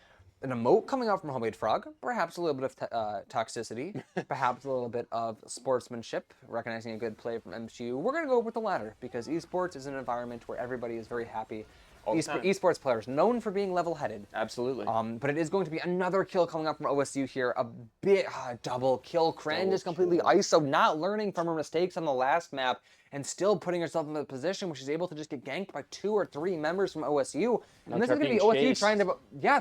An emote coming out from Homemade Frog, perhaps a little bit of toxicity, perhaps a little bit of sportsmanship, recognizing a good play from MCU. We're going to go with the latter, because esports is an environment where everybody is very happy. Esports players known for being level-headed. Absolutely. But it is going to be another kill coming up from OSU here. A bit double kill. Kren just completely ISO, not learning from her mistakes on the last map, and still putting herself in a position where she's able to just get ganked by 2 or 3 members from OSU. And this is going to be OSU trying to,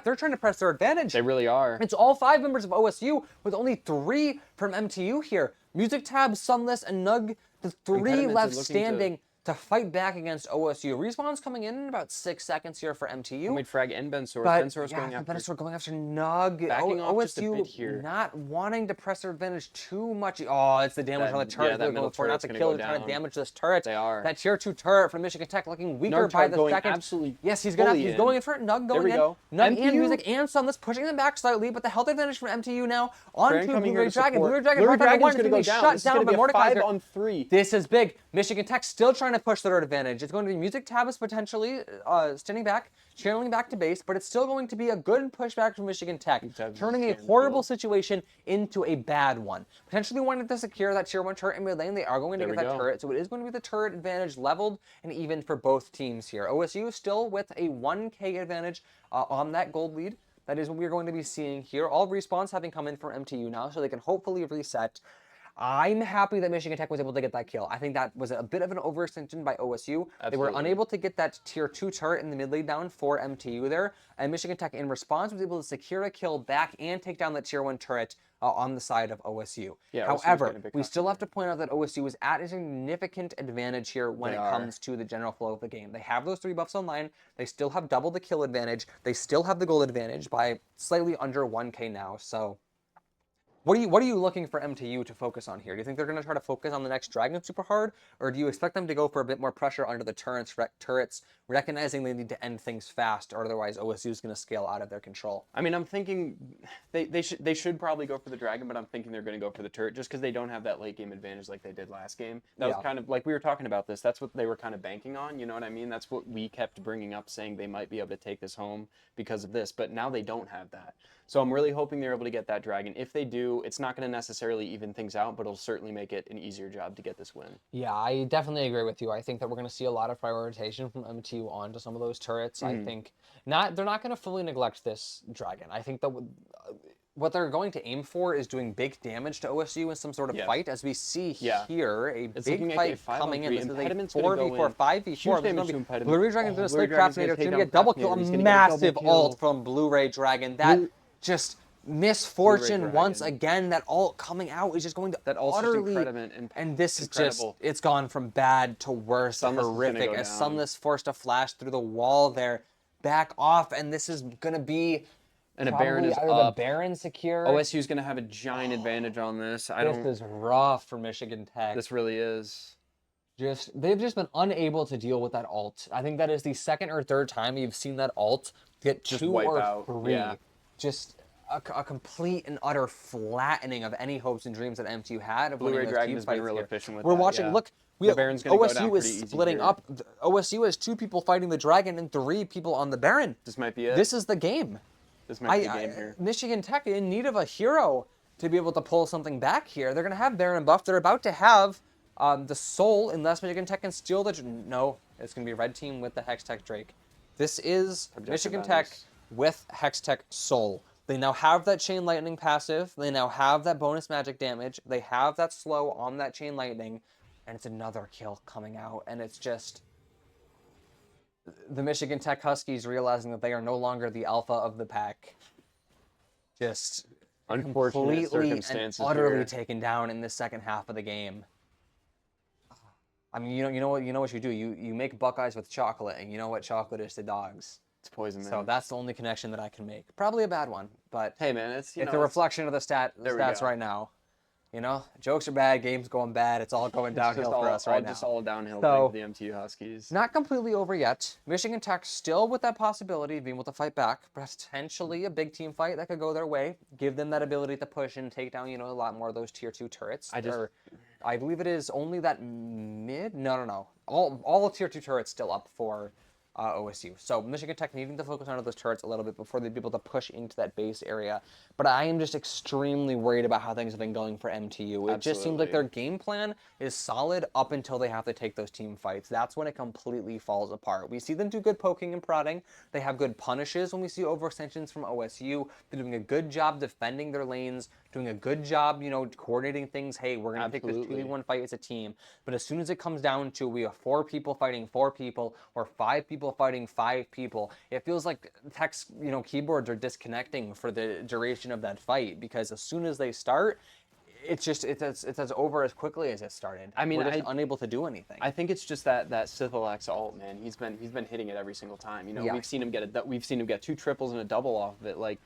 they're trying to press their advantage. They really are. It's all 5 members of OSU with only 3 from MTU here. Music Tab, Sunless, and Nug, the 3 left standing to fight back against OSU. Respawn's coming in about 6 seconds here for MTU. Homemade Frag and Bensource. Bensource going after. Bensource going after Nug. Backing off OSU just a bit here. not wanting to press their advantage too much. Oh, it's the damage on the turret they're going for, not the kill. They're trying to damage this turret. They are. That tier 2 turret from Michigan Tech looking weaker by the second. Absolutely yes, he's going in for it. Nug going in. Go. Nug and Music and Sunless pushing them back slightly, but the health advantage from MTU now onto Blue-Ray Dragon. Blue-Ray Dragon right by the one is going to be shut down by Mordekaiser. 5-on-3. This is big. Michigan Tech still trying to push their advantage. It's going to be Music Tabas potentially standing back, channeling back to base, but it's still going to be a good pushback from Michigan Tech, turning a horrible situation into a bad one. Potentially wanting to secure that tier 1 turret in mid lane. They are going to get that turret, so it is going to be the turret advantage leveled and even for both teams here. OSU is still with a 1k advantage on that gold lead. That is what we're going to be seeing here. All respawns having come in from MTU now, so they can hopefully reset. I'm happy that Michigan Tech was able to get that kill. I think that was a bit of an overextension by OSU. They were unable to get that tier 2 turret in the mid lane down for MTU there, and Michigan Tech in response was able to secure a kill back and take down that tier 1 turret on the side of OSU. However, we still have to point out that OSU is at a significant advantage here when it comes to the general flow of the game. They have those 3 buffs online. They still have double the kill advantage. They still have the gold advantage by slightly under 1k now, so what are you looking for MTU to focus on here? Do you think they're going to try to focus on the next dragon super hard, or do you expect them to go for a bit more pressure under the turrets, recognizing they need to end things fast, or otherwise OSU is going to scale out of their control? I mean, I'm thinking they should probably go for the dragon, but I'm thinking they're going to go for the turret just because they don't have that late game advantage like they did last game. That was kind of like we were talking about this. That's what they were kind of banking on. You know what I mean? That's what we kept bringing up, saying they might be able to take this home because of this, but now they don't have that. So I'm really hoping they're able to get that dragon. If they do, it's not going to necessarily even things out, but it'll certainly make it an easier job to get this win. Yeah, I definitely agree with you. I think that we're going to see a lot of prioritization from MTU onto some of those turrets. I think they're not going to fully neglect this dragon. I think that what they're going to aim for is doing big damage to OSU in some sort of fight, as we see here, it's big fight coming in. This is a 4v4, 5v4. Blue-Ray Dragon's going to slay Craftinator. It's going to be a double kill, a massive ult from Blue-Ray Dragon. That just misfortune once again. That ult coming out is just going to utterly, and this is just, it's gone from bad to worse, horrific, as Sunless forced a flash through the wall there, back off, and this is going to be and a Baron is up. The Baron secure. OSU's going to have a giant advantage on this. This is rough for Michigan Tech. This really is. They've just been unable to deal with that ult. I think that is the second or third time you've seen that ult get just 2 or 3. Just a complete and utter flattening of any hopes and dreams that MTU had of Blue-Ray Dragon has been real efficient with We're watching, look, OSU is splitting here. up. OSU has 2 people fighting the Dragon and 3 people on the Baron. This might be it. This is the game. This might be the game here. Michigan Tech in need of a hero to be able to pull something back here. They're going to have Baron buff. They're about to have the Soul, unless Michigan Tech can steal the... No, it's going to be Red Team with the Hextech Drake. This is Michigan Tech with Hextech Soul. They now have that Chain Lightning passive. They now have that bonus magic damage. They have that slow on that Chain Lightning. And it's another kill coming out. And it's just... the Michigan Tech Huskies realizing that they are no longer the alpha of the pack. Just Unfortunate completely and circumstances utterly here. taken down in the second half of the game. I mean, you know what you do. You make Buckeyes with chocolate, and you know what chocolate is to dogs. It's poison, man. So that's the only connection that I can make. Probably a bad one, but Hey, man, it's a reflection of the There we stats go. right now. You know, jokes are bad, games going bad. It's all going downhill for us right now. Just all downhill So- for the MTU Huskies. Not completely over yet. Michigan Tech still with that possibility of being able to fight back. Potentially a big team fight that could go their way. Give them that ability to push and take down, a lot more of those tier 2 turrets. I believe it is only that mid. No. All tier 2 turrets still up for OSU. So Michigan Tech needing to focus on those turrets a little bit before they'd be able to push into that base area. But I am just extremely worried about how things have been going for MTU. It just seems like their game plan is solid up until they have to take those team fights. That's when it completely falls apart. We see them do good poking and prodding. They have good punishes when we see overextensions from OSU. They're doing a good job defending their lanes, doing a good job, coordinating things. Hey, we're going to take this 2v1 fight as a team. But as soon as it comes down to we have 4 people fighting 4 people or 5 people fighting 5 people, it feels like Tech's, keyboards are disconnecting for the duration of that fight, because as soon as they start, it's as over as quickly as it started. I mean, we're just unable to do anything. I think it's just that Syphilax ult, man. He's been hitting it every single time. Yeah. We've seen him get 2 triples and a double off of it. Like,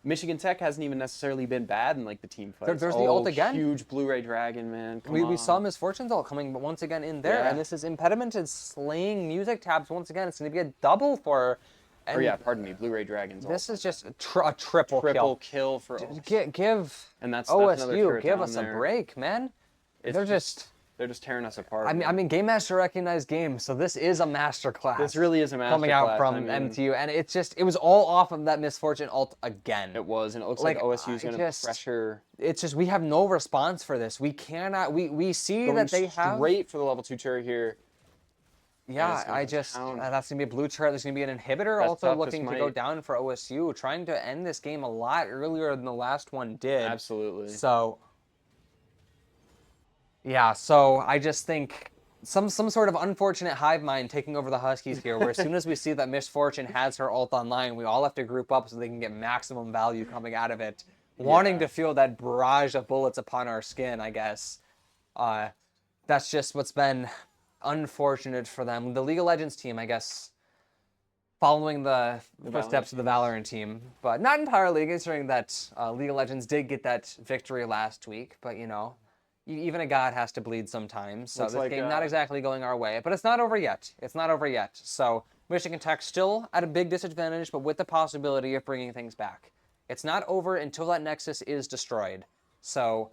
Michigan Tech hasn't even necessarily been bad in like the team fights. There's the ult again. Huge Blu-ray Dragon, man. We saw Misfortune's ult coming once again in there, Yeah. and this is Impediment is slaying music tabs once again. It's going to be a double for her. Or yeah, pardon me, Blu-ray Dragon's ult. This is just a triple kill. for ult. Give And that's another OSU, turret give down us there. a break, man. They're just tearing us apart. I mean, Game Master recognized games, so this is a masterclass. This really is a masterclass coming out from MTU, and it was all off of that Misfortune ult again. It was, and it looks like OSU's going to pressure. It's just we have no response for this. We cannot. We see that they have straight for the level 2 turret here. Yeah, that's gonna be a blue turret. There's gonna be an inhibitor also looking to go down for OSU, trying to end this game a lot earlier than the last one did. Absolutely. So, yeah, so I just think some sort of unfortunate hive mind taking over the Huskies here, where as soon as we see that Misfortune has her ult online, we all have to group up so they can get maximum value coming out of it, wanting to feel that barrage of bullets upon our skin, I guess. That's just what's been unfortunate for them. The League of Legends team, I guess, following the footsteps of the Valorant team, but not entirely, considering that League of Legends did get that victory last week. But even a god has to bleed sometimes. So this game not exactly going our way, but it's not over yet. So Michigan Tech still at a big disadvantage, but with the possibility of bringing things back. It's not over until that Nexus is destroyed. So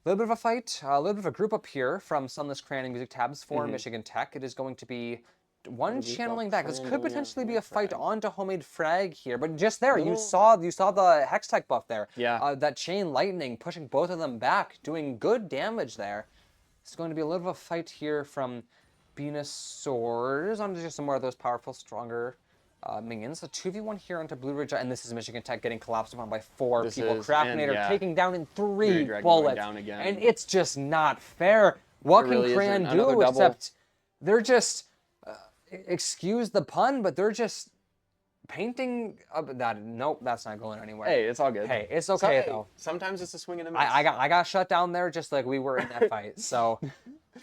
a little bit of a fight, a little bit of a group up here from Sunless Cran and Music Tabs for Michigan Tech. It is going to be one channeling back. This could potentially be a fight onto Homemade Frag here, but just there, you saw the Hex Tech buff there. Yeah. That Chain Lightning pushing both of them back, doing good damage there. It's going to be a little bit of a fight here from Venusaurs onto just some more of those powerful, stronger minions. A 2v1 here onto Blue Ridge, and this is Michigan Tech getting collapsed upon by 4 people. Craftinator taking down in 3 bullets, and it's just not fair. What can Cran do except they're just, excuse the pun, but they're just painting that. Nope, that's not going anywhere. Hey, it's all good. Hey, it's okay though. Sometimes it's a swing and a miss. I got shut down there just like we were in that fight. So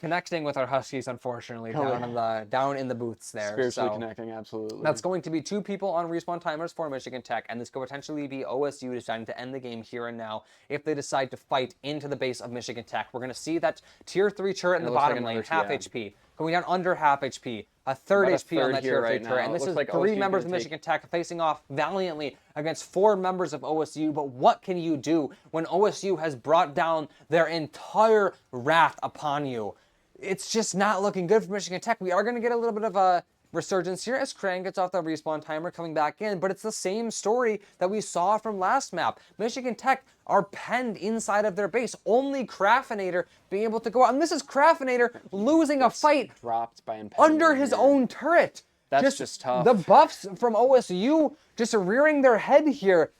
connecting with our Huskies, unfortunately, down in the booths there. Spiritually connecting, absolutely. That's going to be 2 people on respawn timers for Michigan Tech, and this could potentially be OSU deciding to end the game here and now if they decide to fight into the base of Michigan Tech. We're going to see that tier 3 turret in the bottom lane, half HP, going down under half HP, a third HP on that tier 3 turret, and this is 3 members of Michigan Tech facing off valiantly against 4 members of OSU. But what can you do when OSU has brought down their entire wrath upon you? It's just not looking good for Michigan Tech. We are going to get a little bit of a resurgence here as Krang gets off the respawn timer coming back in, but it's the same story that we saw from last map. Michigan Tech are penned inside of their base. Only Craftinator being able to go out, and this is Craftinator losing a fight dropped by under his own turret. That's just tough. The buffs from OSU just rearing their head here.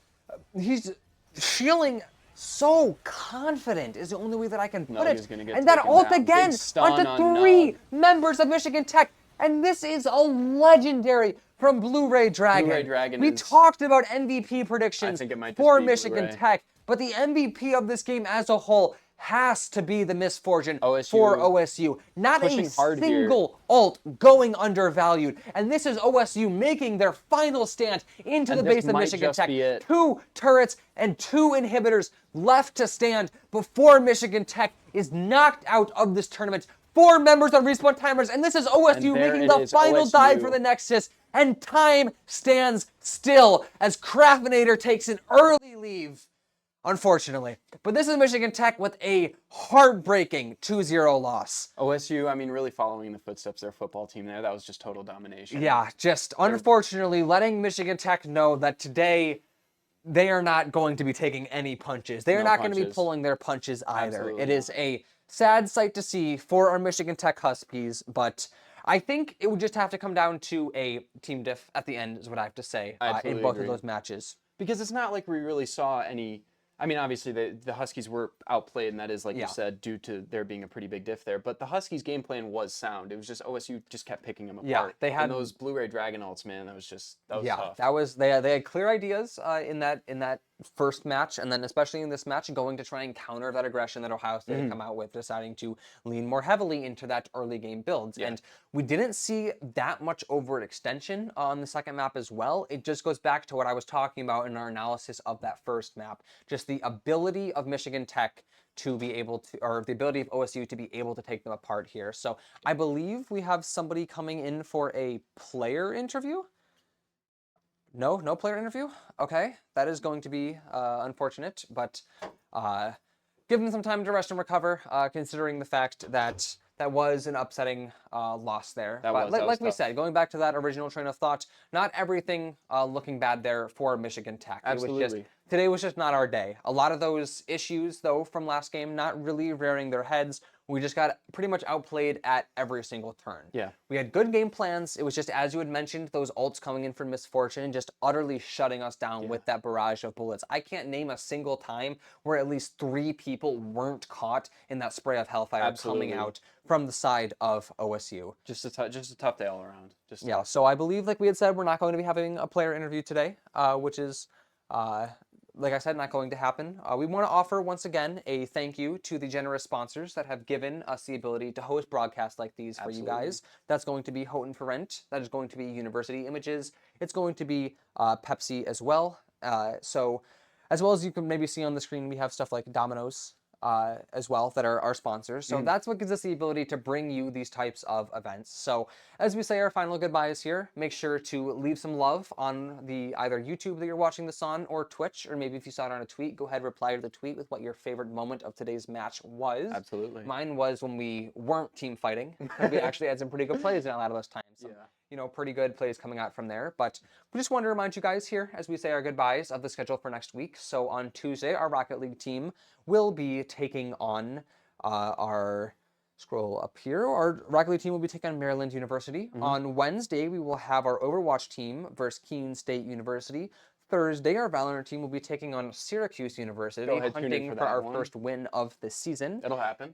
He's shielding so confident is the only way that I can put it. He's gonna get And that taken ult down. again Big stun onto on 3 members of Michigan Tech. And this is a legendary from Blu-ray Dragon. Blu-ray Dragon We is- talked about MVP predictions I think it might just for be Michigan Blu-ray. Tech, but the MVP of this game as a whole has to be the Misfortune OSU for OSU. Not a pushing hard here. single ult going undervalued. And this is OSU making their final stand into And the this base of might Michigan just Tech. be it. 2 turrets and 2 inhibitors left to stand before Michigan Tech is knocked out of this tournament. 4 members of Respawn Timers, and this is OSU And there making it the is, final dive OSU. for the Nexus, and time stands still as Craftinator takes an early leave, unfortunately. But this is Michigan Tech with a heartbreaking 2-0 loss. OSU, I mean, really following the footsteps of their football team there. That was just total domination. Yeah, just unfortunately letting Michigan Tech know that today they are not going to be taking any punches. They are No not going to be punches. pulling their punches either. Absolutely It is a sad sight to see for our Michigan Tech Huskies, but I think it would just have to come down to a team diff at the end is what I have to say I in absolutely both agree. of those matches. Because it's not like we really saw any. I mean, obviously the Huskies were outplayed, and that is, like Yeah. you said, due to there being a pretty big diff there. But the Huskies' game plan was sound. It was just OSU just kept picking them apart. Yeah, they had- and those Blu-ray Dragon ults, man. That was Yeah, tough. that was they had clear ideas in that first match, and then especially in this match, going to try and counter that aggression that Ohio State had come out with, deciding to lean more heavily into that early game builds. Yeah. And we didn't see that much overextension on the second map as well. It just goes back to what I was talking about in our analysis of that first map, just the ability of Michigan Tech to be able to, or the ability of OSU to be able to take them apart here. So I believe we have somebody coming in for a player interview. No player interview? Okay, that is going to be unfortunate, but give them some time to rest and recover, considering the fact that that was an upsetting loss there. That But was like we tough. said, going back to that original train of thought, not everything looking bad there for Michigan Tech. It was just, Absolutely. today was just not our day. A lot of those issues, though, from last game, not really rearing their heads. We just got pretty much outplayed at every single turn. Yeah. We had good game plans. It was just, as you had mentioned, those ults coming in for Misfortune, just utterly shutting us down with that barrage of bullets. I can't name a single time where at least 3 people weren't caught in that spray of Hellfire Absolutely. coming out from the side of OSU. Just a tough day all around. Just Yeah, so I believe, like we had said, we're not going to be having a player interview today, which is, like I said, not going to happen. We want to offer, once again, a thank you to the generous sponsors that have given us the ability to host broadcasts like these for you guys. That's going to be Houghton for Rent. That is going to be University Images. It's going to be Pepsi as well. So, as well as you can maybe see on the screen, we have stuff like Domino's as well that are our sponsors. So that's what gives us the ability to bring you these types of events. So as we say our final goodbyes here, make sure to leave some love on the either YouTube that you're watching this on or Twitch, or maybe if you saw it on a tweet, go ahead and reply to the tweet with what your favorite moment of today's match was. Absolutely. Mine was when we weren't team fighting. We actually had some pretty good plays in a lot of those times. Some, pretty good plays coming out from there. But we just wanted to remind you guys here as we say our goodbyes of the schedule for next week. So on Tuesday, our Rocket League team will be taking on our scroll up here. Our Rocket League team will be taking on Maryland University. On Wednesday, we will have our Overwatch team versus Keene State University. Thursday, our Valorant team will be taking on Syracuse University, Go ahead, tune in hunting for for that our one. first win of the season. It'll happen.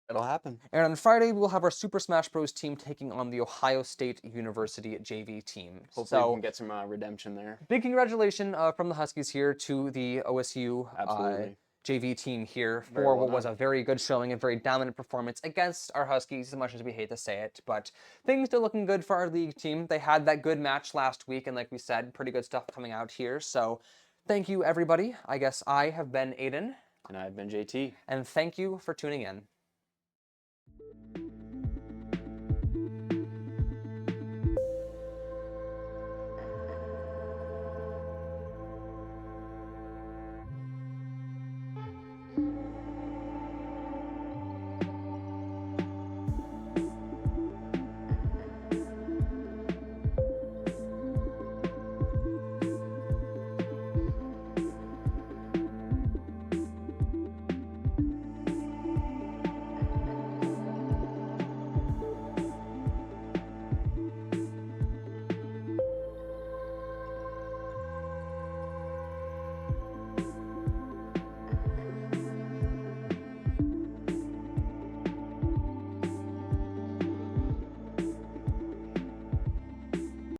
It'll happen. And on Friday, we'll have our Super Smash Bros. Team taking on the Ohio State University JV team. Hopefully we So, can get some redemption there. big congratulations from the Huskies here to the OSU Absolutely. JV team here Very for well what was done. a very good showing and very dominant performance against our Huskies, as much as we hate to say it. But things still looking good for our league team. They had that good match last week, and like we said, pretty good stuff coming out here. So thank you, everybody. I guess I have been Aiden, And I've been JT. and thank you for tuning in.